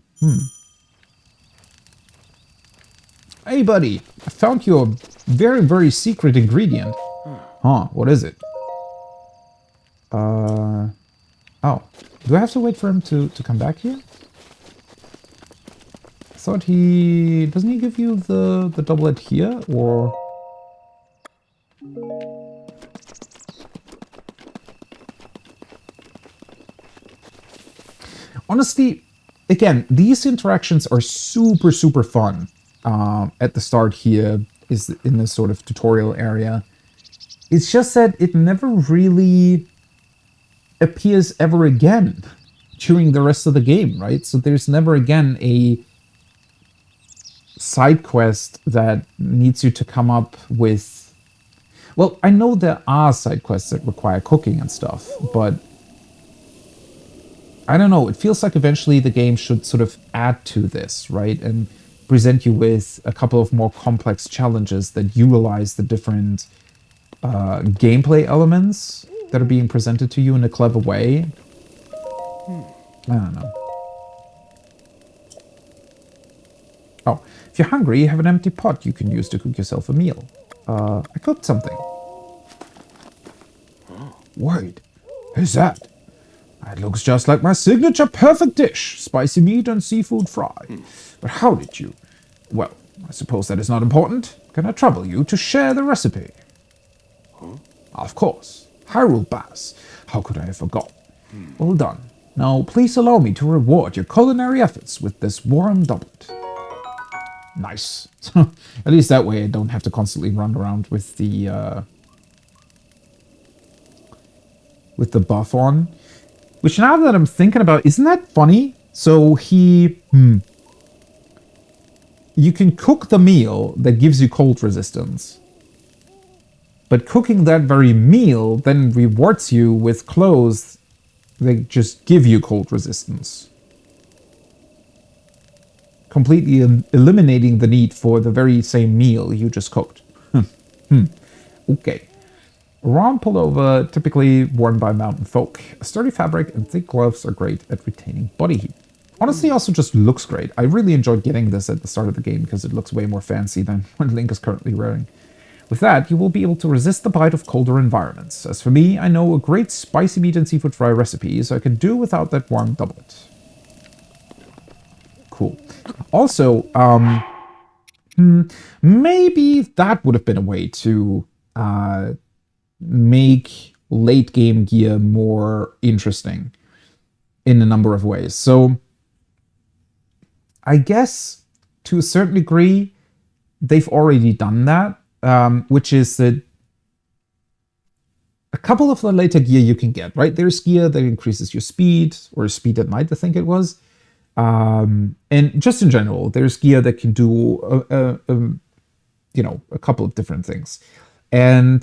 Hey, buddy. I found you a very, very secret ingredient. Huh, what is it? Oh. Do I have to wait for him to come back here? I thought he... Doesn't he give you the doublet here, or... Honestly, again, these interactions are super, super fun. At the start here, is in this sort of tutorial area. It's just that it never really appears ever again during the rest of the game, right? So there's never again a side quest that needs you to come up with... Well, I know there are side quests that require cooking and stuff, but I don't know, it feels like eventually the game should sort of add to this, right? And present you with a couple of more complex challenges that utilize the different gameplay elements that are being presented to you in a clever way. I don't know. Oh, if you're hungry, you have an empty pot you can use to cook yourself a meal. I cooked something. Wait, who's that? It looks just like my signature perfect dish, spicy meat and seafood fry. But how did you? Well, I suppose that is not important. Can I trouble you to share the recipe? Of course. Hyrule Bass. How could I have forgotten? Well done. Now, please allow me to reward your culinary efforts with this warm doublet. Nice. At least that way I don't have to constantly run around with the buff on. Which, now that I'm thinking about, isn't that funny? So he... You can cook the meal that gives you cold resistance. But cooking that very meal then rewards you with clothes that just give you cold resistance. Completely eliminating the need for the very same meal you just cooked. Okay. Round pullover, typically worn by mountain folk. A sturdy fabric and thick gloves are great at retaining body heat. Honestly, also just looks great. I really enjoyed getting this at the start of the game because it looks way more fancy than what Link is currently wearing. With that, you will be able to resist the bite of colder environments. As for me, I know a great spicy meat and seafood fry recipe, so I can do without that warm doublet. Cool. Also, maybe that would have been a way to make late game gear more interesting in a number of ways. So I guess to a certain degree, they've already done that, which is that a couple of the later gear you can get, right? There's gear that increases your speed, or speed at night, I think it was. And just in general, there's gear that can do, a couple of different things. And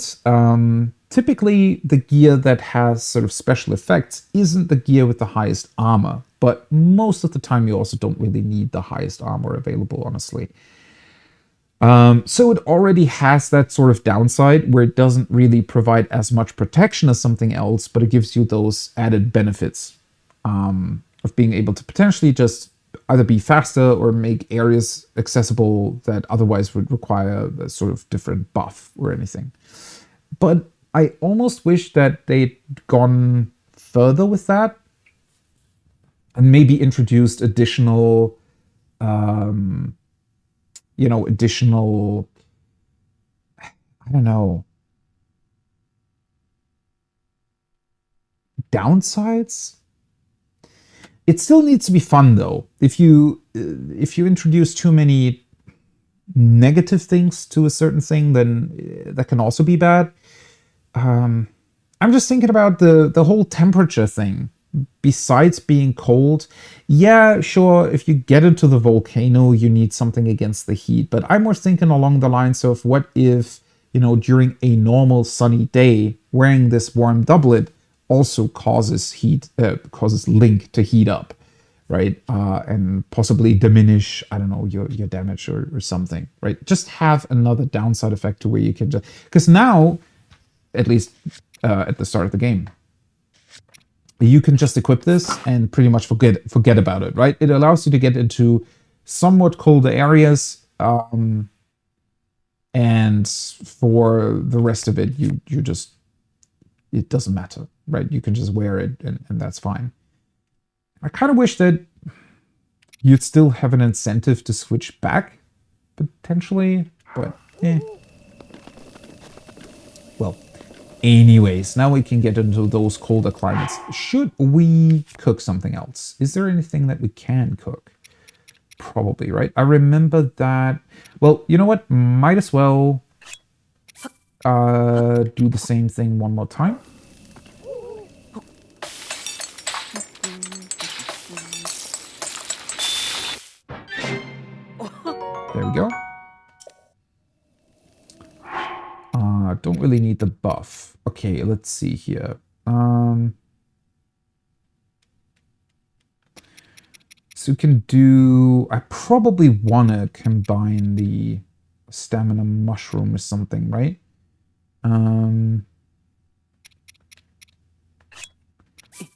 typically, the gear that has sort of special effects isn't the gear with the highest armor. But most of the time, you also don't really need the highest armor available, honestly. So it already has that sort of downside where it doesn't really provide as much protection as something else, but it gives you those added benefits of being able to potentially just either be faster or make areas accessible that otherwise would require a sort of different buff or anything. But I almost wish that they'd gone further with that and maybe introduced additional additional, I don't know, downsides. It still needs to be fun though. If you introduce too many negative things to a certain thing, then that can also be bad. I'm just thinking about the whole temperature thing. Besides being cold, yeah, sure, if you get into the volcano, you need something against the heat. But I'm more thinking along the lines of what if, during a normal sunny day, wearing this warm doublet also causes Link to heat up, right? And possibly diminish, I don't know, your damage or something, right? Just have another downside effect to where you can just... Because now, at least at the start of the game, you can just equip this and pretty much forget about it, right? It allows you to get into somewhat colder areas, and for the rest of it, you just, it doesn't matter, right? You can just wear it and that's fine. I kind of wish that you'd still have an incentive to switch back, potentially, but well. Anyways, now we can get into those colder climates. Should we cook something else? Is there anything that we can cook? Probably, right? I remember that... Well, you know what? Might as well do the same thing one more time. There we go. Don't really need the buff. Okay, let's see here. So we can do... I probably want to combine the stamina mushroom with something, right?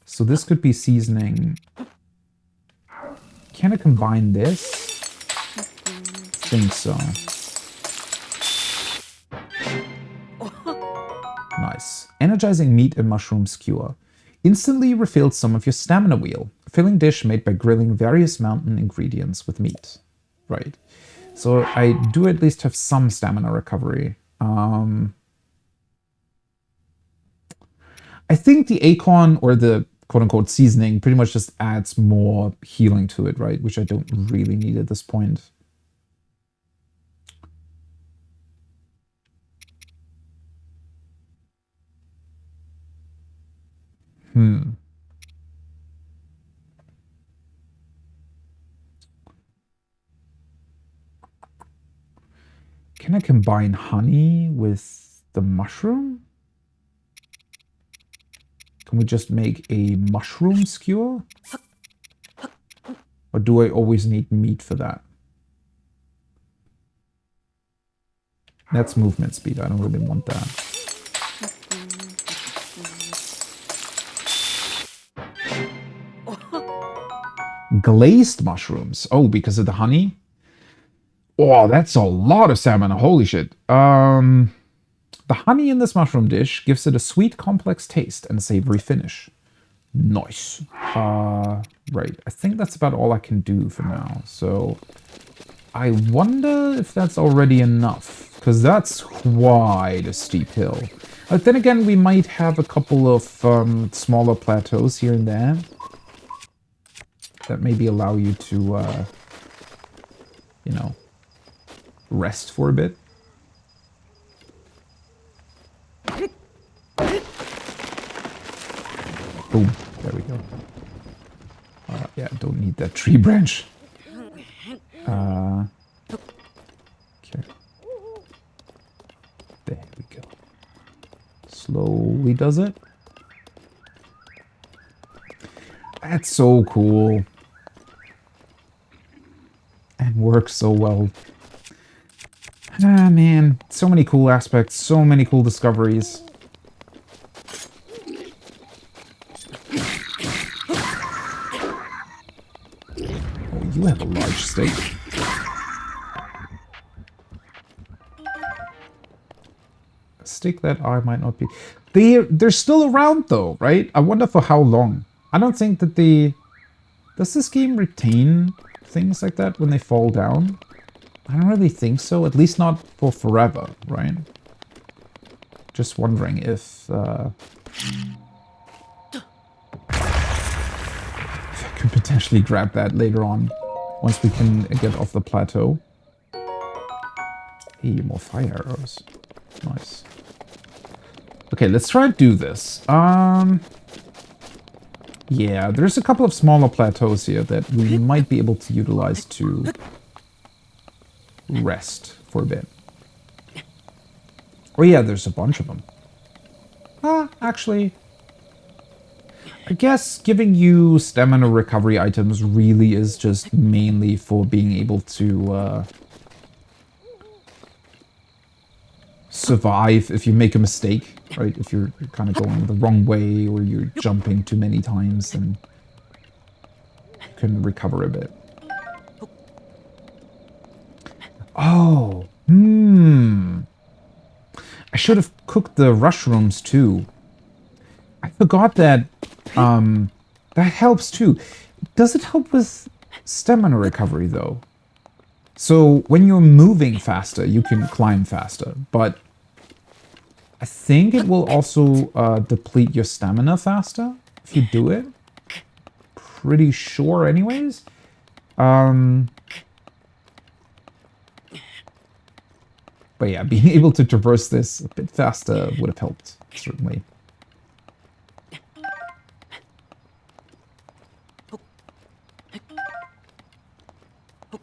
So this could be seasoning. Can I combine this? I think so. Nice. Energizing meat and mushroom skewer. Instantly refills some of your stamina wheel. A filling dish made by grilling various mountain ingredients with meat. Right. So I do at least have some stamina recovery. I think the acorn or the quote-unquote seasoning pretty much just adds more healing to it, right? Which I don't really need at this point. Can I combine honey with the mushroom? Can we just make a mushroom skewer? Or do I always need meat for that? That's movement speed. I don't really want that. Glazed mushrooms. Oh, because of the honey? Oh, that's a lot of stamina. Holy shit. The honey in this mushroom dish gives it a sweet, complex taste and a savory finish. Nice. Right. I think that's about all I can do for now. So I wonder if that's already enough, because that's quite a steep hill. But then again, we might have a couple of smaller plateaus here and there that maybe allow you to, rest for a bit. Boom. There we go. Yeah, don't need that tree branch. Okay. There we go. Slowly does it. That's so cool. And works so well. Ah, man. So many cool aspects. So many cool discoveries. Oh, you have a large stake. A stake that I might not be... They're still around, though, right? I wonder for how long. I don't think that they... Does this game retain things like that when they fall down? I don't really think so. At least not for forever, right? Just wondering if I could potentially grab that later on. Once we can get off the plateau. Hey, more fire arrows. Nice. Okay, let's try to do this. Yeah, there's a couple of smaller plateaus here that we might be able to utilize to rest for a bit. Oh yeah, there's a bunch of them. Actually, I guess giving you stamina recovery items really is just mainly for being able to survive if you make a mistake. Right, if you're kind of going the wrong way or you're jumping too many times, then you can recover a bit. Oh, I should have cooked the mushrooms too. I forgot that that helps too. Does it help with stamina recovery though? So when you're moving faster, you can climb faster, but I think it will also deplete your stamina faster if you do it. Pretty sure anyways. But yeah, being able to traverse this a bit faster would have helped, certainly.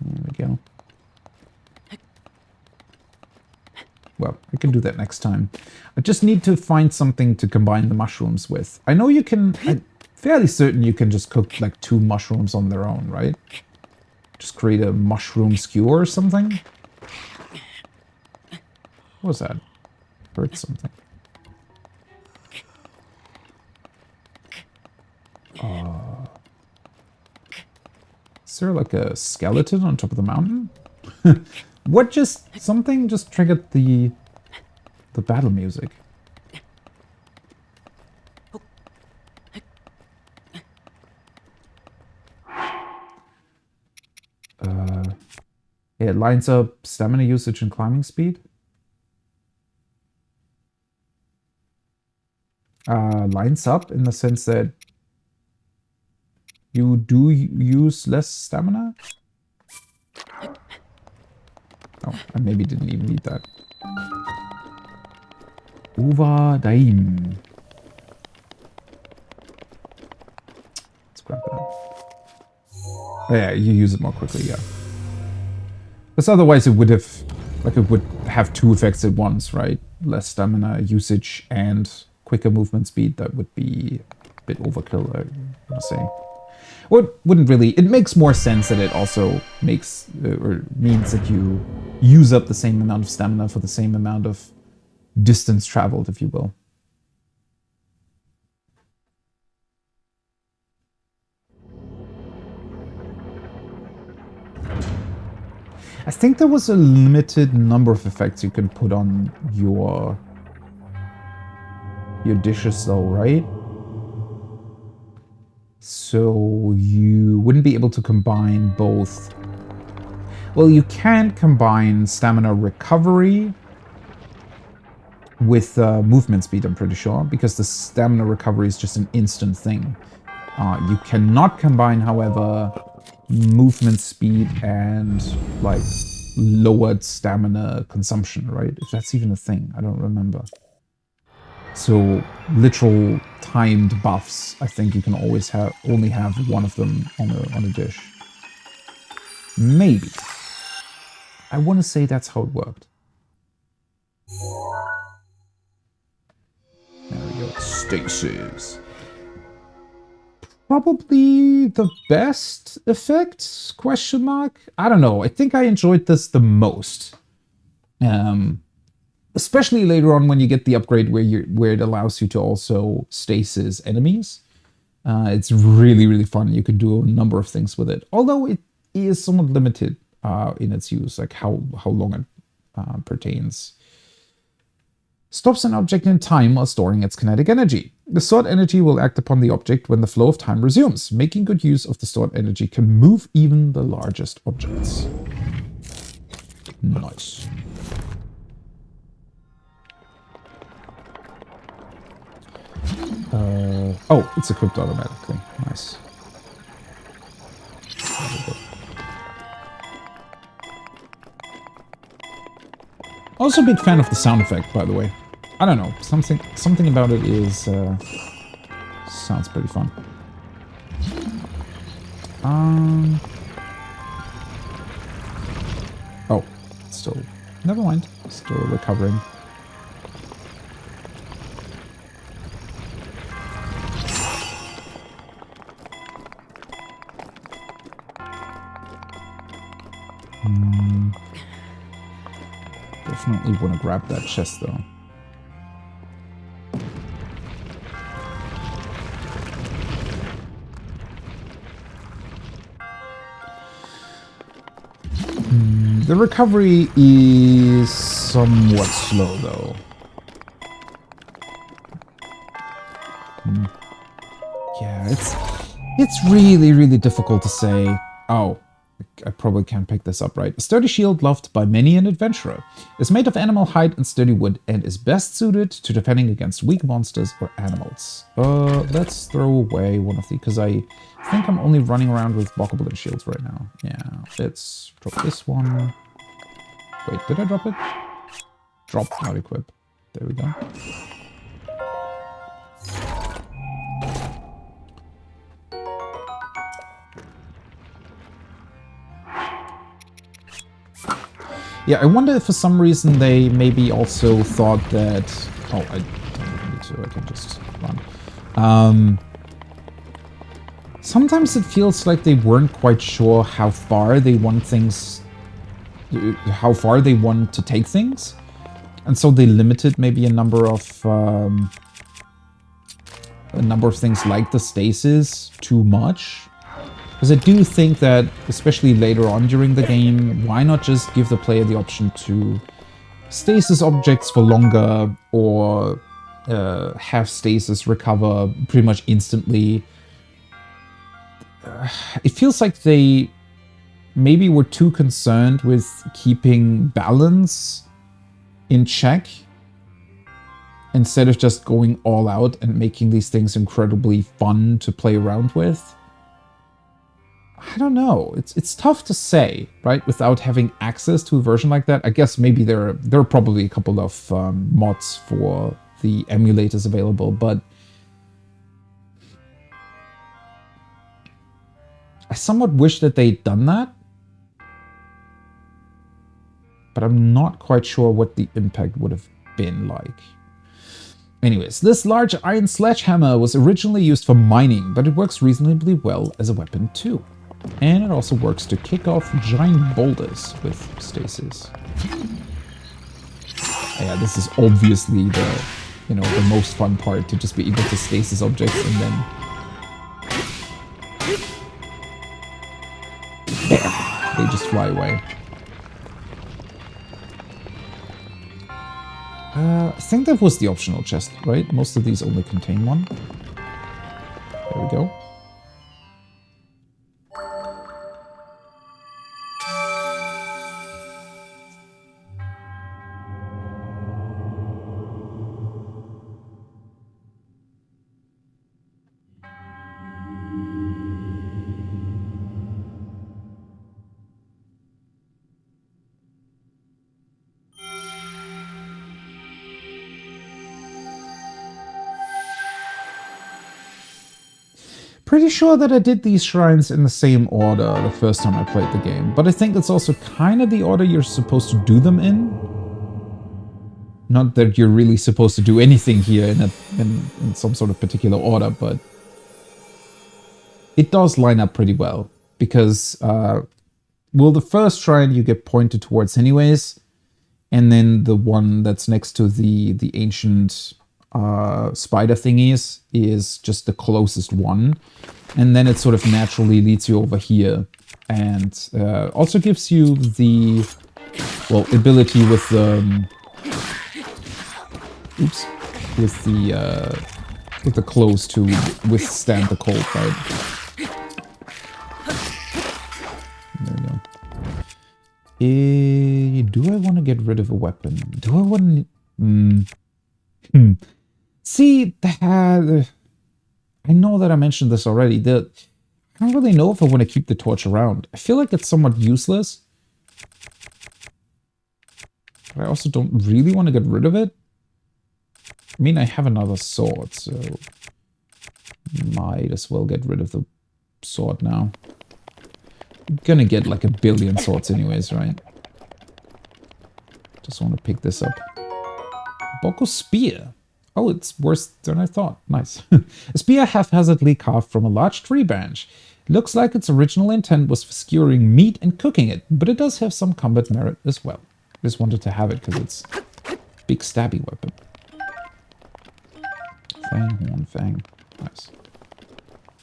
There we go. Well, I can do that next time. I just need to find something to combine the mushrooms with. I know you can... I'm fairly certain you can just cook like 2 mushrooms on their own, right? Just create a mushroom skewer or something. What was that? Heard something. Is there like a skeleton on top of the mountain? What just... Something just triggered the battle music. Yeah, it lines up stamina usage and climbing speed. Lines up in the sense that you do use less stamina. Oh, I maybe didn't even need that. Over Daim. Let's grab that. Oh, yeah, you use it more quickly, yeah. Because otherwise it would have, like, it would have 2 effects at once, right? Less stamina usage and quicker movement speed. That would be a bit overkill, I want to say. Or it wouldn't really... It makes more sense that it also makes... or means that you use up the same amount of stamina for the same amount of distance traveled, if you will. I think there was a limited number of effects you can put on your dishes though, right? So you wouldn't be able to combine both. Well, you can combine stamina recovery with movement speed, I'm pretty sure, because the stamina recovery is just an instant thing. You cannot combine, however, movement speed and like lowered stamina consumption, right? If that's even a thing, I don't remember. So literal timed buffs, I think you can always only have one of them on a dish. Maybe. I want to say that's how it worked. There we go. Stasis. Probably the best effect? Question mark? I don't know. I think I enjoyed this the most. Especially later on when you get the upgrade where it allows you to also stasis enemies. It's really, really fun. You can do a number of things with it. Although it is somewhat limited in its use, like how long it pertains. Stops an object in time while storing its kinetic energy. The stored energy will act upon the object when the flow of time resumes. Making good use of the stored energy can move even the largest objects. Nice. Oh, it's equipped automatically. Nice. Also a big fan of the sound effect, by the way. I don't know, something about it is sounds pretty fun. Oh, still, never mind. Still recovering. Definitely want to grab that chest though. The recovery is somewhat slow though. Yeah, it's really, really difficult to say. Oh, I probably can't pick this up right. A sturdy shield loved by many an adventurer. Is made of animal hide and sturdy wood and is best suited to defending against weak monsters or animals. Let's throw away one of these because I think I'm only running around with bokoblin shields right now. Yeah, let's drop this one. Wait, did I drop it? Drop, not equip. There we go. Yeah, I wonder if for some reason they maybe also thought that... Oh, I don't need to, I can just run. Sometimes it feels like they weren't quite sure how far they want things... How far they want to take things. And so they limited maybe a number of things like the stasis too much. Because I do think that, especially later on during the game, why not just give the player the option to stasis objects for longer or have stasis recover pretty much instantly. It feels like they maybe were too concerned with keeping balance in check instead of just going all out and making these things incredibly fun to play around with. I don't know. It's tough to say, right? Without having access to a version like that. I guess maybe there are probably a couple of mods for the emulators available, but I somewhat wish that they'd done that. But I'm not quite sure what the impact would have been like. Anyways, this large iron sledgehammer was originally used for mining, but it works reasonably well as a weapon too. And it also works to kick off giant boulders with stasis. Yeah, this is obviously the most fun part, to just be able to stasis objects and then they just fly away. I think that was the optional chest, right? Most of these only contain one. There we go. Pretty sure that I did these shrines in the same order the first time I played the game, but I think it's also kind of the order you're supposed to do them in. Not that you're really supposed to do anything here in some sort of particular order, but it does line up pretty well. Because, well, the first shrine you get pointed towards anyways, and then the one that's next to the ancient spider thingies is just the closest one. And then it sort of naturally leads you over here. And also gives you the, well, ability with the... Oops. With the clothes to withstand the cold, right? There we go. Do I want to get rid of a weapon? Do I want to... See, I know that I mentioned this already. I don't really know if I want to keep the torch around. I feel like it's somewhat useless. But I also don't really want to get rid of it. I mean, I have another sword, so might as well get rid of the sword now. I'm gonna get like 1 billion swords anyways, right? Just want to pick this up. Boko spear. Oh, it's worse than I thought. Nice. A spear haphazardly carved from a large tree branch. It looks like its original intent was for skewering meat and cooking it, but it does have some combat merit as well. Just wanted to have it because it's a big stabby weapon. Fang, horn, fang. Nice.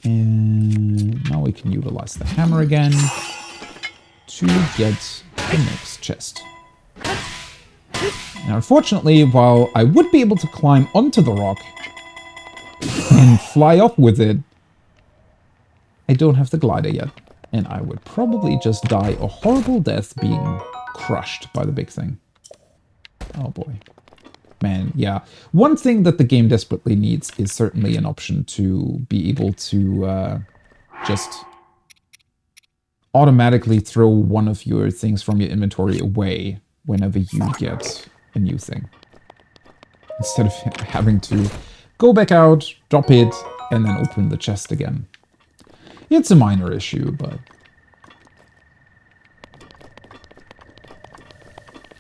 And now we can utilize the hammer again to get the next chest. Now, unfortunately, while I would be able to climb onto the rock and fly up with it, I don't have the glider yet. And I would probably just die a horrible death being crushed by the big thing. Oh boy. Man, yeah. One thing that the game desperately needs is certainly an option to be able to just automatically throw one of your things from your inventory away whenever you get a new thing. Instead of having to go back out, drop it, and then open the chest again. It's a minor issue, but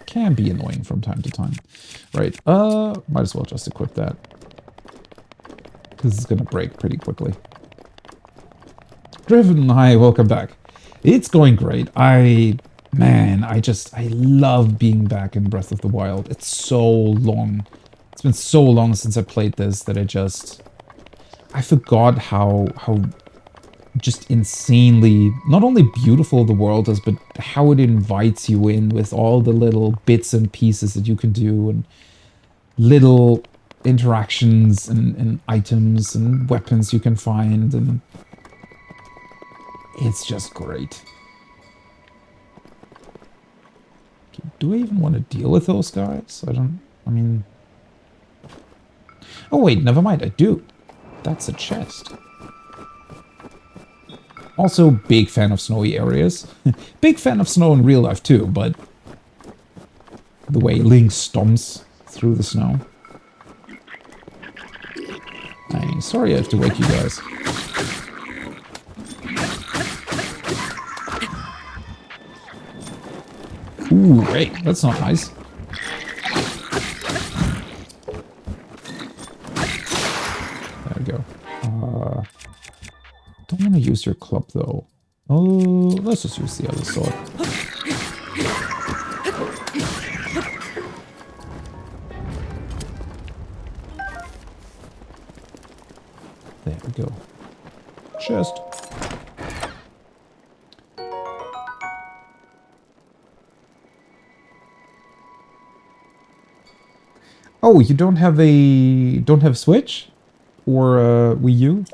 can be annoying from time to time. Right, might as well just equip that. Because it's gonna break pretty quickly. Driven, hi, welcome back. It's going great. I love being back in Breath of the Wild. It's so long. It's been so long since I played this that I forgot how just insanely, not only beautiful the world is, but how it invites you in with all the little bits and pieces that you can do, and little interactions and items and weapons you can find, and it's just great. Do I even want to deal with those guys? Oh wait, never mind, I do. That's a chest. Also, big fan of snowy areas. Big fan of snow in real life too, but the way Link stomps through the snow. Dang, sorry I have to wake you guys. Ooh, wait, that's not nice. There we go. Don't want to use your club though. Oh, let's just use the other sword. There we go. Chest. Oh, you don't have Switch or Wii U?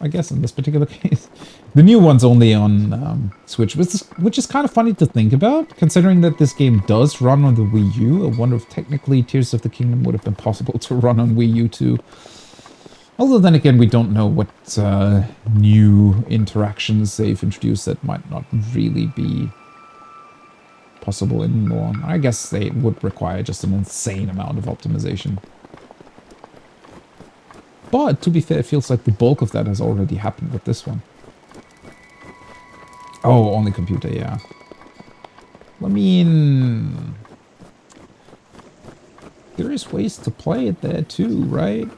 I guess in this particular case. The new one's only on Switch, which is kind of funny to think about, considering that this game does run on the Wii U. I wonder if technically Tears of the Kingdom would have been possible to run on Wii U too. Although then again, we don't know what new interactions they've introduced that might not really be possible anymore. I guess they would require just an insane amount of optimization. But, to be fair, it feels like the bulk of that has already happened with this one. Oh, on the computer, yeah. I mean... there is ways to play it there too, right?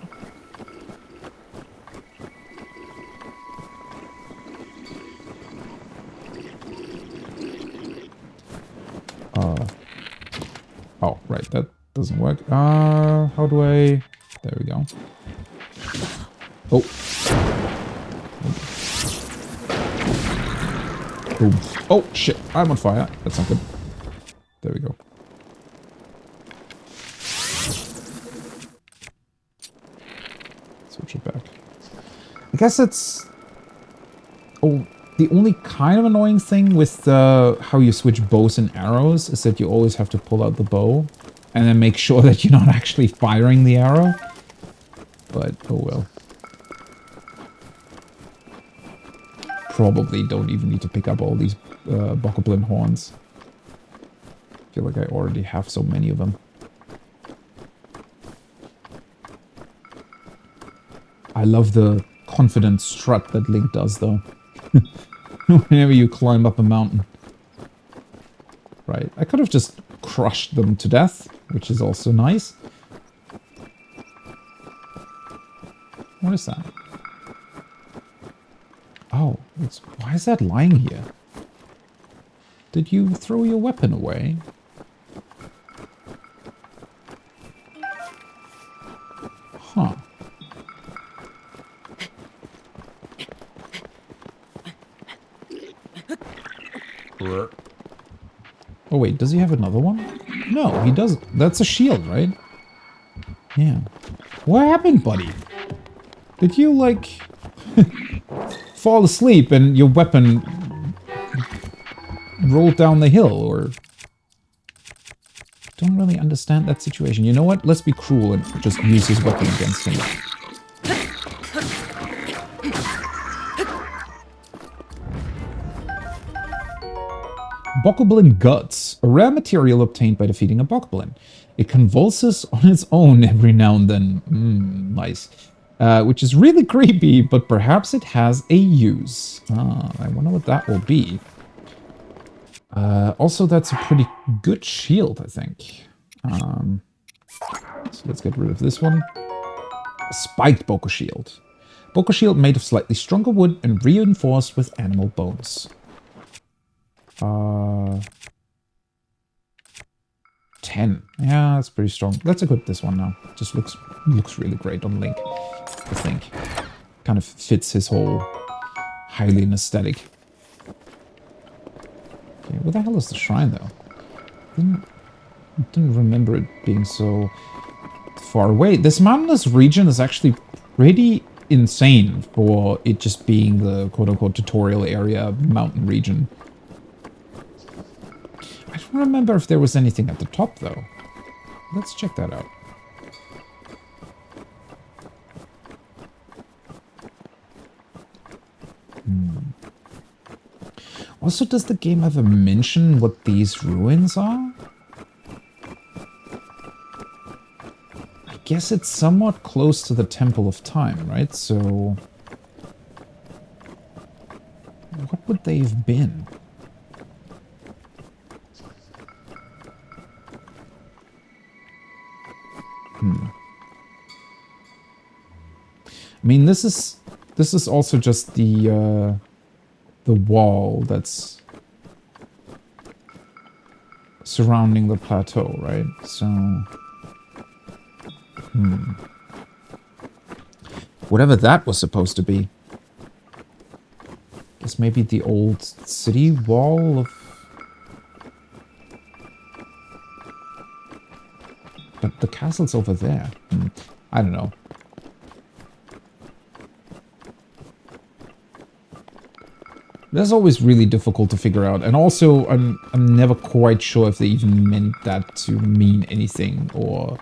Oh, right, that doesn't work. How do I... there we go. Oh. Boom. Oh, shit, I'm on fire. That's not good. There we go. Switch it back. I guess it's... oh, the only kind of annoying thing with how you switch bows and arrows is that you always have to pull out the bow and then make sure that you're not actually firing the arrow. But, oh well. Probably don't even need to pick up all these bokoblin horns. I feel like I already have so many of them. I love the confident strut that Link does, though. Whenever you climb up a mountain. Right, I could have just crushed them to death, which is also nice. What is that? Oh, why is that lying here? Did you throw your weapon away? Huh. Oh wait, does he have another one? No, he doesn't. That's a shield, right? Yeah. What happened, buddy? Did you, like, fall asleep and your weapon rolled down the hill, or... don't really understand that situation. You know what? Let's be cruel and just use his weapon against him. Bokoblin Guts, a rare material obtained by defeating a bokoblin. It convulses on its own every now and then. Nice. Which is really creepy, but perhaps it has a use. I wonder what that will be. Also, that's a pretty good shield, I think. So let's get rid of this one. A spiked Boko Shield. Boko Shield made of slightly stronger wood and reinforced with animal bones. 10. Yeah, that's pretty strong. Let's equip this one now. Just looks really great on Link, I think. Kind of fits his whole Hylian aesthetic. Okay, where the hell is the shrine, though? Didn't remember it being so far away. This mountainous region is actually pretty insane for it just being the quote-unquote tutorial area mountain region. I don't remember if there was anything at the top, though. Let's check that out. Also, does the game ever mention what these ruins are? I guess it's somewhat close to the Temple of Time, right? So... what would they have been? I mean, this is also just the wall that's surrounding the plateau, right? So, whatever that was supposed to be. Guess maybe the old city wall of... but the castle's over there. I don't know. That's always really difficult to figure out, and also I'm never quite sure if they even meant that to mean anything, or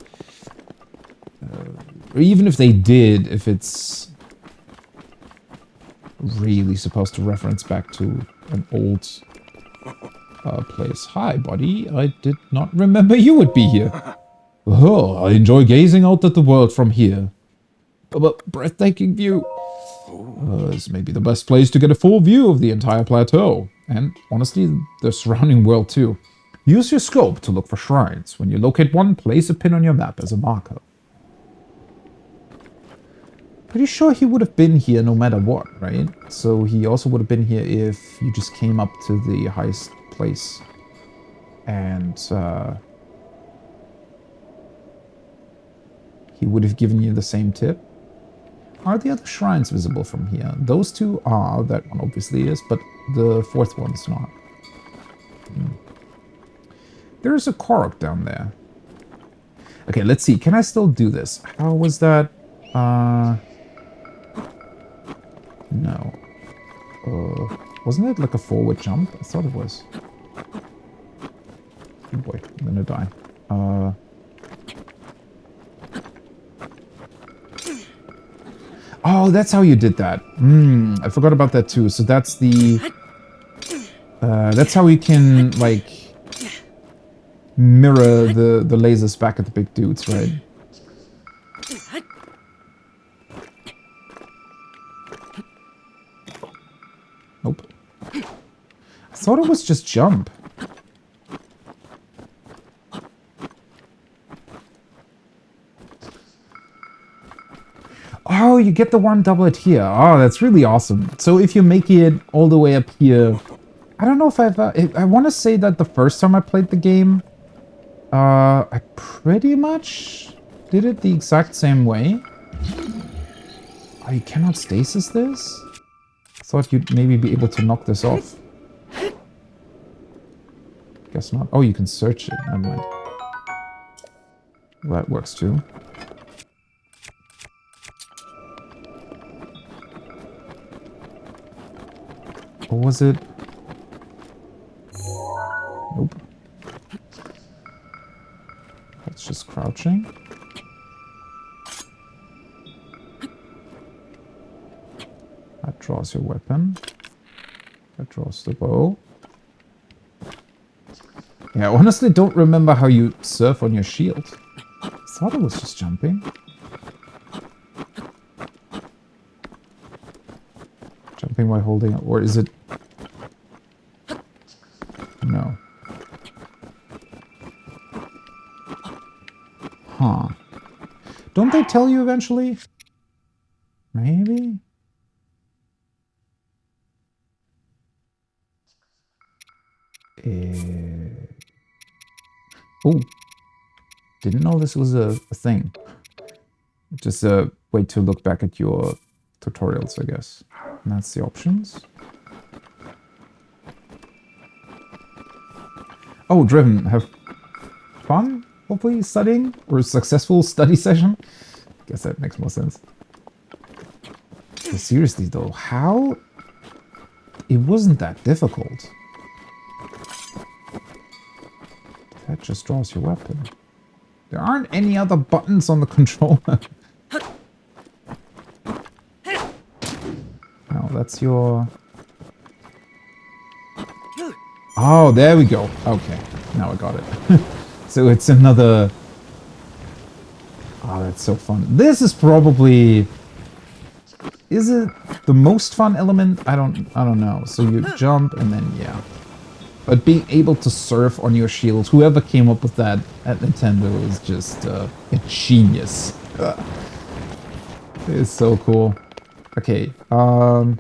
even if they did, if it's really supposed to reference back to an old place. Hi, buddy. I did not remember you would be here. Oh, I enjoy gazing out at the world from here. breathtaking view. This may be the best place to get a full view of the entire plateau, and honestly, the surrounding world too. Use your scope to look for shrines. When you locate one, place a pin on your map as a marker. Pretty sure he would have been here no matter what, right? So he also would have been here if you just came up to the highest place. And he would have given you the same tip. Are the other shrines visible from here? Those two are. That one obviously is, but the fourth one's not. There's a Korok down there. Okay, let's see. Can I still do this? How was that? No. Wasn't it like a forward jump? I thought it was. Oh boy, I'm gonna die. Oh, that's how you did that. I forgot about that too. So that's the... that's how you can, like, mirror the lasers back at the big dudes, right? Nope. I thought it was just jump. Oh, you get the one doublet here. Oh, that's really awesome. So if you make it all the way up here... I don't know if I want to say that the first time I played the game, I pretty much did it the exact same way. Oh, you cannot stasis this? I thought you'd maybe be able to knock this off. Guess not. Oh, you can search it. Never mind. Well, that works too. Or was it? Nope. That's just crouching. That draws your weapon. That draws the bow. Yeah, I honestly don't remember how you surf on your shield. I thought it was just jumping. Jumping while holding it, or is it? No. Huh. Don't they tell you eventually? Maybe? Oh. Didn't know this was a thing. Just a way to look back at your tutorials, I guess. And that's the options. Oh, Driven, have fun, hopefully, studying? Or a successful study session? Guess that makes more sense. But seriously though, how? It wasn't that difficult. That just draws your weapon. There aren't any other buttons on the controller. Oh, that's your... Oh, there we go. Okay, now I got it. So it's another... Oh, that's so fun. This is probably... Is it the most fun element? I don't know. So you jump and then, yeah. But being able to surf on your shield, whoever came up with that at Nintendo is just a genius. It's so cool. Okay, I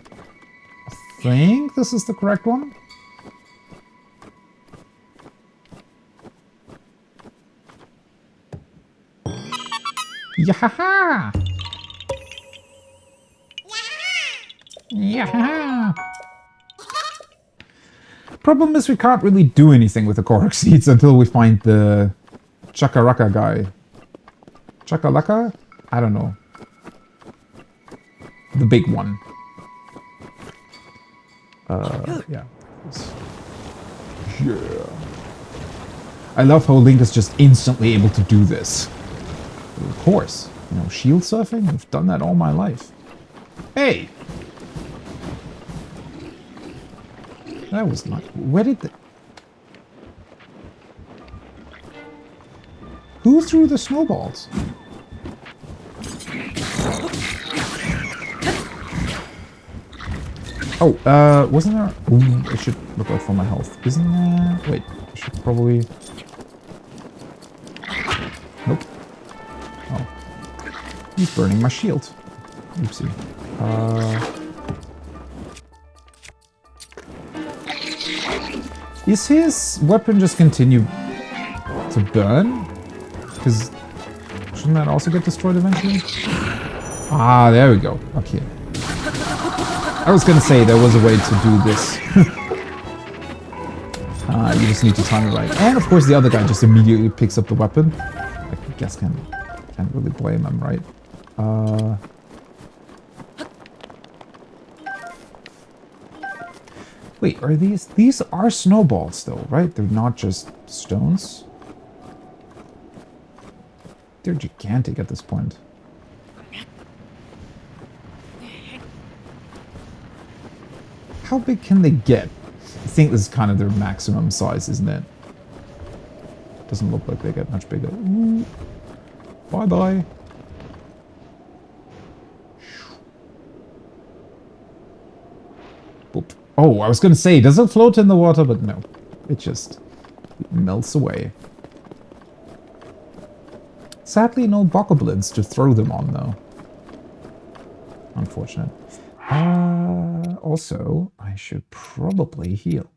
think this is the correct one. Yahaha! Yahaha! Problem is we can't really do anything with the Korok seeds until we find the Chakaraka guy. Chakalaka? I don't know. The big one. Yeah. Yeah. I love how Link is just instantly able to do this. Of course. You know, shield surfing? I've done that all my life. Hey! That was not... Where did the... Who threw the snowballs? Oh, wasn't there... Ooh, I should look out for my health. Isn't there... Wait, I should probably... Nope. Oh. He's burning my shield. Oopsie. Is his weapon just continue to burn? Because shouldn't that also get destroyed eventually? Ah, there we go. Okay. I was gonna say there was a way to do this. You just need to time it right. And of course the other guy just immediately picks up the weapon. I guess can't really blame him, right? Wait, are these are snowballs though, right? They're not just stones. They're gigantic at this point. How big can they get? I think this is kind of their maximum size, isn't it? Doesn't look like they get much bigger. Ooh. Bye-bye. Oh, I was going to say, does it float in the water? But no, it just melts away. Sadly, no bokoblins to throw them on, though. Unfortunate. Also, I should probably heal.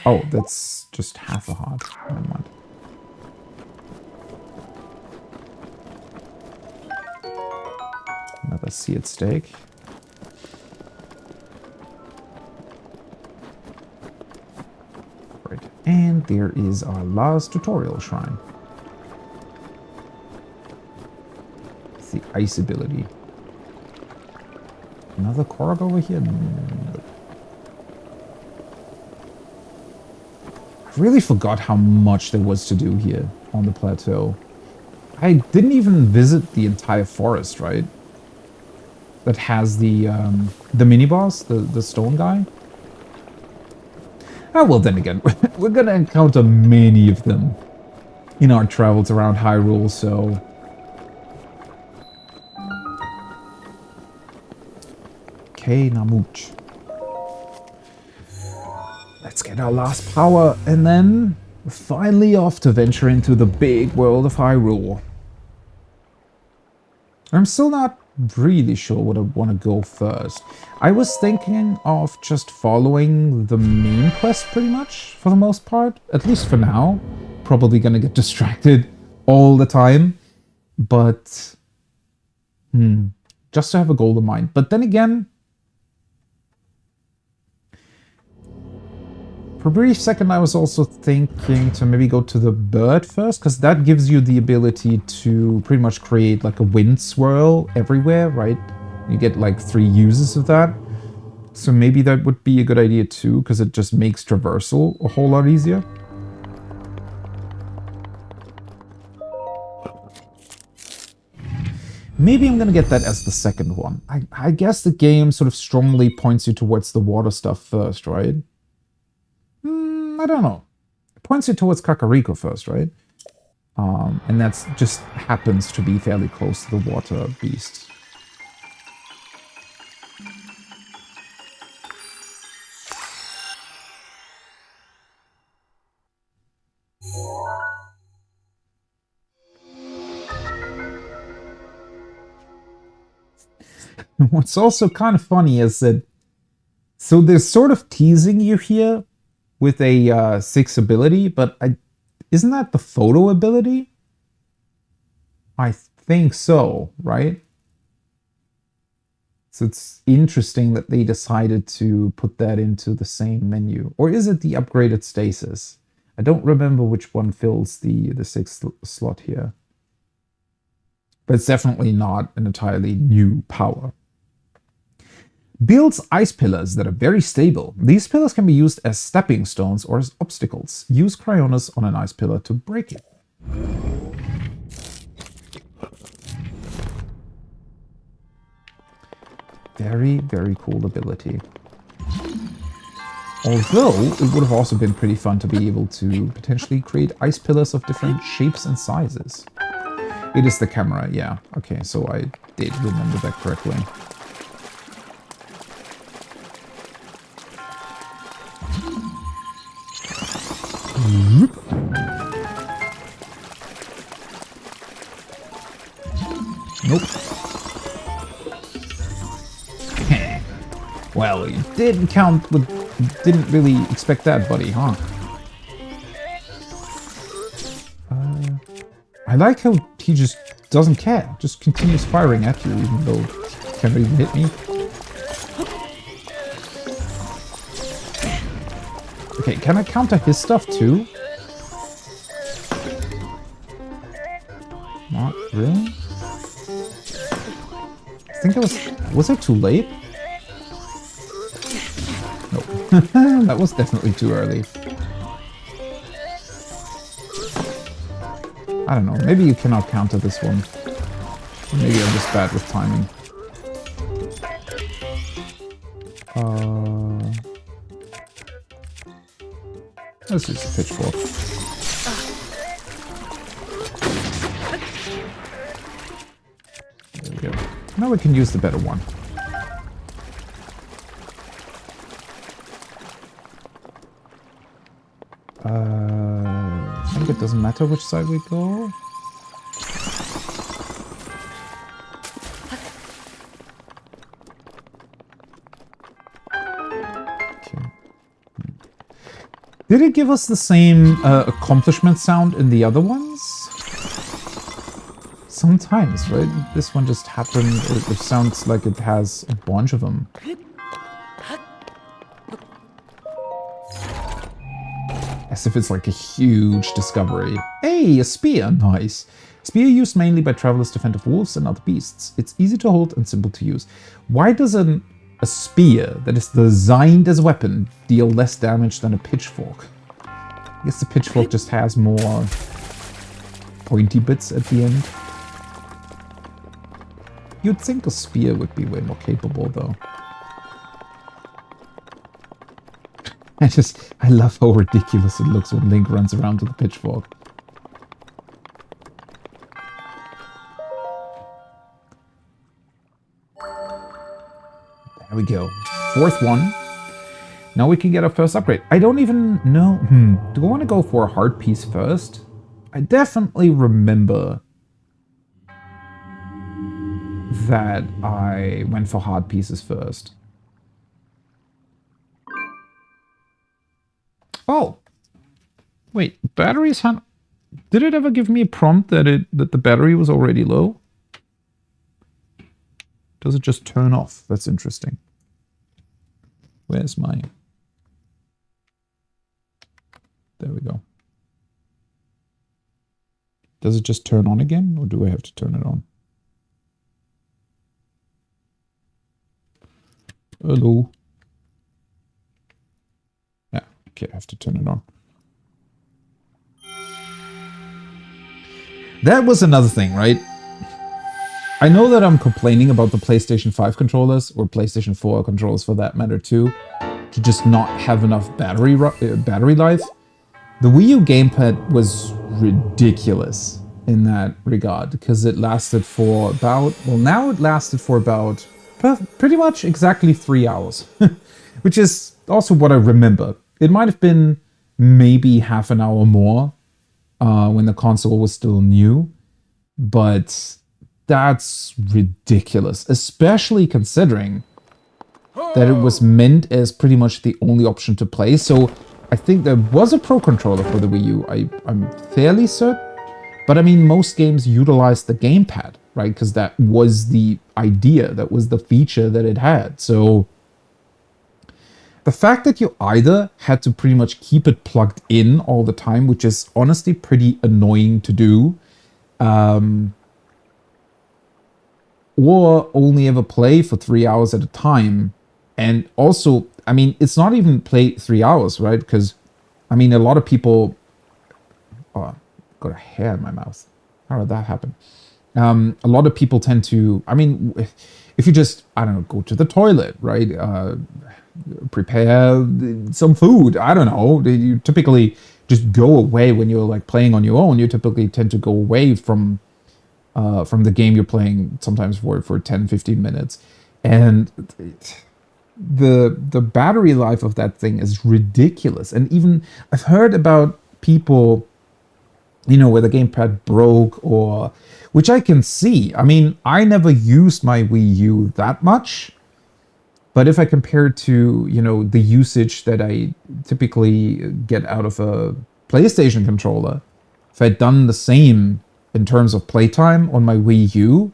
Oh, that's just half a heart. Never mind. Another seared steak. Right, and there is our last tutorial shrine. It's the ice ability. Another Korg over here? No. I really forgot how much there was to do here on the plateau. I didn't even visit the entire forest, right? That has the mini-boss, the stone guy. Ah, well then again, we're gonna encounter many of them in our travels around Hyrule, so... Okay, Namuch. Let's get our last power, and then we're finally off to venture into the big world of Hyrule. I'm still not really sure what I want to go first. I was thinking of just following the main quest pretty much, for the most part. At least for now. Probably gonna get distracted all the time. But... just to have a goal in mind. But then again... For a brief second, I was also thinking to maybe go to the bird first, because that gives you the ability to pretty much create like a wind swirl everywhere, right? You get like 3 uses of that. So maybe that would be a good idea too, because it just makes traversal a whole lot easier. Maybe I'm gonna get that as the second one. I guess the game sort of strongly points you towards the water stuff first, right? I don't know. It points you towards Kakariko first, right? And that just happens to be fairly close to the water beast. What's also kind of funny is that... So they're sort of teasing you here with a 6 ability, but isn't that the photo ability? I think so, right? So it's interesting that they decided to put that into the same menu. Or is it the upgraded stasis? I don't remember which one fills the 6th slot here. But it's definitely not an entirely new power. Builds ice pillars that are very stable. These pillars can be used as stepping stones or as obstacles. Use Cryonis on an ice pillar to break it. Very, very cool ability. Although, it would have also been pretty fun to be able to potentially create ice pillars of different shapes and sizes. It is the camera, yeah. Okay, so I did remember that correctly. Nope. Well, you didn't count with... Didn't really expect that, buddy, huh? I like how he just doesn't care. Just continues firing at you, even though he can't even hit me. Okay, can I counter his stuff too? Not really? I think it was it too late? Nope. That was definitely too early. I don't know, maybe you cannot counter this one. Maybe I'm just bad with timing. Let's use the pitchfork. There we go. Now we can use the better one. I think it doesn't matter which side we go. Okay. Did it give us the same accomplishment sound in the other ones? Sometimes, right? This one just happened, it sounds like it has a bunch of them. As if it's like a huge discovery. Hey, a spear! Nice. Spear used mainly by travelers to fend off wolves and other beasts. It's easy to hold and simple to use. Why does a spear that is designed as a weapon deal less damage than a pitchfork? I guess the pitchfork just has more pointy bits at the end. You'd think a spear would be way more capable, though. I love how ridiculous it looks when Link runs around with a pitchfork. There we go. Fourth one. Now we can get our first upgrade. I don't even know... Do I want to go for a heart piece first? I definitely remember that I went for heart pieces first. Oh, wait, batteries had... Did it ever give me a prompt that the battery was already low? Does it just turn off? That's interesting. Where's my... There we go. Does it just turn on again, or do I have to turn it on? Hello. Yeah, okay, I have to turn it on. That was another thing, right? I know that I'm complaining about the PlayStation 5 controllers, or PlayStation 4 controllers for that matter too, to just not have enough battery life. The Wii U gamepad was ridiculous in that regard, because it lasted for about, well, now it lasted for about pretty much exactly 3 hours, which is also what I remember. It might have been maybe half an hour more when the console was still new, but that's ridiculous, especially considering that it was meant as pretty much the only option to play. So I think there was a Pro Controller for the Wii U, I'm fairly certain. But I mean, most games utilized the gamepad, right? Because that was the idea, that was the feature that it had. So the fact that you either had to pretty much keep it plugged in all the time, which is honestly pretty annoying to do, or only ever play for 3 hours at a time. And also, I mean, it's not even play 3 hours, right? Because, I mean, a lot of people... Oh, got a hair in my mouth. How did that happen? A lot of people tend to... I mean, if you just, I don't know, go to the toilet, right? Prepare some food. I don't know. You typically just go away when you're like playing on your own. You typically tend to go away from from the game you're playing, sometimes for 10, 15 minutes. And the battery life of that thing is ridiculous. And even I've heard about people, you know, where the gamepad broke, or which I can see. I mean, I never used my Wii U that much, but if I compare it to, you know, the usage that I typically get out of a PlayStation controller, if I'd done the same in terms of playtime on my Wii U,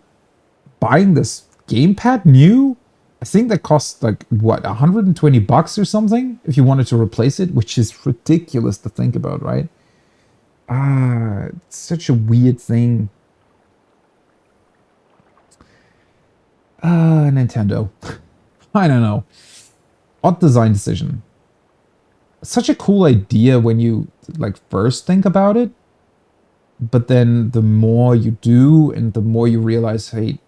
buying this gamepad new, I think that cost like, what, $120 or something if you wanted to replace it, which is ridiculous to think about, right? It's such a weird thing. Nintendo. I don't know. Odd design decision. Such a cool idea when you like first think about it, but then the more you do and the more you realize, hey,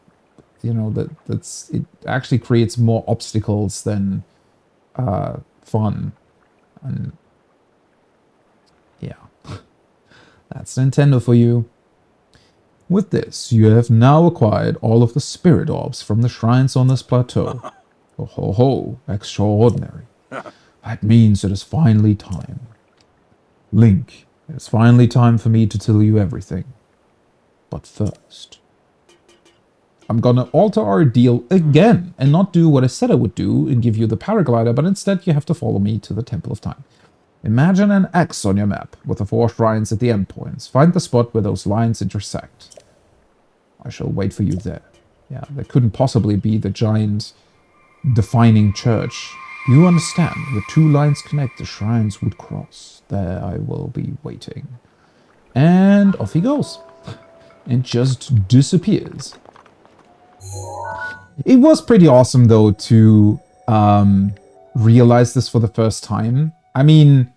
you know, it actually creates more obstacles than fun. And yeah, that's Nintendo for you. With this, you have now acquired all of the spirit orbs from the shrines on this plateau. Oh ho ho, extraordinary. That means it is finally time. Link, it is finally time for me to tell you everything. But first, I'm gonna alter our deal again and not do what I said I would do and give you the paraglider, but instead you have to follow me to the Temple of Time. Imagine an X on your map with the 4 shrines at the endpoints. Find the spot where those lines intersect. I shall wait for you there. Yeah, there couldn't possibly be the giant defining church. You understand, where 2 lines connect, the shrines would cross. There I will be waiting. And off he goes. And just disappears. It was pretty awesome, though, to realize this for the first time. I mean,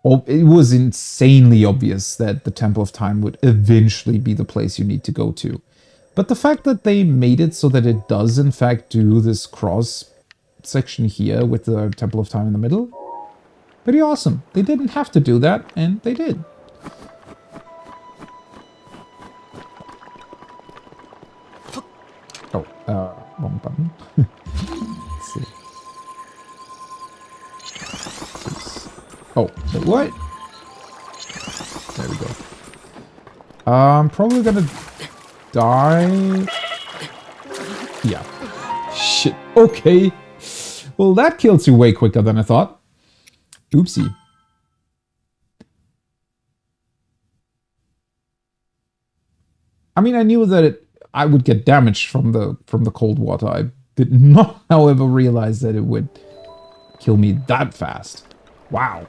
it was insanely obvious that the Temple of Time would eventually be the place you need to go to. But the fact that they made it so that it does, in fact, do this cross section here with the Temple of Time in the middle, pretty awesome. They didn't have to do that, and they did. Oh, wrong button. Let's see. Oh, wait, what? There we go. I'm probably gonna die. Yeah. Shit. Okay. Well, that kills you way quicker than I thought. Oopsie. I mean, I knew that I would get damaged from the cold water. I did not, however, realize that it would kill me that fast. Wow.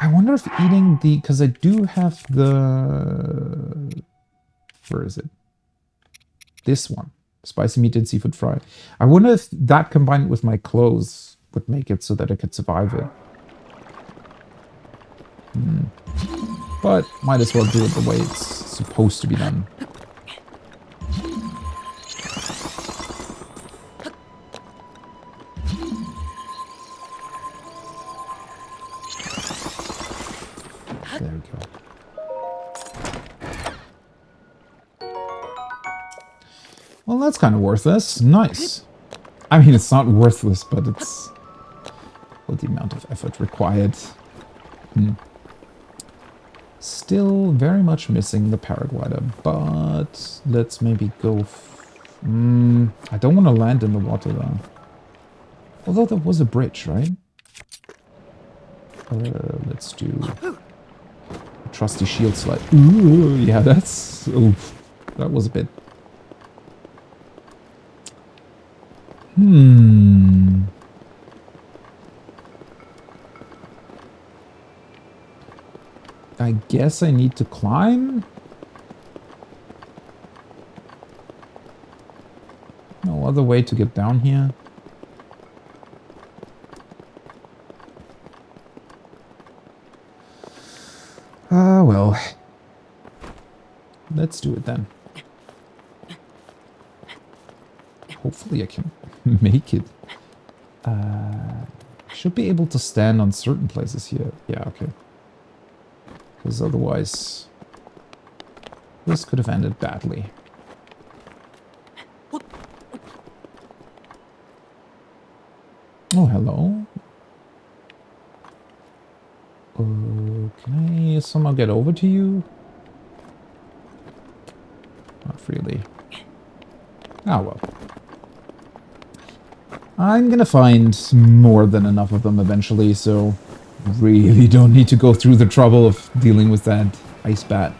I wonder if eating the... Because I do have the... Where is it? This one. Spicy meat and seafood fry. I wonder if that combined with my clothes would make it so that I could survive it. But might as well do it the way it's supposed to be done. There we go. Well, that's kind of worthless. Nice. I mean, it's not worthless, but it's... well, the amount of effort required. Still very much missing the paraglider, but let's maybe go... I don't want to land in the water, though. Although there was a bridge, right? Let's do... a trusty shield slide. Ooh, yeah, that's... oof. That was a bit... I guess I need to climb? No other way to get down here? Well. Let's do it then. Hopefully I can make it. Should be able to stand on certain places here. Yeah, okay. Because otherwise This could have ended badly. Oh, hello. Can I somehow get over to you? Not really. Ah, well. I'm gonna find more than enough of them eventually, so really don't need to go through the trouble of dealing with that ice bat.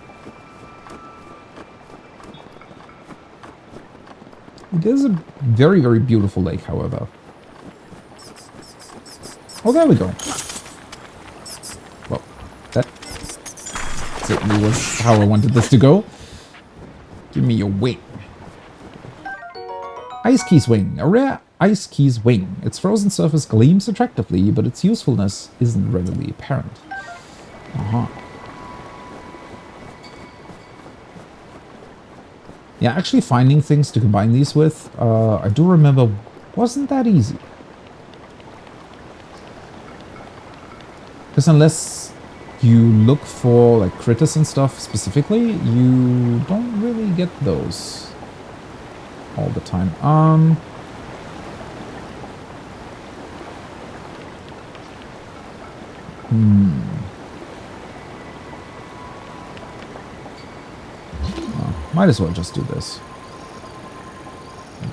It is a very, very beautiful lake, however. Oh, there we go. Well, that certainly was how I wanted this to go. Give me your wing. Ice Key's wing. A rare Ice Key's wing. Its frozen surface gleams attractively, but its usefulness isn't readily apparent. Uh-huh. Yeah, actually finding things to combine these with, I do remember, wasn't that easy. Because unless you look for like critters and stuff specifically, you don't really get those all the time. Oh, might as well just do this.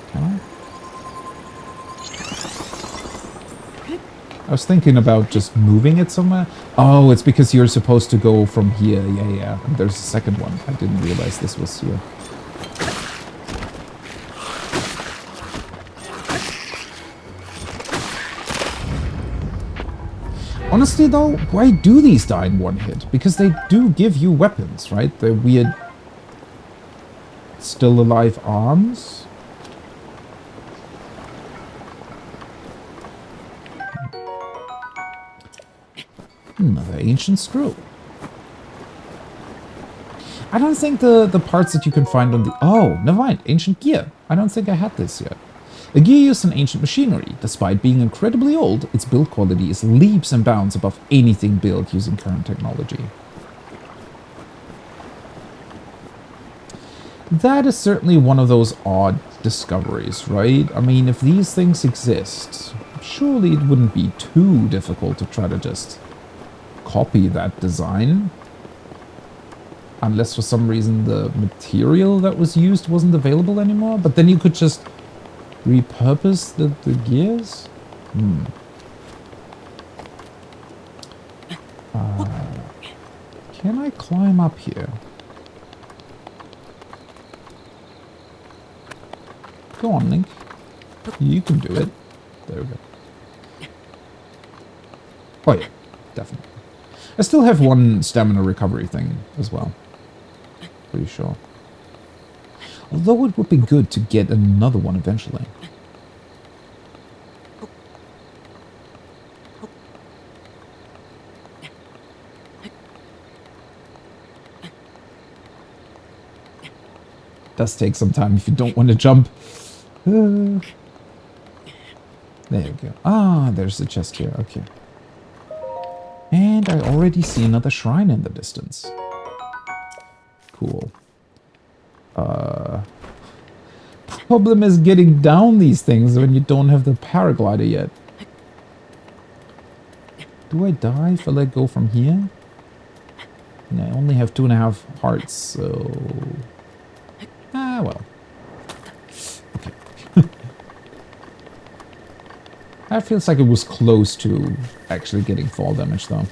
Okay. I was thinking about just moving it somewhere. Oh, it's because you're supposed to go from here. Yeah, yeah. And there's a second one. I didn't realize this was here. Honestly, though, why do these die in one hit? Because they do give you weapons, right? They're weird still alive arms. Another ancient screw. I don't think the parts that you can find on the... Oh, never mind. Ancient gear. I don't think I had this yet. A gear used in ancient machinery. Despite being incredibly old, its build quality is leaps and bounds above anything built using current technology. That is certainly one of those odd discoveries, right? I mean, if these things exist, surely it wouldn't be too difficult to try to just copy that design. Unless for some reason the material that was used wasn't available anymore. But then you could just repurpose the gears? Can I climb up here? Go on, Link. You can do it. There we go. Oh yeah, definitely. I still have one stamina recovery thing as well. Pretty sure. Although it would be good to get another one eventually. Does take some time if you don't want to jump. There you go. Ah, there's the chest here. Okay. And I already see another shrine in the distance. Cool. Problem is getting down these things when you don't have the paraglider yet. Do I die if I let go from here? And I only have 2.5 hearts, so... Ah, well. Okay. That feels like it was close to actually getting fall damage, though.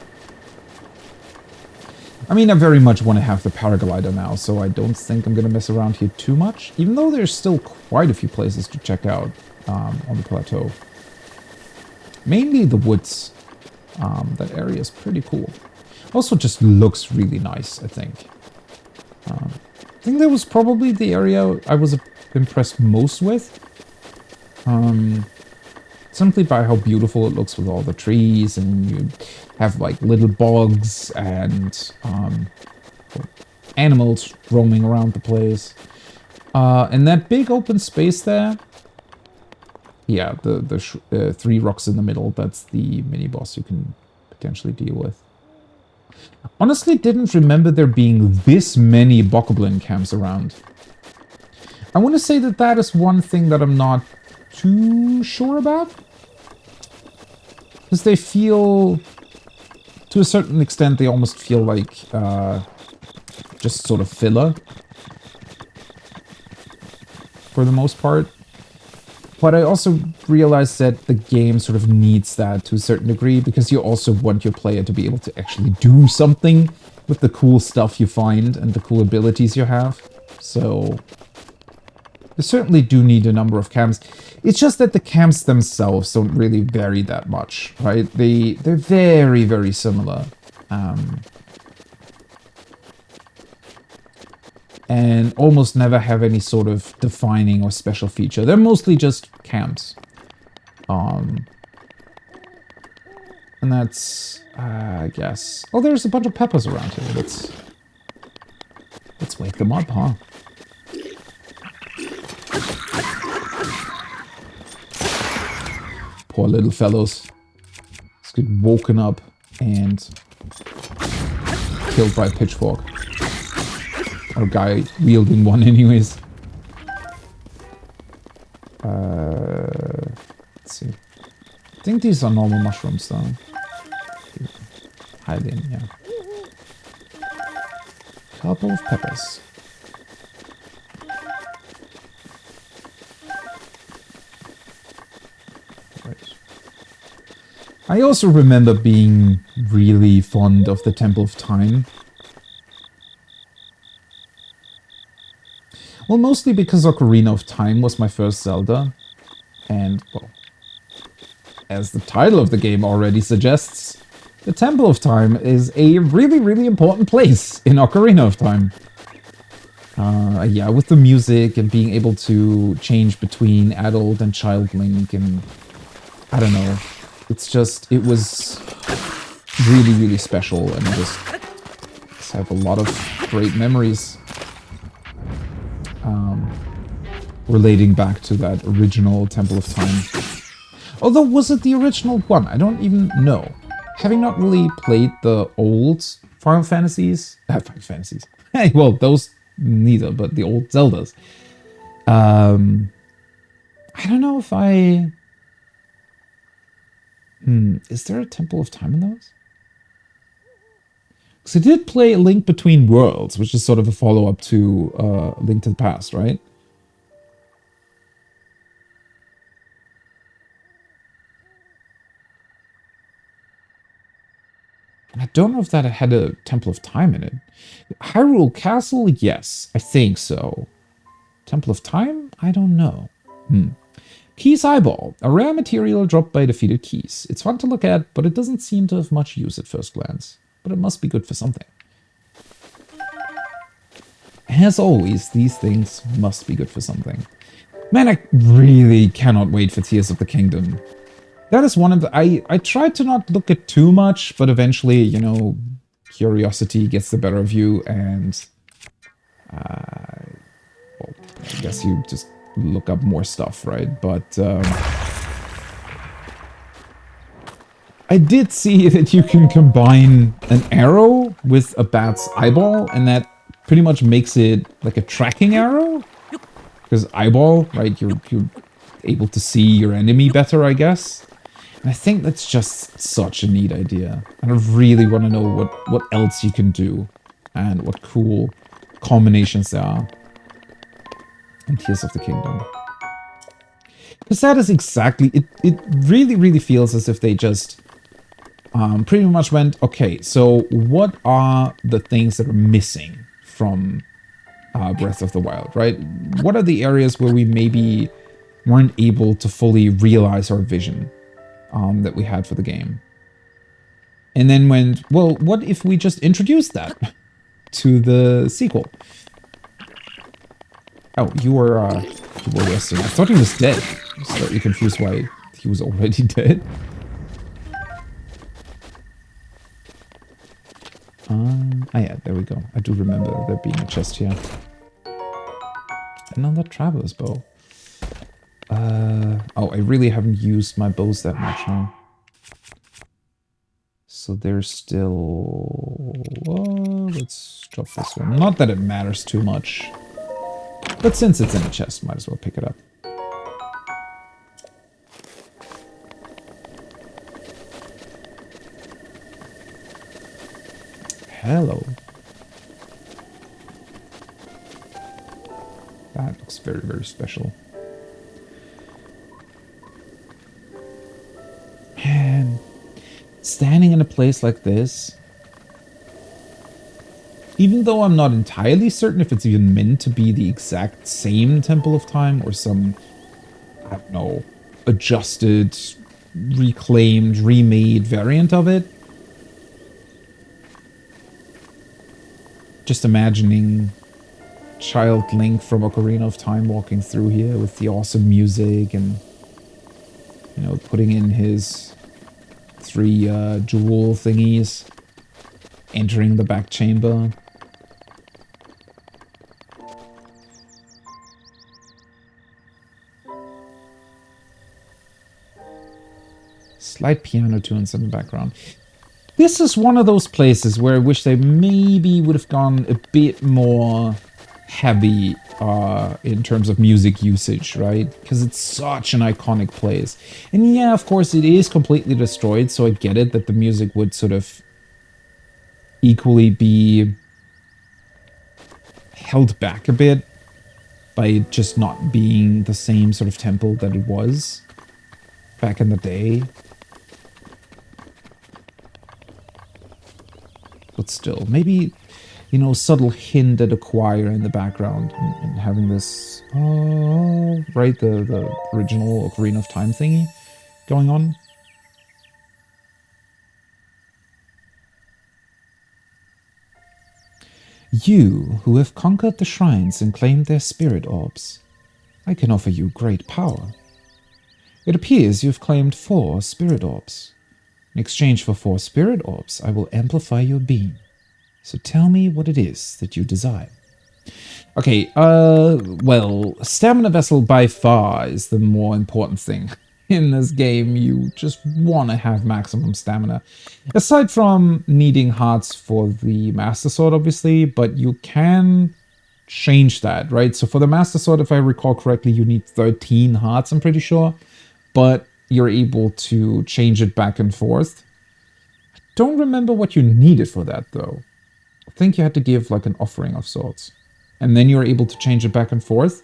I mean, I very much want to have the paraglider now, so I don't think I'm going to mess around here too much, even though there's still quite a few places to check out on the plateau. Mainly the woods. That area is pretty cool. Also just looks really nice, I think. I think that was probably the area I was impressed most with. Simply by how beautiful it looks with all the trees, and you have like little bogs and animals roaming around the place. And that big open space there, yeah, the 3 rocks in the middle, that's the mini boss you can potentially deal with. Honestly, didn't remember there being this many Bokoblin camps around. I want to say that that is one thing that I'm not too sure about. Because they feel, to a certain extent, they almost feel like just sort of filler. For the most part. But I also realized that the game sort of needs that to a certain degree, because you also want your player to be able to actually do something with the cool stuff you find and the cool abilities you have. So you certainly do need a number of camps. It's just that the camps themselves don't really vary that much, right? They're very, very similar. And almost never have any sort of defining or special feature. They're mostly just camps. And that's, I guess... Oh, there's a bunch of peppers around here. Let's wake them up, huh? Poor little fellows. Let's get woken up and killed by a pitchfork. Or a guy wielding one anyways. Let's see. I think these are normal mushrooms though. Hide in, yeah. Couple of peppers. Right. I also remember being really fond of the Temple of Time. Well, mostly because Ocarina of Time was my first Zelda, and, well, as the title of the game already suggests, the Temple of Time is a really, really important place in Ocarina of Time. Yeah, with the music and being able to change between adult and child Link, and I don't know, it's just, it was really, really special, and I just have a lot of great memories. Relating back to that original Temple of Time. Although, was it the original one? I don't even know. Having not really played the old Final Fantasies... Final Fantasies. Well, those neither, but the old Zeldas. I don't know if I... is there a Temple of Time in those? Because I did play Link Between Worlds, which is sort of a follow-up to Link to the Past, right? I don't know if that had a Temple of Time in it. Hyrule Castle, yes, I think so. Temple of Time? I don't know. Keys Eyeball, a rare material dropped by defeated keys. It's fun to look at, but it doesn't seem to have much use at first glance. But it must be good for something. As always, these things must be good for something. Man, I really cannot wait for Tears of the Kingdom. That is one of the... I tried to not look at too much, but eventually, you know, curiosity gets the better of you, and... well, I guess you just look up more stuff, right? But, I did see that you can combine an arrow with a bat's eyeball, and that pretty much makes it like a tracking arrow. Because eyeball, right, you're able to see your enemy better, I guess. And I think that's just such a neat idea. And I really want to know what else you can do. And what cool combinations there are in Tears of the Kingdom. Because that is exactly... It really, really feels as if they just... pretty much went, okay, so what are the things that are missing from Breath of the Wild, right? What are the areas where we maybe weren't able to fully realize our vision that we had for the game? And then went, well, what if we just introduced that to the sequel? Oh, you were resting. I thought he was dead. I was slightly confused why he was already dead. Yeah, there we go. I do remember there being a chest here. Another traveler's bow. Oh, I really haven't used my bows that much now. So so there's still... let's drop this one. Not that it matters too much. But since it's in a chest, might as well pick it up. Hello. That looks very, very special. Man, standing in a place like this, even though I'm not entirely certain if it's even meant to be the exact same Temple of Time or some, I don't know, adjusted, reclaimed, remade variant of it. Just imagining Child Link from Ocarina of Time walking through here with the awesome music and, you know, putting in his 3 jewel thingies, entering the back chamber. Slight piano tunes in the background. This is one of those places where I wish they maybe would have gone a bit more heavy in terms of music usage, right? Because it's such an iconic place. And yeah, of course, it is completely destroyed, so I get it that the music would sort of equally be held back a bit by it just not being the same sort of temple that it was back in the day. But still, maybe, you know, subtle hint at a choir in the background and having this, right, the original Ocarina of Time thingy going on. You who have conquered the shrines and claimed their spirit orbs, I can offer you great power. It appears you have claimed 4 spirit orbs. In exchange for 4 spirit orbs, I will amplify your being. So tell me what it is that you desire. Okay, well, Stamina Vessel by far is the more important thing. In this game, you just want to have maximum stamina. Aside from needing hearts for the Master Sword, obviously, but you can change that, right? So for the Master Sword, if I recall correctly, you need 13 hearts, I'm pretty sure. But you're able to change it back and forth. I don't remember what you needed for that, though. I think you had to give, like, an offering of sorts. And then you're able to change it back and forth.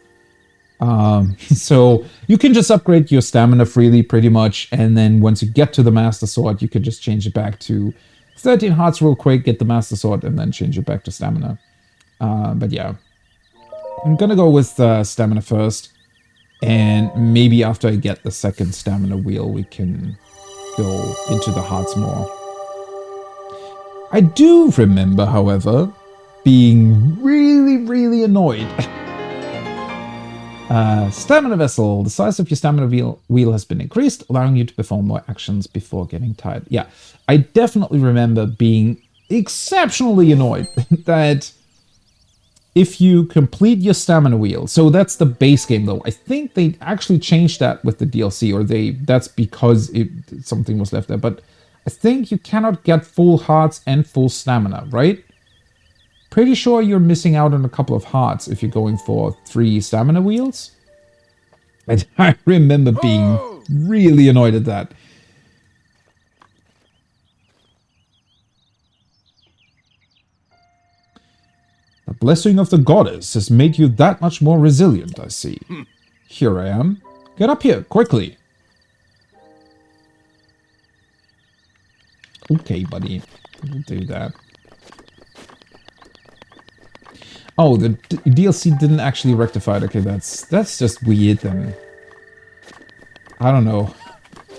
So you can just upgrade your stamina freely, pretty much. And then once you get to the Master Sword, you can just change it back to 13 hearts real quick, get the Master Sword, and then change it back to stamina. But yeah. I'm gonna go with stamina first. And maybe after I get the second stamina wheel, we can go into the hearts more. I do remember, however, being really, really annoyed. Stamina Vessel. The size of your stamina wheel has been increased, allowing you to perform more actions before getting tired. Yeah, I definitely remember being exceptionally annoyed that if you complete your stamina wheel, so that's the base game though. I think they actually changed that with the DLC, or that's because something was left there. But I think you cannot get full hearts and full stamina, right? Pretty sure you're missing out on a couple of hearts if you're going for 3 stamina wheels. And I remember being really annoyed at that. The blessing of the goddess has made you that much more resilient, I see. Here I am. Get up here, quickly. Okay, buddy. We'll do that. Oh, the DLC didn't actually rectify it. Okay, that's just weird then. I don't know.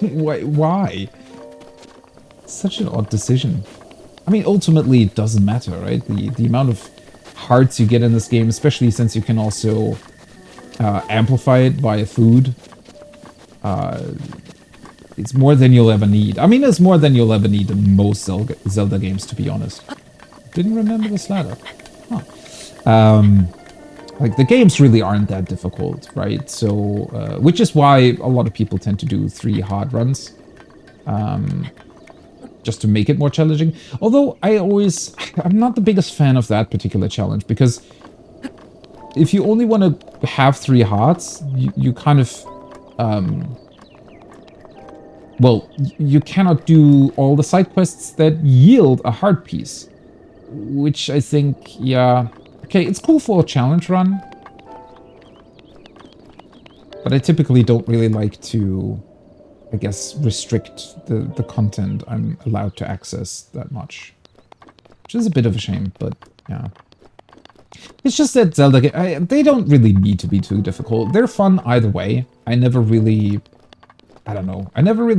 Why? Such an odd decision. I mean, ultimately, it doesn't matter, right? The amount of hearts you get in this game, especially since you can also amplify it via food. It's more than you'll ever need. I mean, it's more than you'll ever need in most Zelda games, to be honest. Didn't remember this ladder. Huh. Like, the games really aren't that difficult, right? So, which is why a lot of people tend to do 3 hard runs. just to make it more challenging. Although I'm not the biggest fan of that particular challenge, because if you only want to have 3 hearts, you kind of, well, you cannot do all the side quests that yield a heart piece, which I think, yeah, okay, it's cool for a challenge run, but I typically don't really like to, I guess, restrict the content I'm allowed to access that much. Which is a bit of a shame, but yeah. It's just that Zelda they don't really need to be too difficult. They're fun either way. I never really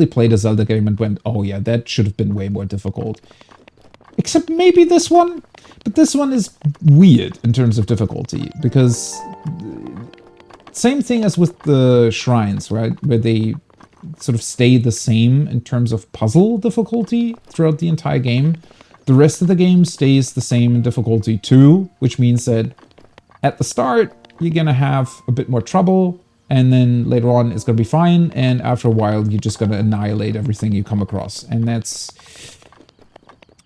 played a Zelda game and went, oh yeah, that should have been way more difficult. Except maybe this one. But this one is weird in terms of difficulty, because same thing as with the shrines, right? Where they sort of stay the same in terms of puzzle difficulty throughout the entire game. The rest of the game stays the same in difficulty too, which means that at the start, you're gonna have a bit more trouble, and then later on it's gonna be fine, and after a while you're just gonna annihilate everything you come across, and that's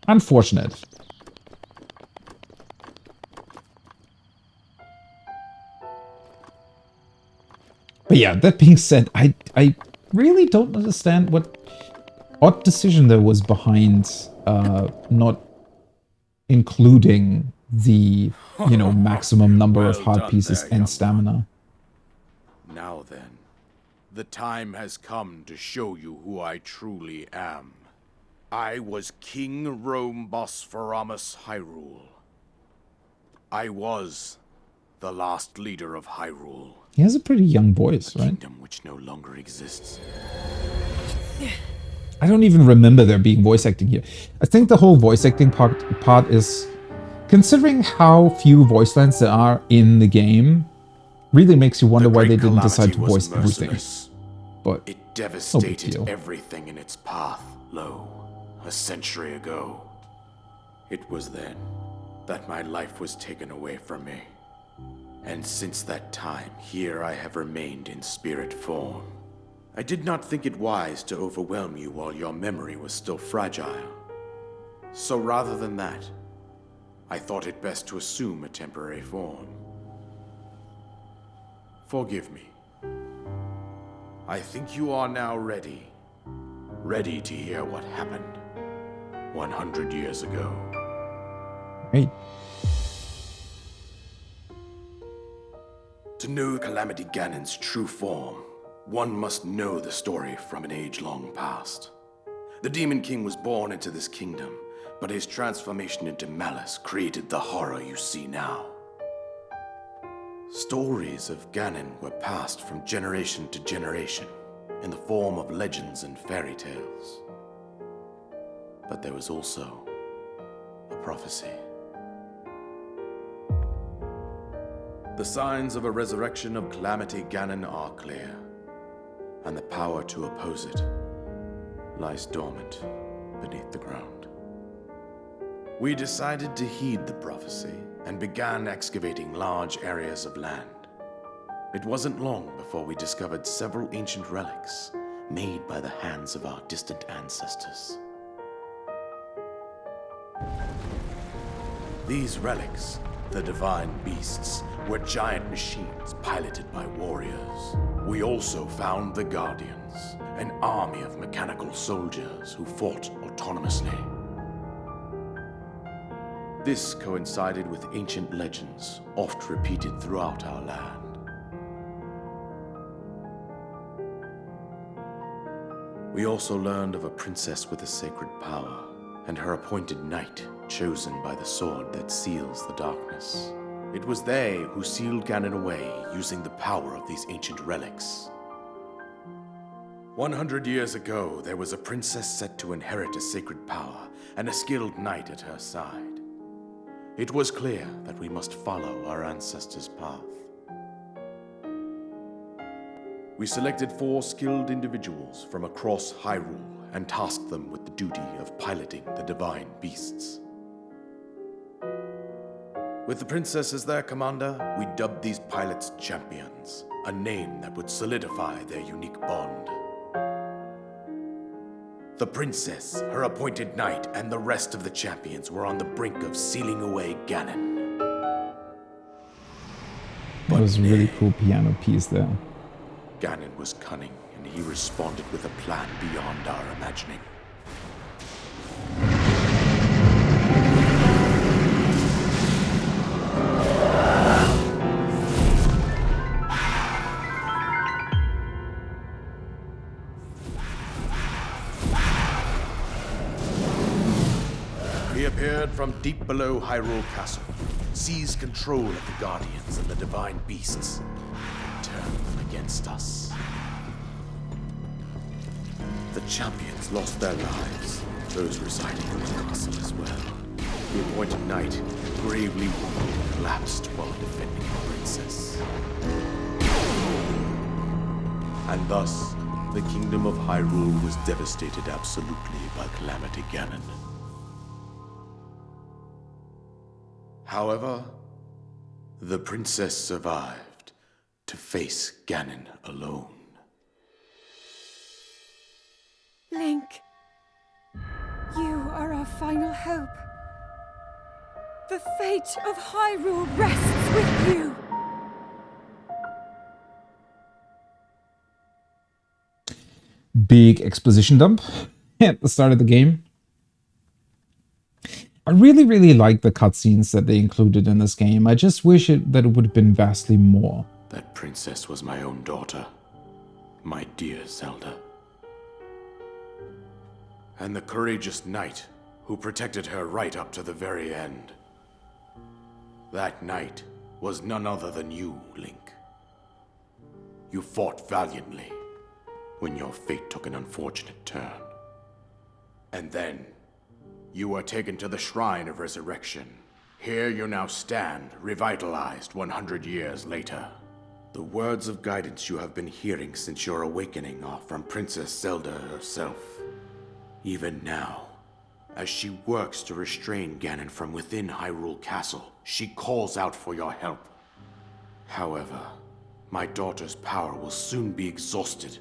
unfortunate. But yeah, that being said, I really don't understand what odd decision there was behind not including the, maximum number of heart pieces and stamina. Now then, the time has come to show you who I truly am. I was King Rome Bosphoramos Hyrule. I was the last leader of Hyrule. He has a pretty young voice, right? Kingdom which no longer exists. I don't even remember there being voice acting here. I think the whole voice acting part is, considering how few voice lines there are in the game, really makes you wonder why they didn't decide to voice everything. But it devastated everything in its path, a century ago. It was then that my life was taken away from me. And since that time, here I have remained in spirit form. I did not think it wise to overwhelm you while your memory was still fragile. So rather than that, I thought it best to assume a temporary form. Forgive me. I think you are now ready. Ready to hear what happened 100 years ago. Right. To know Calamity Ganon's true form, one must know the story from an age-long past. The Demon King was born into this kingdom, but his transformation into malice created the horror you see now. Stories of Ganon were passed from generation to generation in the form of legends and fairy tales. But there was also a prophecy. The signs of a resurrection of Calamity Ganon are clear, and the power to oppose it lies dormant beneath the ground. We decided to heed the prophecy and began excavating large areas of land. It wasn't long before we discovered several ancient relics made by the hands of our distant ancestors. These relics, the divine beasts, were giant machines piloted by warriors. We also found the Guardians, an army of mechanical soldiers who fought autonomously. This coincided with ancient legends, oft repeated throughout our land. We also learned of a princess with a sacred power, and her appointed knight, chosen by the sword that seals the darkness. It was they who sealed Ganon away using the power of these ancient relics. 100 years ago, there was a princess set to inherit a sacred power and a skilled knight at her side. It was clear that we must follow our ancestors' path. We selected 4 skilled individuals from across Hyrule and tasked them with the duty of piloting the divine beasts. With the princess as their commander, we dubbed these pilots champions, a name that would solidify their unique bond. The princess, her appointed knight, and the rest of the champions were on the brink of sealing away Ganon. That was a really cool piano piece there. Ganon was cunning, and he responded with a plan beyond our imagining. He appeared from deep below Hyrule Castle, seized control of the Guardians and the Divine Beasts, and turned them against us. The champions lost their lives, those residing in the castle as well. The appointed knight, gravely wounded, collapsed while defending the princess. And thus, the kingdom of Hyrule was devastated absolutely by Calamity Ganon. However, the princess survived to face Ganon alone. Link, you are our final hope. The fate of Hyrule rests with you. Big exposition dump at the start of the game. I really, really like the cutscenes that they included in this game. I just wish that it would have been vastly more. That princess was my own daughter, my dear Zelda. And the courageous knight who protected her right up to the very end. That knight was none other than you, Link. You fought valiantly when your fate took an unfortunate turn. And then you were taken to the Shrine of Resurrection. Here you now stand, revitalized 100 years later. The words of guidance you have been hearing since your awakening are from Princess Zelda herself. Even now, as she works to restrain Ganon from within Hyrule Castle, she calls out for your help. However, my daughter's power will soon be exhausted.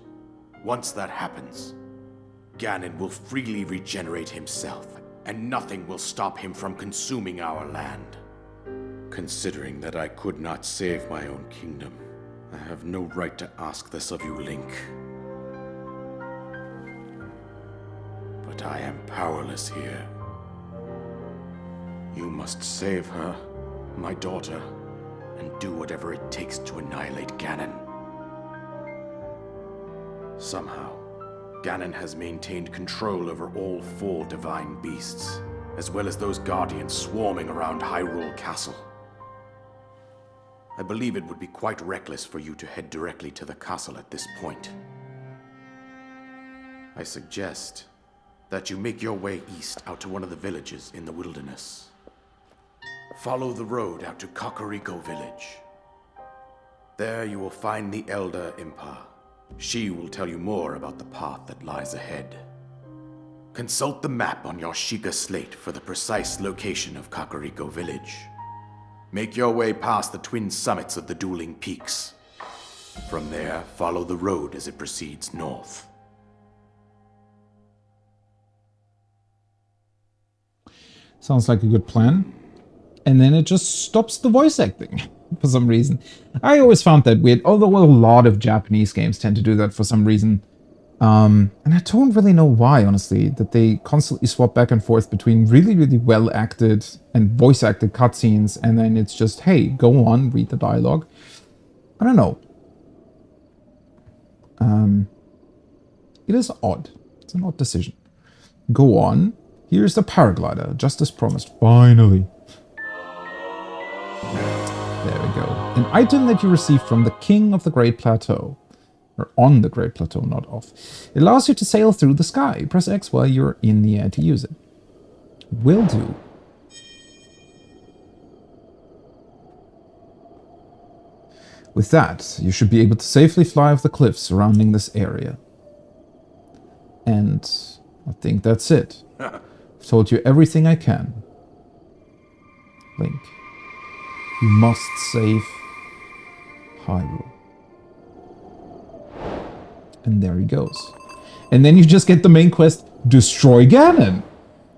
Once that happens, Ganon will freely regenerate himself, and nothing will stop him from consuming our land. Considering that I could not save my own kingdom, I have no right to ask this of you, Link. But I am powerless here. You must save her, my daughter, and do whatever it takes to annihilate Ganon. Somehow, Ganon has maintained control over all 4 divine beasts, as well as those guardians swarming around Hyrule Castle. I believe it would be quite reckless for you to head directly to the castle at this point. I suggest that you make your way east out to one of the villages in the wilderness. Follow the road out to Kakariko Village. There you will find the Elder Impa. She will tell you more about the path that lies ahead. Consult the map on your Sheikah slate for the precise location of Kakariko Village. Make your way past the twin summits of the dueling peaks. From there, follow the road as it proceeds north. Sounds like a good plan. And then it just stops the voice acting for some reason. I always found that weird, although a lot of Japanese games tend to do that for some reason. And I don't really know why, honestly, that they constantly swap back and forth between really, really well-acted and voice-acted cutscenes, and then it's just, hey, go on, read the dialogue. I don't know. It is odd. It's an odd decision. Go on. Here's the paraglider, just as promised. Finally. There we go. An item that you received from the King of the Great Plateau. Or on the Great Plateau, not off. It allows you to sail through the sky. Press X while you're in the air to use it. Will do. With that, you should be able to safely fly off the cliffs surrounding this area. And I think that's it. I've told you everything I can. Link, you must save Hyrule. And there he goes. And then you just get the main quest, destroy Ganon.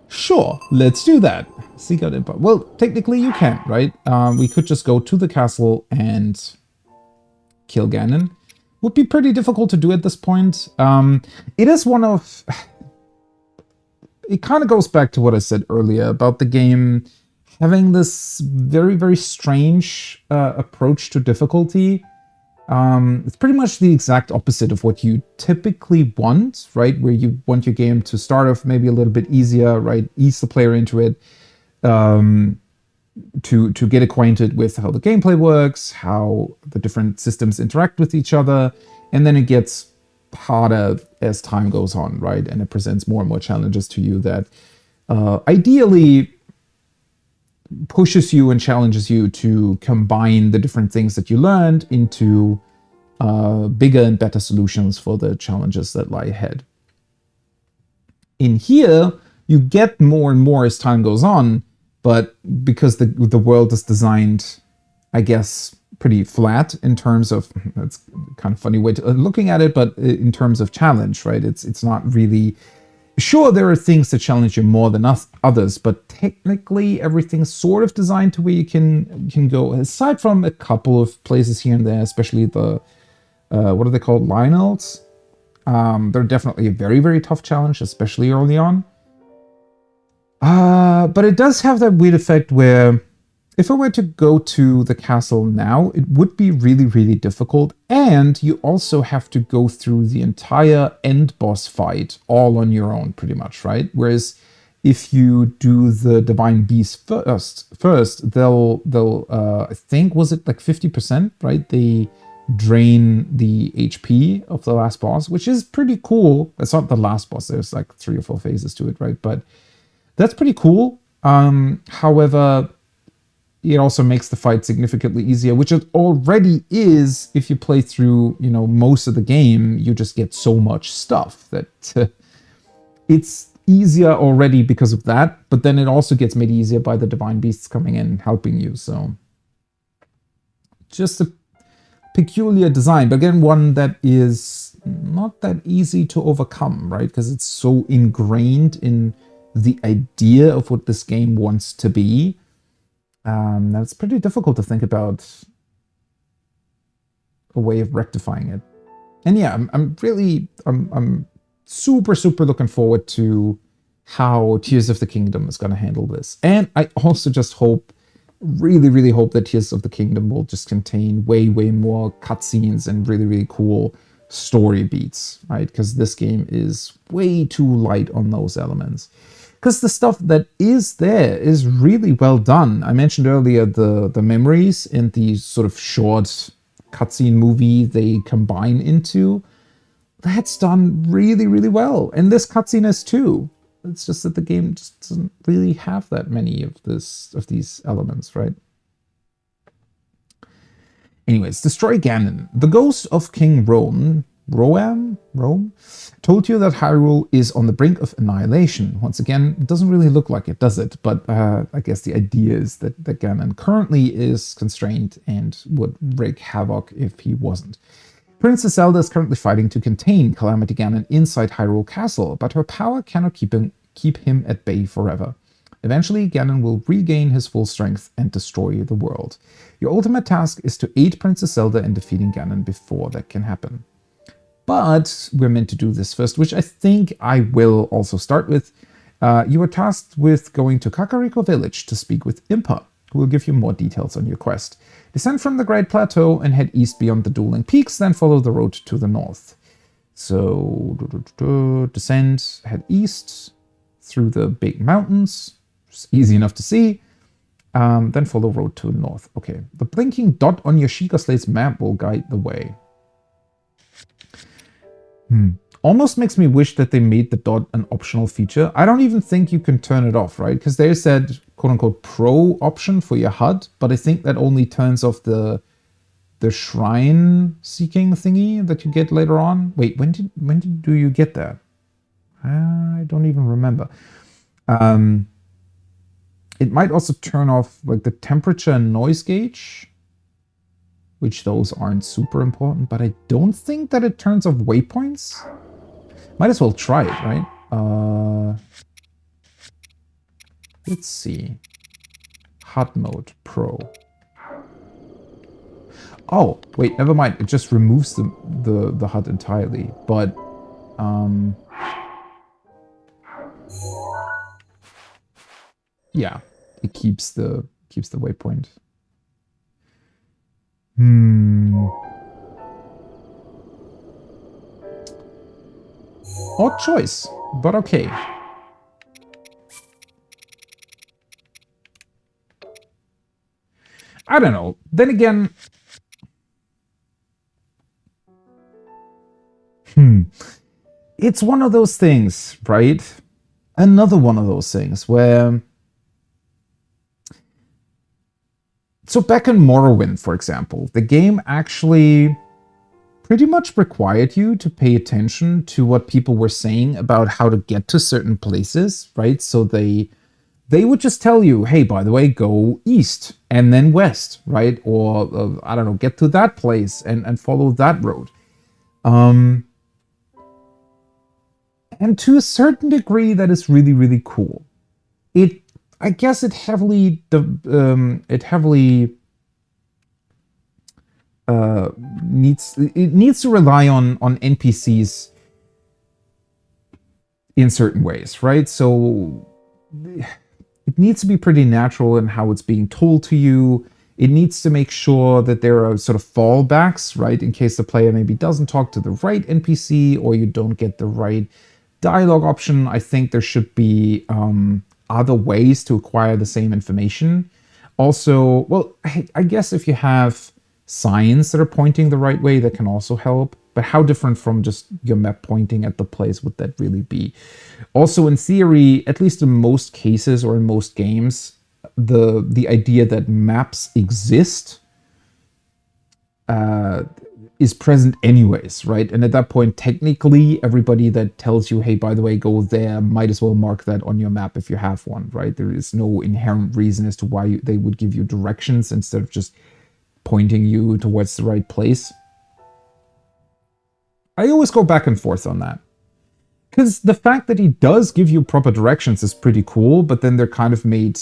Sure, let's do that. Seek out input. Well, technically you can't, right? We could just go to the castle and kill Ganon. Would be pretty difficult to do at this point. It is one of... It kind of goes back to what I said earlier about the game having this very, very strange approach to difficulty. It's pretty much the exact opposite of what you typically want, right? Where you want your game to start off maybe a little bit easier, right? Ease the player into it, to get acquainted with how the gameplay works, how the different systems interact with each other, and then it gets harder as time goes on, right? And it presents more and more challenges to you that ideally pushes you and challenges you to combine the different things that you learned into bigger and better solutions for the challenges that lie ahead. In here, you get more and more as time goes on, but because the world is designed, I guess, pretty flat in terms of, that's kind of funny way to looking at it, but in terms of challenge, right? It's not really, sure, there are things that challenge you more than others, but technically everything's sort of designed to where you can go, aside from a couple of places here and there, especially the, what are they called? Lionels? They're definitely a very, very tough challenge, especially early on. But it does have that weird effect where if I were to go to the castle now, it would be really, really difficult. And you also have to go through the entire end boss fight all on your own, pretty much, right? Whereas if you do the Divine Beast first, they'll I think, was it like 50%, right? They drain the HP of the last boss, which is pretty cool. It's not the last boss. There's like 3 or 4 phases to it, right? But that's pretty cool. However, it also makes the fight significantly easier, which it already is. If you play through, you know, most of the game, you just get so much stuff that it's easier already because of that. But then it also gets made easier by the Divine Beasts coming in and helping you. So just a peculiar design, but again, one that is not that easy to overcome, right? Because it's so ingrained in the idea of what this game wants to be. That's pretty difficult to think about a way of rectifying it. And yeah, I'm super, super looking forward to how Tears of the Kingdom is going to handle this. And I also just hope, really, really hope that Tears of the Kingdom will just contain way, way more cutscenes and really, really cool story beats, right? Because this game is way too light on those elements. Because the stuff that is there is really well done. I mentioned earlier the memories and the sort of short cutscene movie they combine into. That's done really, really well. And this cutscene is too. It's just that the game just doesn't really have that many of these elements, right? Anyways, destroy Ganon. The ghost of King Rome told you that Hyrule is on the brink of annihilation. Once again, it doesn't really look like it, does it? But I guess the idea is that Ganon currently is constrained and would wreak havoc if he wasn't. Princess Zelda is currently fighting to contain Calamity Ganon inside Hyrule Castle, but her power cannot keep him at bay forever. Eventually, Ganon will regain his full strength and destroy the world. Your ultimate task is to aid Princess Zelda in defeating Ganon before that can happen. But we're meant to do this first, which I think I will also start with. You are tasked with going to Kakariko Village to speak with Impa, who will give you more details on your quest. Descend from the Great Plateau and head east beyond the dueling peaks, then follow the road to the north. So, descend, head east through the big mountains. It's easy enough to see. Then follow the road to the north. Okay, the blinking dot on your Sheikah Slate's map will guide the way. Almost makes me wish that they made the dot an optional feature. I don't even think you can turn it off, right? Because they said quote-unquote pro option for your HUD, but I think that only turns off the shrine seeking thingy that you get later on. Wait, when do you get that? I don't even remember. It might also turn off like the temperature and noise gauge, which those aren't super important, but I don't think that it turns off waypoints. Might as well try it, right? Let's see. HUD mode Pro. Oh, wait, never mind. It just removes the HUD entirely. But yeah, it keeps the waypoint. Odd choice, but okay. I don't know. Then again, it's one of those things, right? Another one of those things where... So back in Morrowind, for example, the game actually pretty much required you to pay attention to what people were saying about how to get to certain places, right? So they would just tell you, hey, by the way, go east and then west, right? Or, I don't know, get to that place and follow that road. And to a certain degree, that is really, really cool. I guess it heavily needs to rely on NPCs in certain ways, right? So it needs to be pretty natural in how it's being told to you. It needs to make sure that there are sort of fallbacks, right? In case the player maybe doesn't talk to the right NPC or you don't get the right dialogue option. I think there should be other ways to acquire the same information. Also, well, I guess if you have signs that are pointing the right way, that can also help. But how different from just your map pointing at the place would that really be? Also, in theory, at least in most cases or in most games, the idea that maps exist is present anyways, right? And at that point, technically, everybody that tells you, hey, by the way, go there, might as well mark that on your map if you have one, right? There is no inherent reason as to why they would give you directions instead of just pointing you towards the right place. I always go back and forth on that. Because the fact that he does give you proper directions is pretty cool, but then they're kind of made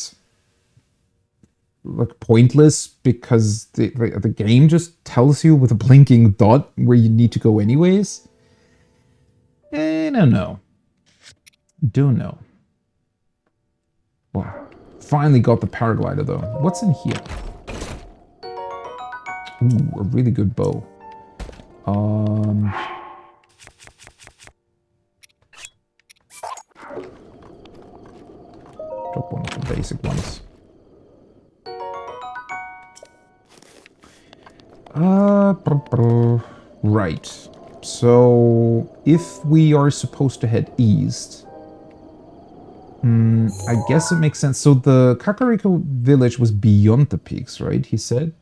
like pointless because the game just tells you with a blinking dot where you need to go anyways. I don't know. Don't know. Well, finally got the paraglider though. What's in here? Ooh, a really good bow. Drop one of the basic ones. Right. So, if we are supposed to head east, I guess it makes sense. So the Kakariko village was beyond the peaks, right? He said.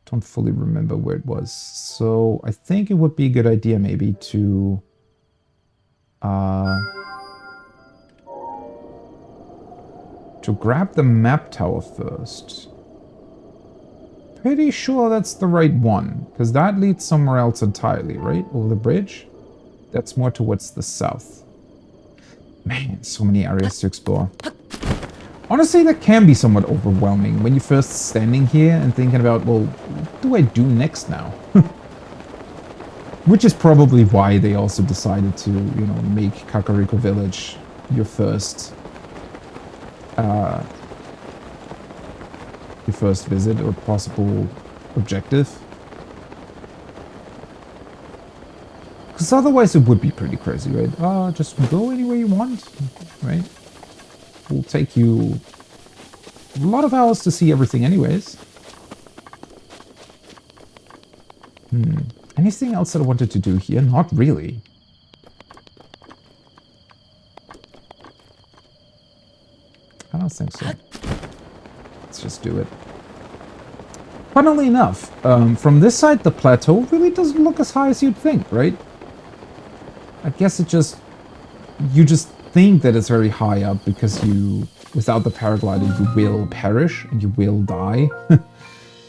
Don't fully remember where it was. So I think it would be a good idea maybe to grab the map tower first. Pretty sure that's the right one, because that leads somewhere else entirely, right? Over the bridge? That's more towards the south. Man, so many areas to explore. Honestly, that can be somewhat overwhelming when you're first standing here and thinking about, well, what do I do next now? Which is probably why they also decided to, you know, make Kakariko Village your first visit or possible objective. Because otherwise it would be pretty crazy, right? Just go anywhere you want, right? Will take you a lot of hours to see everything anyways. Anything else that I wanted to do here? Not really. I don't think so. Let's just do it. Funnily enough, from this side, the plateau really doesn't look as high as you'd think, right? I guess it just... You just think that it's very high up because you... Without the paraglider, you will perish and you will die.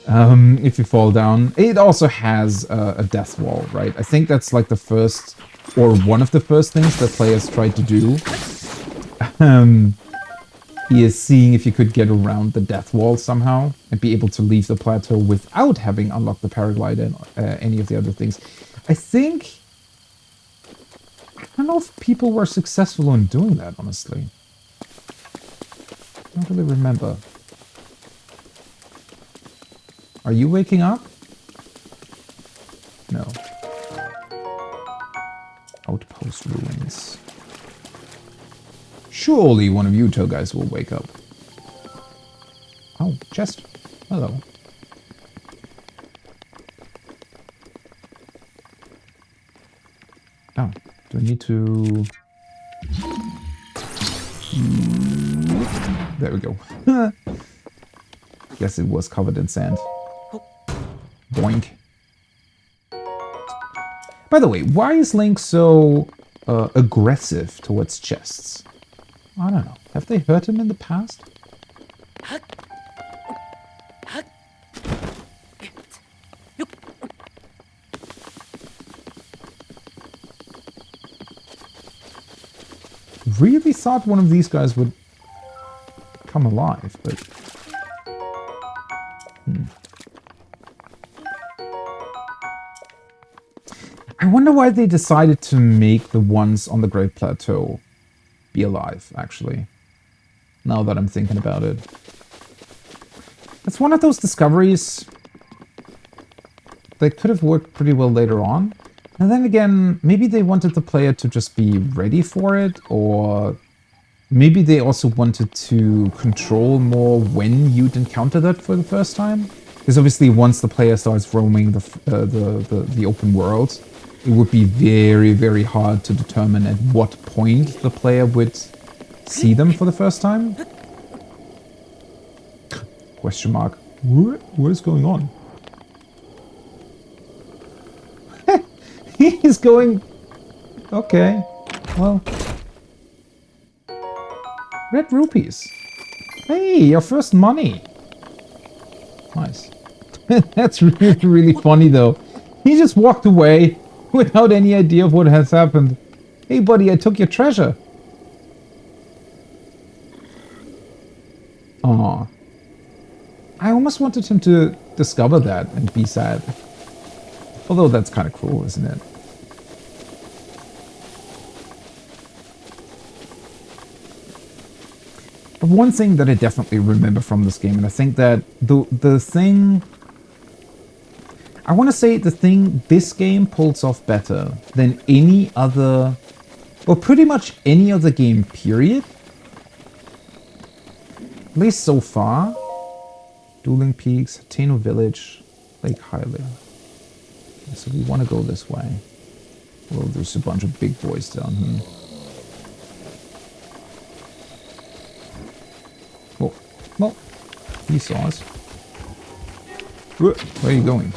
if you fall down. It also has a death wall, right? I think that's like the first or one of the first things that players tried to do, is seeing if you could get around the death wall somehow and be able to leave the plateau without having unlocked the paraglide and any of the other things. I don't know if people were successful in doing that, honestly. I don't really remember. Are you waking up? No. Outpost ruins. Surely one of you two guys will wake up. Oh, chest. Hello. Oh, do I need to... There we go. Guess it was covered in sand. Boink. By the way, why is Link so aggressive towards chests? I don't know. Have they hurt him in the past? Really thought one of these guys would come alive, but... I wonder why they decided to make the ones on the Great Plateau be alive, actually. Now that I'm thinking about it. It's one of those discoveries that could have worked pretty well later on. And then again, maybe they wanted the player to just be ready for it, or maybe they also wanted to control more when you'd encounter that for the first time. Because obviously once the player starts roaming the open world, it would be very, very hard to determine at what point the player would see them for the first time. Question mark. What is going on? He's going... Okay. Well. Red rupees. Hey, your first money. Nice. That's really, really funny though. He just walked away without any idea of what has happened. Hey buddy, I took your treasure. Aw. I almost wanted him to discover that and be sad. Although that's kind of cruel, isn't it? But one thing that I definitely remember from this game, and I think that the thing... I want to say the thing this game pulls off better than any other... or pretty much any other game, period. At least so far. Dueling Peaks, Hateno Village, Lake Hyrule. So we want to go this way. Well, there's a bunch of big boys down here. Oh, well, he saw us. Where are you going?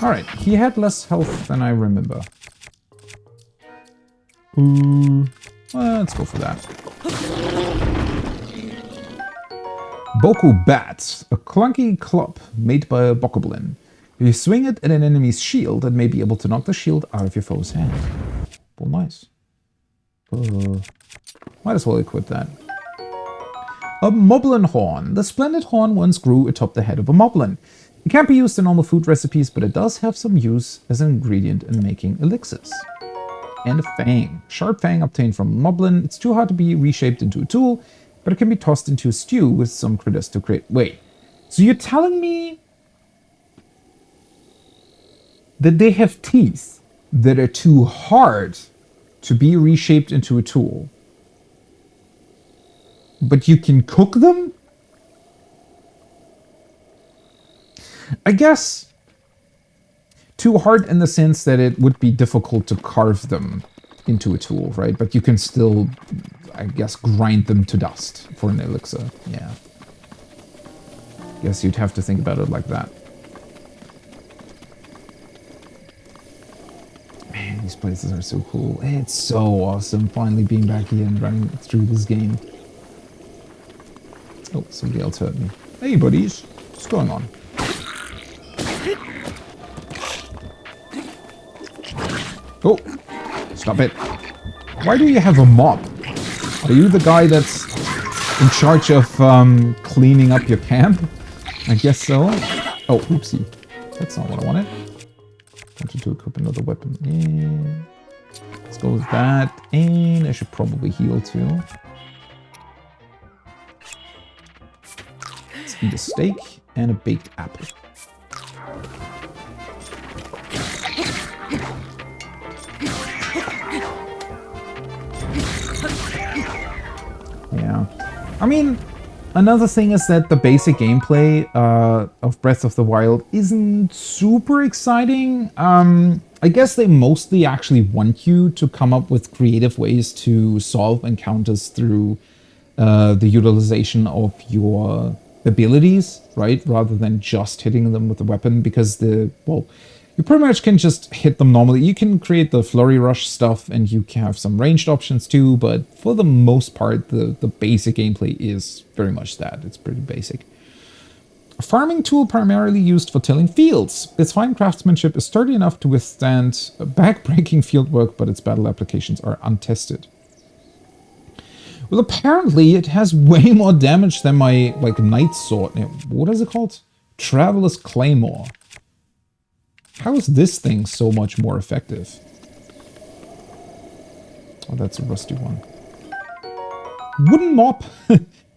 Alright, he had less health than I remember. Well, let's go for that. Boku Bat, a clunky club made by a bokoblin. If you swing it at an enemy's shield, it may be able to knock the shield out of your foe's hand. Well, nice. Might as well equip that. A Moblin Horn. The splendid horn once grew atop the head of a Moblin. It can't be used in normal food recipes, but it does have some use as an ingredient in making elixirs. And a Fang. Sharp Fang obtained from Moblin. It's too hard to be reshaped into a tool, but it can be tossed into a stew with some critters to create... Wait, so you're telling me that they have teeth that are too hard to be reshaped into a tool, but you can cook them? I guess too hard in the sense that it would be difficult to carve them into a tool, right? But you can still, I guess, grind them to dust for an elixir. Yeah. Guess you'd have to think about it like that. Man, these places are so cool. It's so awesome finally being back here and running through this game. Oh, somebody else heard me. Hey, buddies. What's going on? Oh, stop it. Why do you have a mop? Are you the guy that's in charge of cleaning up your camp? I guess so. Oh, oopsie. That's not what I wanted. Wanted to equip another weapon. Yeah. Let's go with that. And I should probably heal too. Let's eat a steak and a baked apple. Yeah. I mean, another thing is that the basic gameplay of Breath of the Wild isn't super exciting. I guess they mostly actually want you to come up with creative ways to solve encounters through the utilization of your abilities, right? Rather than just hitting them with a weapon, because you pretty much can just hit them normally. You can create the flurry rush stuff and you can have some ranged options too, but for the most part, the basic gameplay is very much that. It's pretty basic. A farming tool primarily used for tilling fields. Its fine craftsmanship is sturdy enough to withstand back-breaking fieldwork, but its battle applications are untested. Well, apparently it has way more damage than my, knight sword. What is it called? Traveler's Claymore. How is this thing so much more effective? Oh, that's a rusty one. Wooden mop.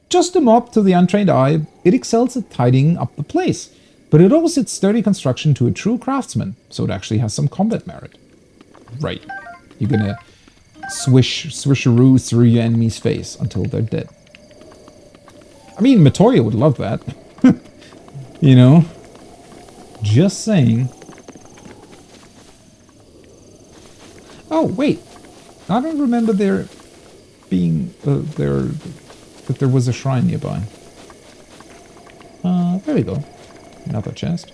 Just a mop to the untrained eye. It excels at tidying up the place, but it owes its sturdy construction to a true craftsman, so it actually has some combat merit. Right. You're gonna swisheroo through your enemy's face until they're dead. I mean, Matoya would love that. You know? Just saying. Oh, wait. I don't remember there being that there was a shrine nearby. There we go. Another chest.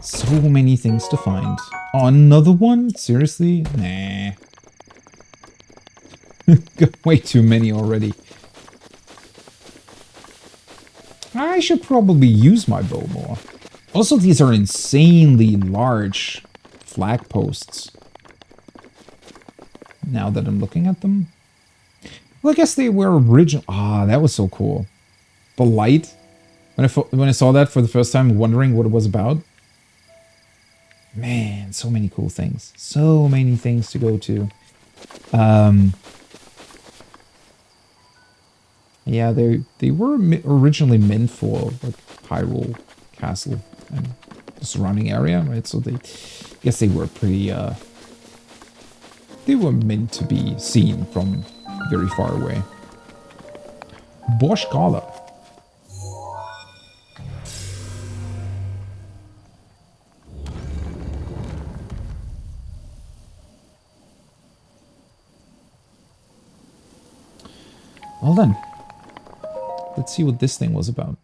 So many things to find. Oh, another one? Seriously? Nah. Got way too many already. I should probably use my bow more. Also, these are insanely large flag posts. Now that I'm looking at them. Well, I guess they were original. Ah, that was so cool. The light. When I saw that for the first time, wondering what it was about. Man, so many cool things. So many things to go to. Yeah, they were originally meant for Hyrule Castle and the surrounding area, right? So I guess they were pretty, they were meant to be seen from very far away. Bosch Gala. Well then, let's see what this thing was about.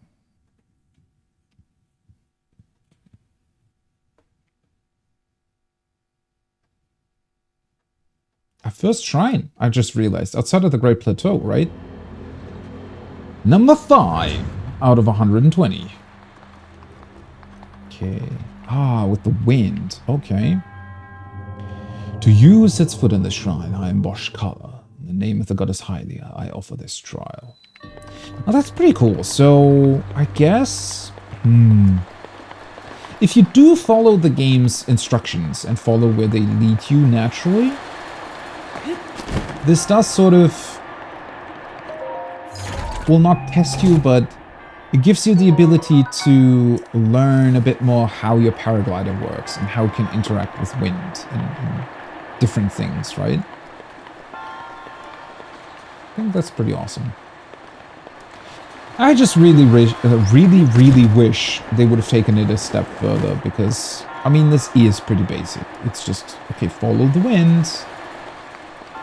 A first shrine, I just realized, outside of the Great Plateau, right? Number 5 out of 120. Okay. Ah, with the wind. Okay. To you who sets foot in this shrine, I am Bosch Kala. In the name of the goddess Hylia, I offer this trial. Now that's pretty cool. So, I guess... If you do follow the game's instructions and follow where they lead you naturally, this does sort of... will not test you, but it gives you the ability to learn a bit more how your paraglider works and how it can interact with wind and different things, right? I think that's pretty awesome. I just really wish they would have taken it a step further because, I mean, this is pretty basic. It's just, okay, follow the wind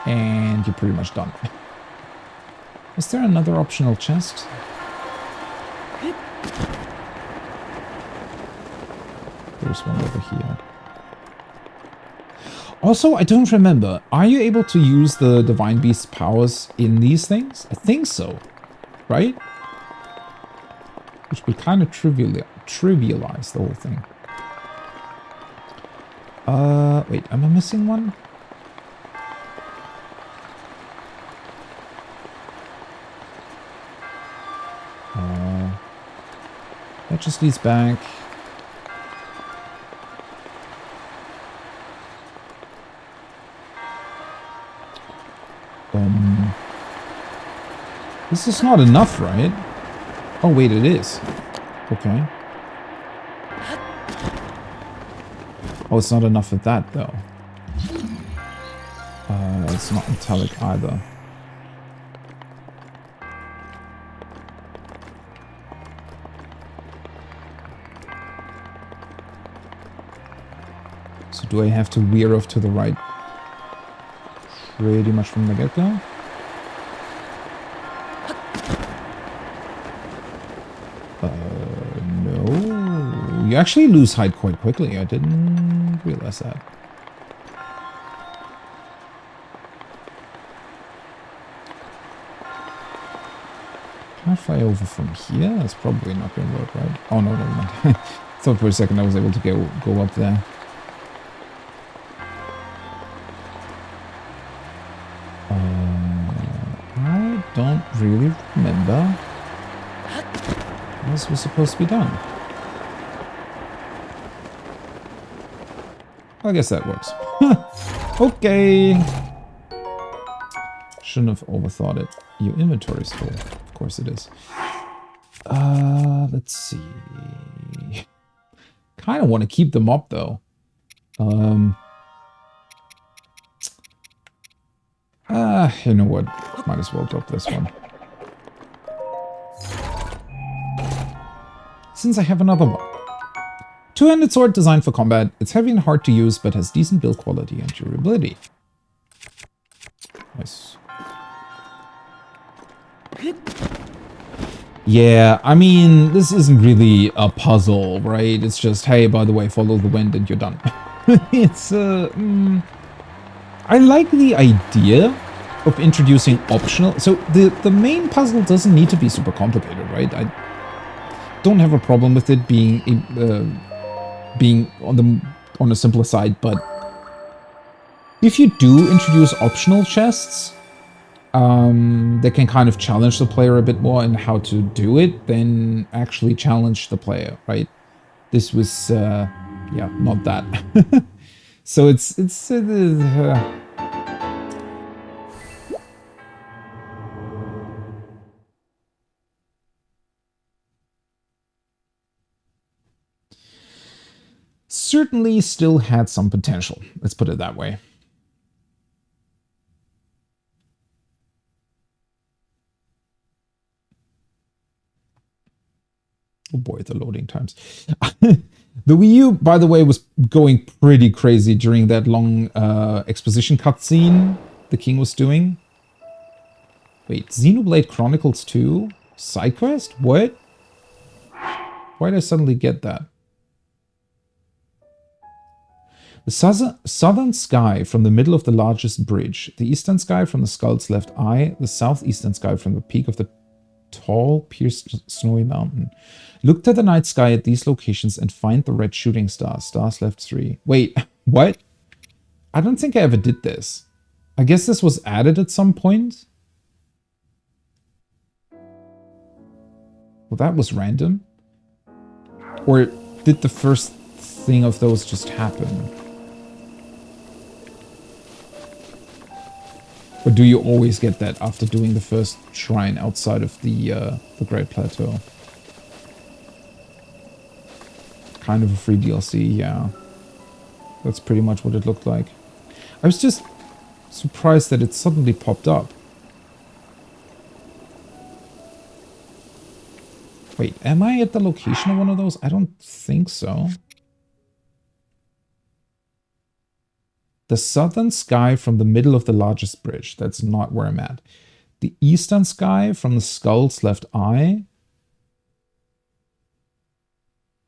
and you're pretty much done. Is there another optional chest? There's one over here. Also, I don't remember. Are you able to use the Divine Beast's powers in these things? I think so. Right? Which would kind of trivialize the whole thing. Wait, am I missing one? That just leads back. This is not enough, right? Oh, wait, it is. Okay. Oh, it's not enough of that, though. It's not metallic either. So do I have to veer off to the right pretty much from the get-go? No. You actually lose height quite quickly. I didn't realize that. Can I fly over from here? That's probably not going to work, right? Oh, no, never mind. I thought for a second I was able to go up there. I don't really remember how this was supposed to be done. I guess that works. Okay. Shouldn't have overthought it. Your inventory is full. Of course it is. Let's see. Kind of want to keep them up though. You know what? Might as well drop this one. Since I have another one. Two-handed sword designed for combat. It's heavy and hard to use, but has decent build quality and durability. Nice. Yeah, I mean, this isn't really a puzzle, right? It's just, hey, by the way, follow the wind and you're done. It's, I like the idea of introducing optional... So, the main puzzle doesn't need to be super complicated, right? I don't have a problem with it being on a simpler side, but if you do introduce optional chests that can kind of challenge the player a bit more in how to do it, then actually challenge the player, right? This was, yeah, not that. So it's certainly still had some potential. Let's put it that way. Oh boy, the loading times. The Wii U, by the way, was going pretty crazy during that long exposition cutscene the king was doing. Wait, Xenoblade Chronicles 2? Side quest? What? Why did I suddenly get that? The southern sky from the middle of the largest bridge, the eastern sky from the skull's left eye, the southeastern sky from the peak of the tall, pierced, snowy mountain. Look to the night sky at these locations and find the red shooting stars. Stars left 3. Wait, what? I don't think I ever did this. I guess this was added at some point. Well, that was random. Or did the first thing of those just happen? Or do you always get that after doing the first shrine outside of the Great Plateau? Kind of a free DLC, yeah. That's pretty much what it looked like. I was just surprised that it suddenly popped up. Wait, am I at the location of one of those? I don't think so. The southern sky from the middle of the largest bridge. That's not where I'm at. The eastern sky from the skull's left eye.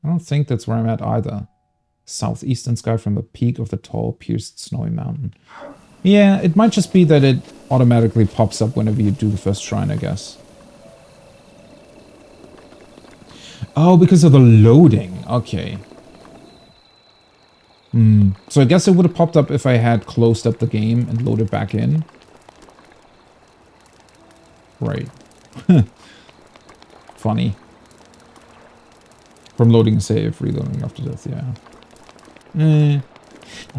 I don't think that's where I'm at either. southeastern sky from the peak of the tall, pierced, snowy mountain. Yeah, it might just be that it automatically pops up whenever you do the first shrine, I guess. Oh, because of the loading. Okay. So I guess it would have popped up if I had closed up the game and loaded back in. Right. Funny. From loading save, reloading after death, yeah.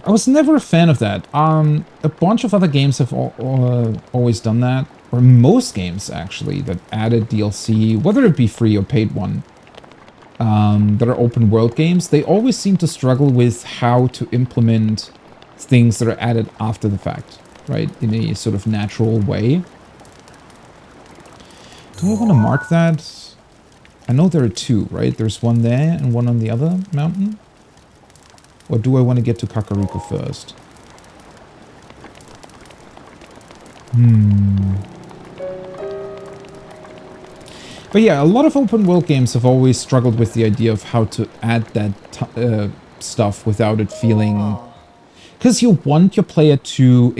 I was never a fan of that. A bunch of other games have always done that. Or most games, actually, that added DLC, whether it be free or paid one, that are open world games, they always seem to struggle with how to implement things that are added after the fact, right? In a sort of natural way. Do I want to mark that? I know there are two, right? There's one there and one on the other mountain. Or do I want to get to Kakariko first? But yeah, a lot of open world games have always struggled with the idea of how to add that stuff without it feeling... Because you want your player to,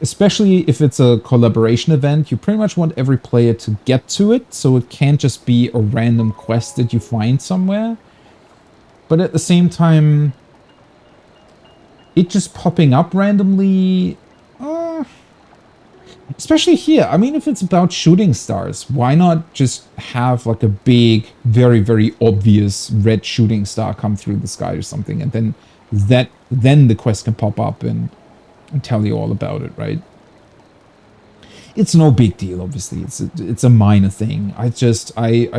especially if it's a collaboration event, you pretty much want every player to get to it, so it can't just be a random quest that you find somewhere. But at the same time, it just popping up randomly, especially here. I mean, if it's about shooting stars, why not just have like a big, very, very obvious red shooting star come through the sky or something, and then the quest can pop up and tell you all about it, right? It's no big deal, obviously. It's a minor thing. I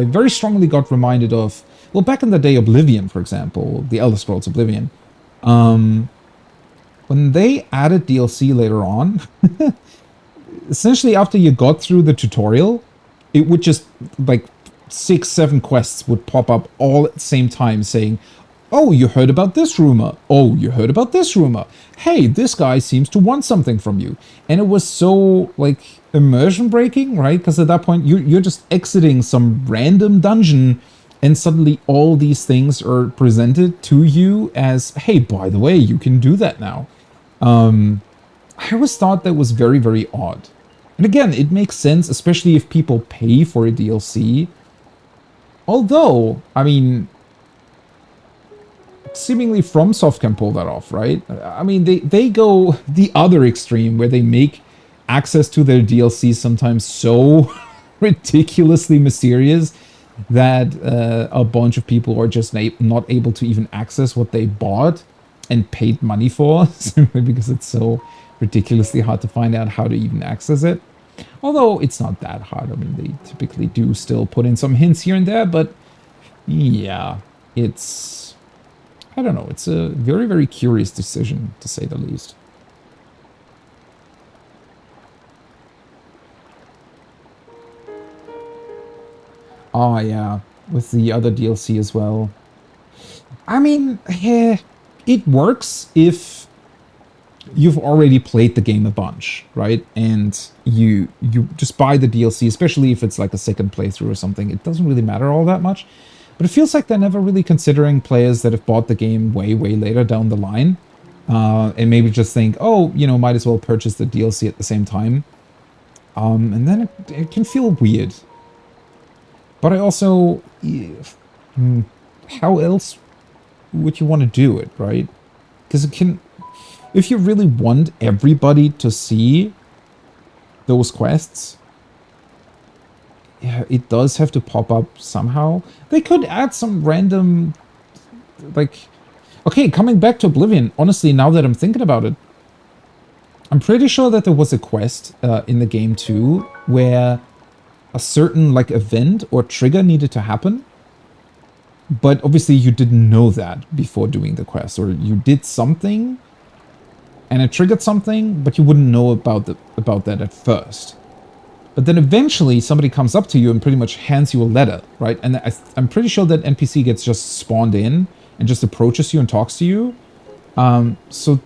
very strongly got reminded of, well, back in the day, Oblivion, for example, the Elder Scrolls Oblivion. When they added DLC later on, essentially after you got through the tutorial, it would just, like, 6-7 quests would pop up all at the same time saying, oh, you heard about this rumor. Oh, you heard about this rumor. Hey, this guy seems to want something from you. And it was so, like, immersion breaking, right? Because at that point, you're just exiting some random dungeon and suddenly all these things are presented to you as, hey, by the way, you can do that now. I always thought that was very, very odd. And again, it makes sense, especially if people pay for a DLC. Although, I mean... seemingly FromSoft can pull that off, right? I mean, they go the other extreme where they make access to their DLC sometimes so ridiculously mysterious that a bunch of people are just not able to even access what they bought and paid money for, simply because it's so ridiculously hard to find out how to even access it. Although it's not that hard. I mean, they typically do still put in some hints here and there, but yeah, it's... I don't know, it's a very, very curious decision, to say the least. Oh, yeah, with the other DLC as well. I mean, yeah, it works if you've already played the game a bunch, right? And you just buy the DLC, especially if it's like a second playthrough or something. It doesn't really matter all that much. But it feels like they're never really considering players that have bought the game way, way later down the line. And maybe just think, oh, you know, might as well purchase the DLC at the same time. And then it can feel weird. But I also... how else would you want to do it, right? Because it can... If you really want everybody to see those quests... yeah, it does have to pop up somehow. They could add some random, like... Okay, coming back to Oblivion, honestly, now that I'm thinking about it, I'm pretty sure that there was a quest in the game too, where a certain, like, event or trigger needed to happen. But obviously you didn't know that before doing the quest, or you did something, and it triggered something, but you wouldn't know about that at first. But then eventually somebody comes up to you and pretty much hands you a letter, right? And I'm pretty sure that NPC gets just spawned in and just approaches you and talks to you. So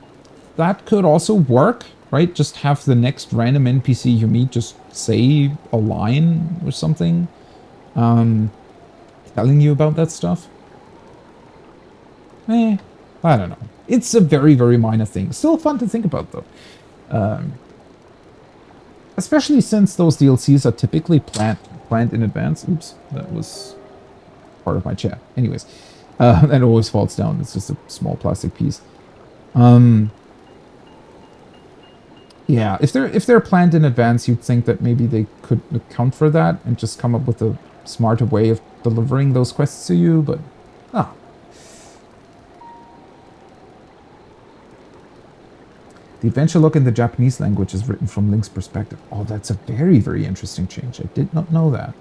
that could also work, right? Just have the next random NPC you meet just say a line or something, telling you about that stuff. I I don't know. It's a very, very minor thing. Still fun to think about, though. Especially since those DLCs are typically planned in advance. Oops, that was part of my chat. Anyways, that always falls down. It's just a small plastic piece. Yeah, if they're planned in advance, you'd think that maybe they could account for that and just come up with a smarter way of delivering those quests to you, but The adventure log in the Japanese language is written from Link's perspective. Oh, that's a very, very interesting change. I did not know that.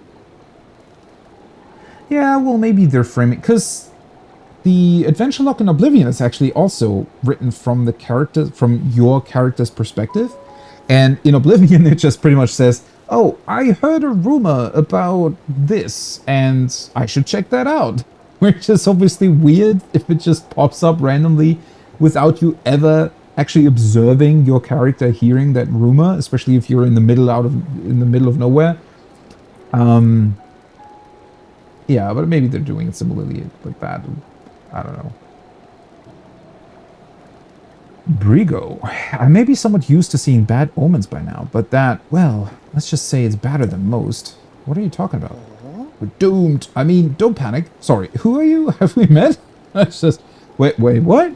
Yeah, well, maybe they're framing... Because the adventure log in Oblivion is actually also written from from your character's perspective. And in Oblivion, it just pretty much says, oh, I heard a rumor about this, and I should check that out. Which is obviously weird if it just pops up randomly without you ever actually observing your character hearing that rumor, especially if you're in the middle of nowhere. Yeah, but maybe they're doing it similarly like that. I don't know. Brigo. I may be somewhat used to seeing bad omens by now, but that, well, let's just say it's better than most. What are you talking about? We're doomed. I mean, don't panic. Sorry, who are you? Have we met? That's just... Wait, what?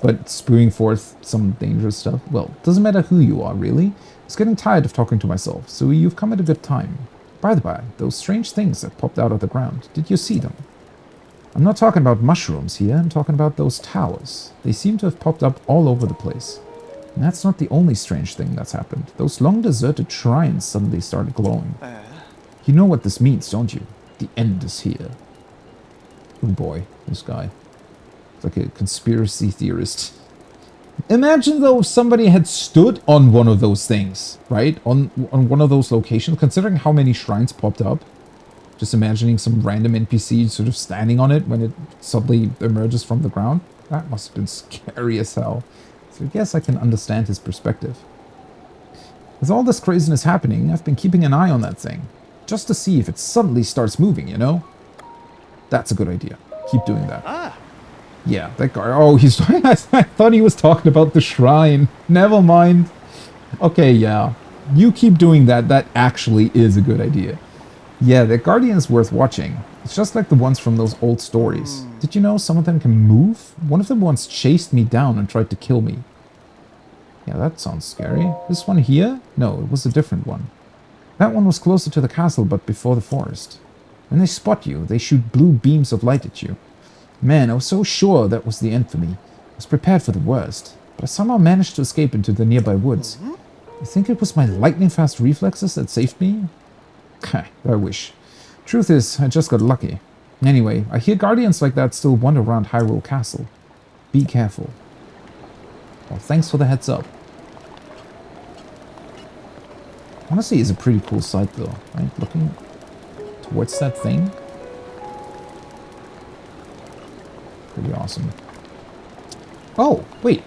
But spewing forth some dangerous stuff. Well, doesn't matter who you are, really. I was getting tired of talking to myself, so you've come at a good time. By the by, those strange things that popped out of the ground, did you see them? I'm not talking about mushrooms here, I'm talking about those towers. They seem to have popped up all over the place. And that's not the only strange thing that's happened. Those long-deserted shrines suddenly started glowing. You know what this means, don't you? The end is here. Oh boy, this guy. It's like a conspiracy theorist. Imagine though if somebody had stood on one of those things, right? On one of those locations, considering how many shrines popped up. Just imagining some random NPC sort of standing on it when it suddenly emerges from the ground. That must have been scary as hell. So I guess I can understand his perspective. With all this craziness happening, I've been keeping an eye on that thing. Just to see if it suddenly starts moving, you know? That's a good idea. Keep doing that. Yeah, that guy. Oh, he's... I thought he was talking about the shrine. Never mind. Okay, yeah. You keep doing that. That actually is a good idea. Yeah, the Guardian's worth watching. It's just like the ones from those old stories. Did you know some of them can move? One of them once chased me down and tried to kill me. Yeah, that sounds scary. This one here? No, it was a different one. That one was closer to the castle, but before the forest. When they spot you, they shoot blue beams of light at you. Man, I was so sure that was the end for me. I was prepared for the worst, but I somehow managed to escape into the nearby woods. You think it was my lightning-fast reflexes that saved me? I wish. Truth is, I just got lucky. Anyway, I hear guardians like that still wander around Hyrule Castle. Be careful. Well, thanks for the heads up. Honestly, it's a pretty cool sight though, right? Looking towards that thing. Pretty awesome. Oh, wait.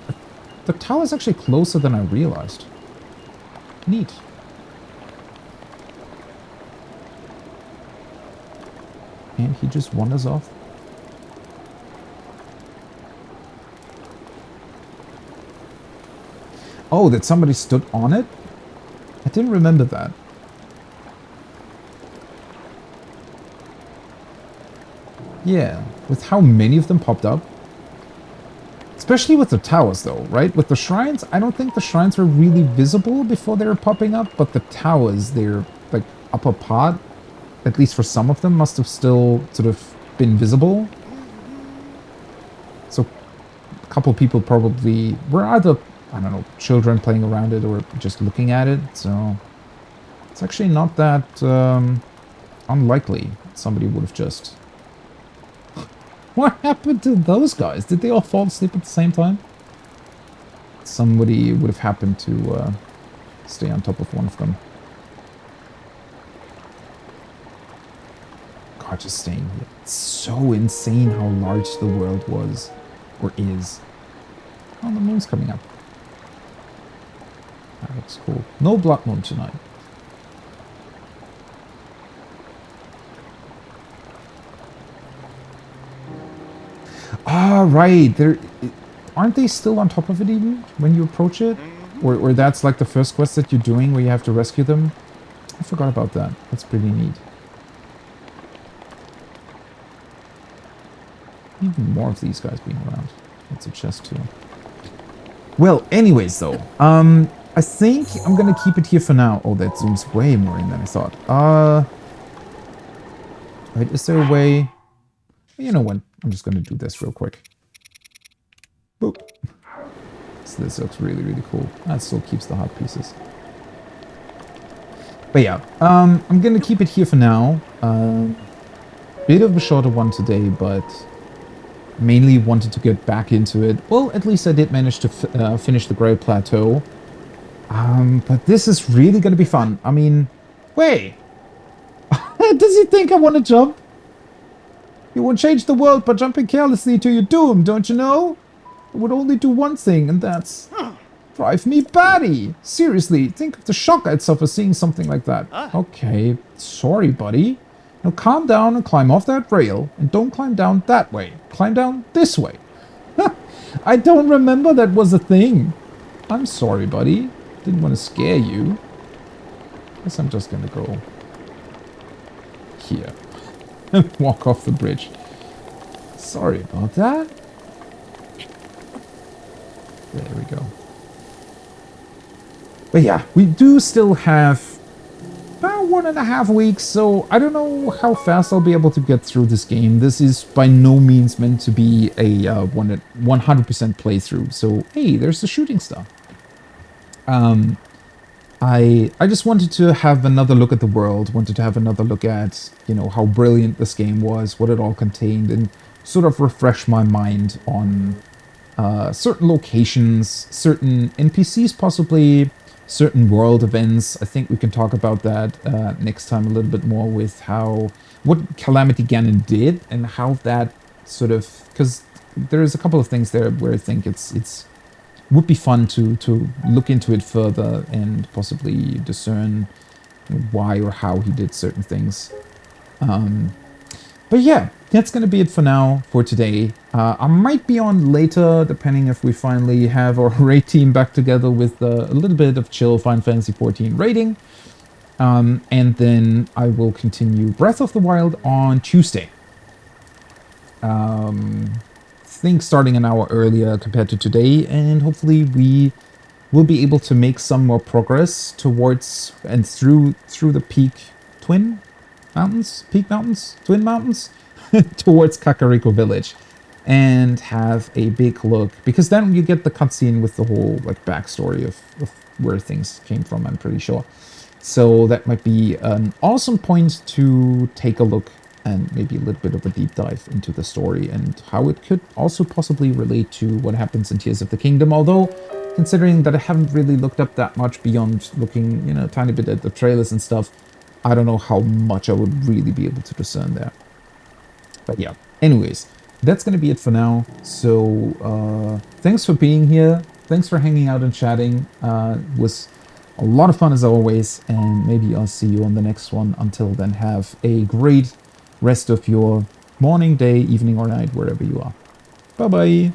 The tower's actually closer than I realized. Neat. And he just wanders off. Oh, that somebody stood on it? I didn't remember that. Yeah, with how many of them popped up. Especially with the towers though, right? With the shrines, I don't think the shrines were really visible before they were popping up, but the towers, their like upper part, at least for some of them, must have still sort of been visible. So a couple people probably were either, I don't know, children playing around it or just looking at it. So it's actually not that unlikely somebody would have just... What happened to those guys? Did they all fall asleep at the same time? Somebody would have happened to stay on top of one of them. God, just staying here. It's so insane how large the world was. Or is. Oh, the moon's coming up. That looks cool. No blood moon tonight. Ah, right. Aren't they still on top of it even when you approach it? Or that's like the first quest that you're doing where you have to rescue them? I forgot about that. That's pretty neat. Even more of these guys being around. That's a chest too. Well, anyways though, I think I'm gonna keep it here for now. Oh, that zooms way more in than I thought. Wait, is there a way? You know what? I'm just gonna do this real quick. Boop. So this looks really, really cool. That still keeps the heart pieces. But yeah, I'm gonna keep it here for now. Bit of a shorter one today, but mainly wanted to get back into it. Well, at least I did manage to finish the Great Plateau. But this is really gonna be fun. I mean, wait. Does he think I want to jump? You won't change the world by jumping carelessly to your doom, don't you know? It would only do one thing, and that's drive me batty. Seriously, think of the shock I'd suffer seeing something like that. Okay, sorry, buddy. Now calm down and climb off that rail, and don't climb down that way. Climb down this way. I don't remember that was a thing. I'm sorry, buddy. Didn't want to scare you. Guess I'm just gonna go here and walk off the bridge. Sorry about that. There we go. But yeah, we do still have about 1.5 weeks, so I don't know how fast I'll be able to get through this game. This is by no means meant to be a 100% playthrough. So hey, there's the shooting stuff. I just wanted to have another look at the world, wanted to have another look at, you know, how brilliant this game was, what it all contained, and sort of refresh my mind on certain locations, certain NPCs possibly, certain world events. I think we can talk about that next time a little bit more with what Calamity Ganon did and how that sort of, because there's a couple of things there where I think it's would be fun to look into it further and possibly discern why or how he did certain things. But yeah, that's going to be it for now, for today. I might be on later, depending if we finally have our raid team back together with a little bit of chill Final Fantasy XIV raiding. And then I will continue Breath of the Wild on Tuesday. Think starting an hour earlier compared to today, and hopefully we will be able to make some more progress towards and through the Twin Mountains towards Kakariko Village, and have a big look, because then you get the cutscene with the whole like backstory of where things came from, I'm pretty sure. So that might be an awesome point to take a look and maybe a little bit of a deep dive into the story and how it could also possibly relate to what happens in Tears of the Kingdom. Although, considering that I haven't really looked up that much beyond looking, you know, a tiny bit at the trailers and stuff, I don't know how much I would really be able to discern there. But yeah, anyways, that's going to be it for now. So, thanks for being here. Thanks for hanging out and chatting. It was a lot of fun as always, and maybe I'll see you on the next one. Until then, have a great rest of your morning, day, evening, or night, wherever you are. Bye-bye.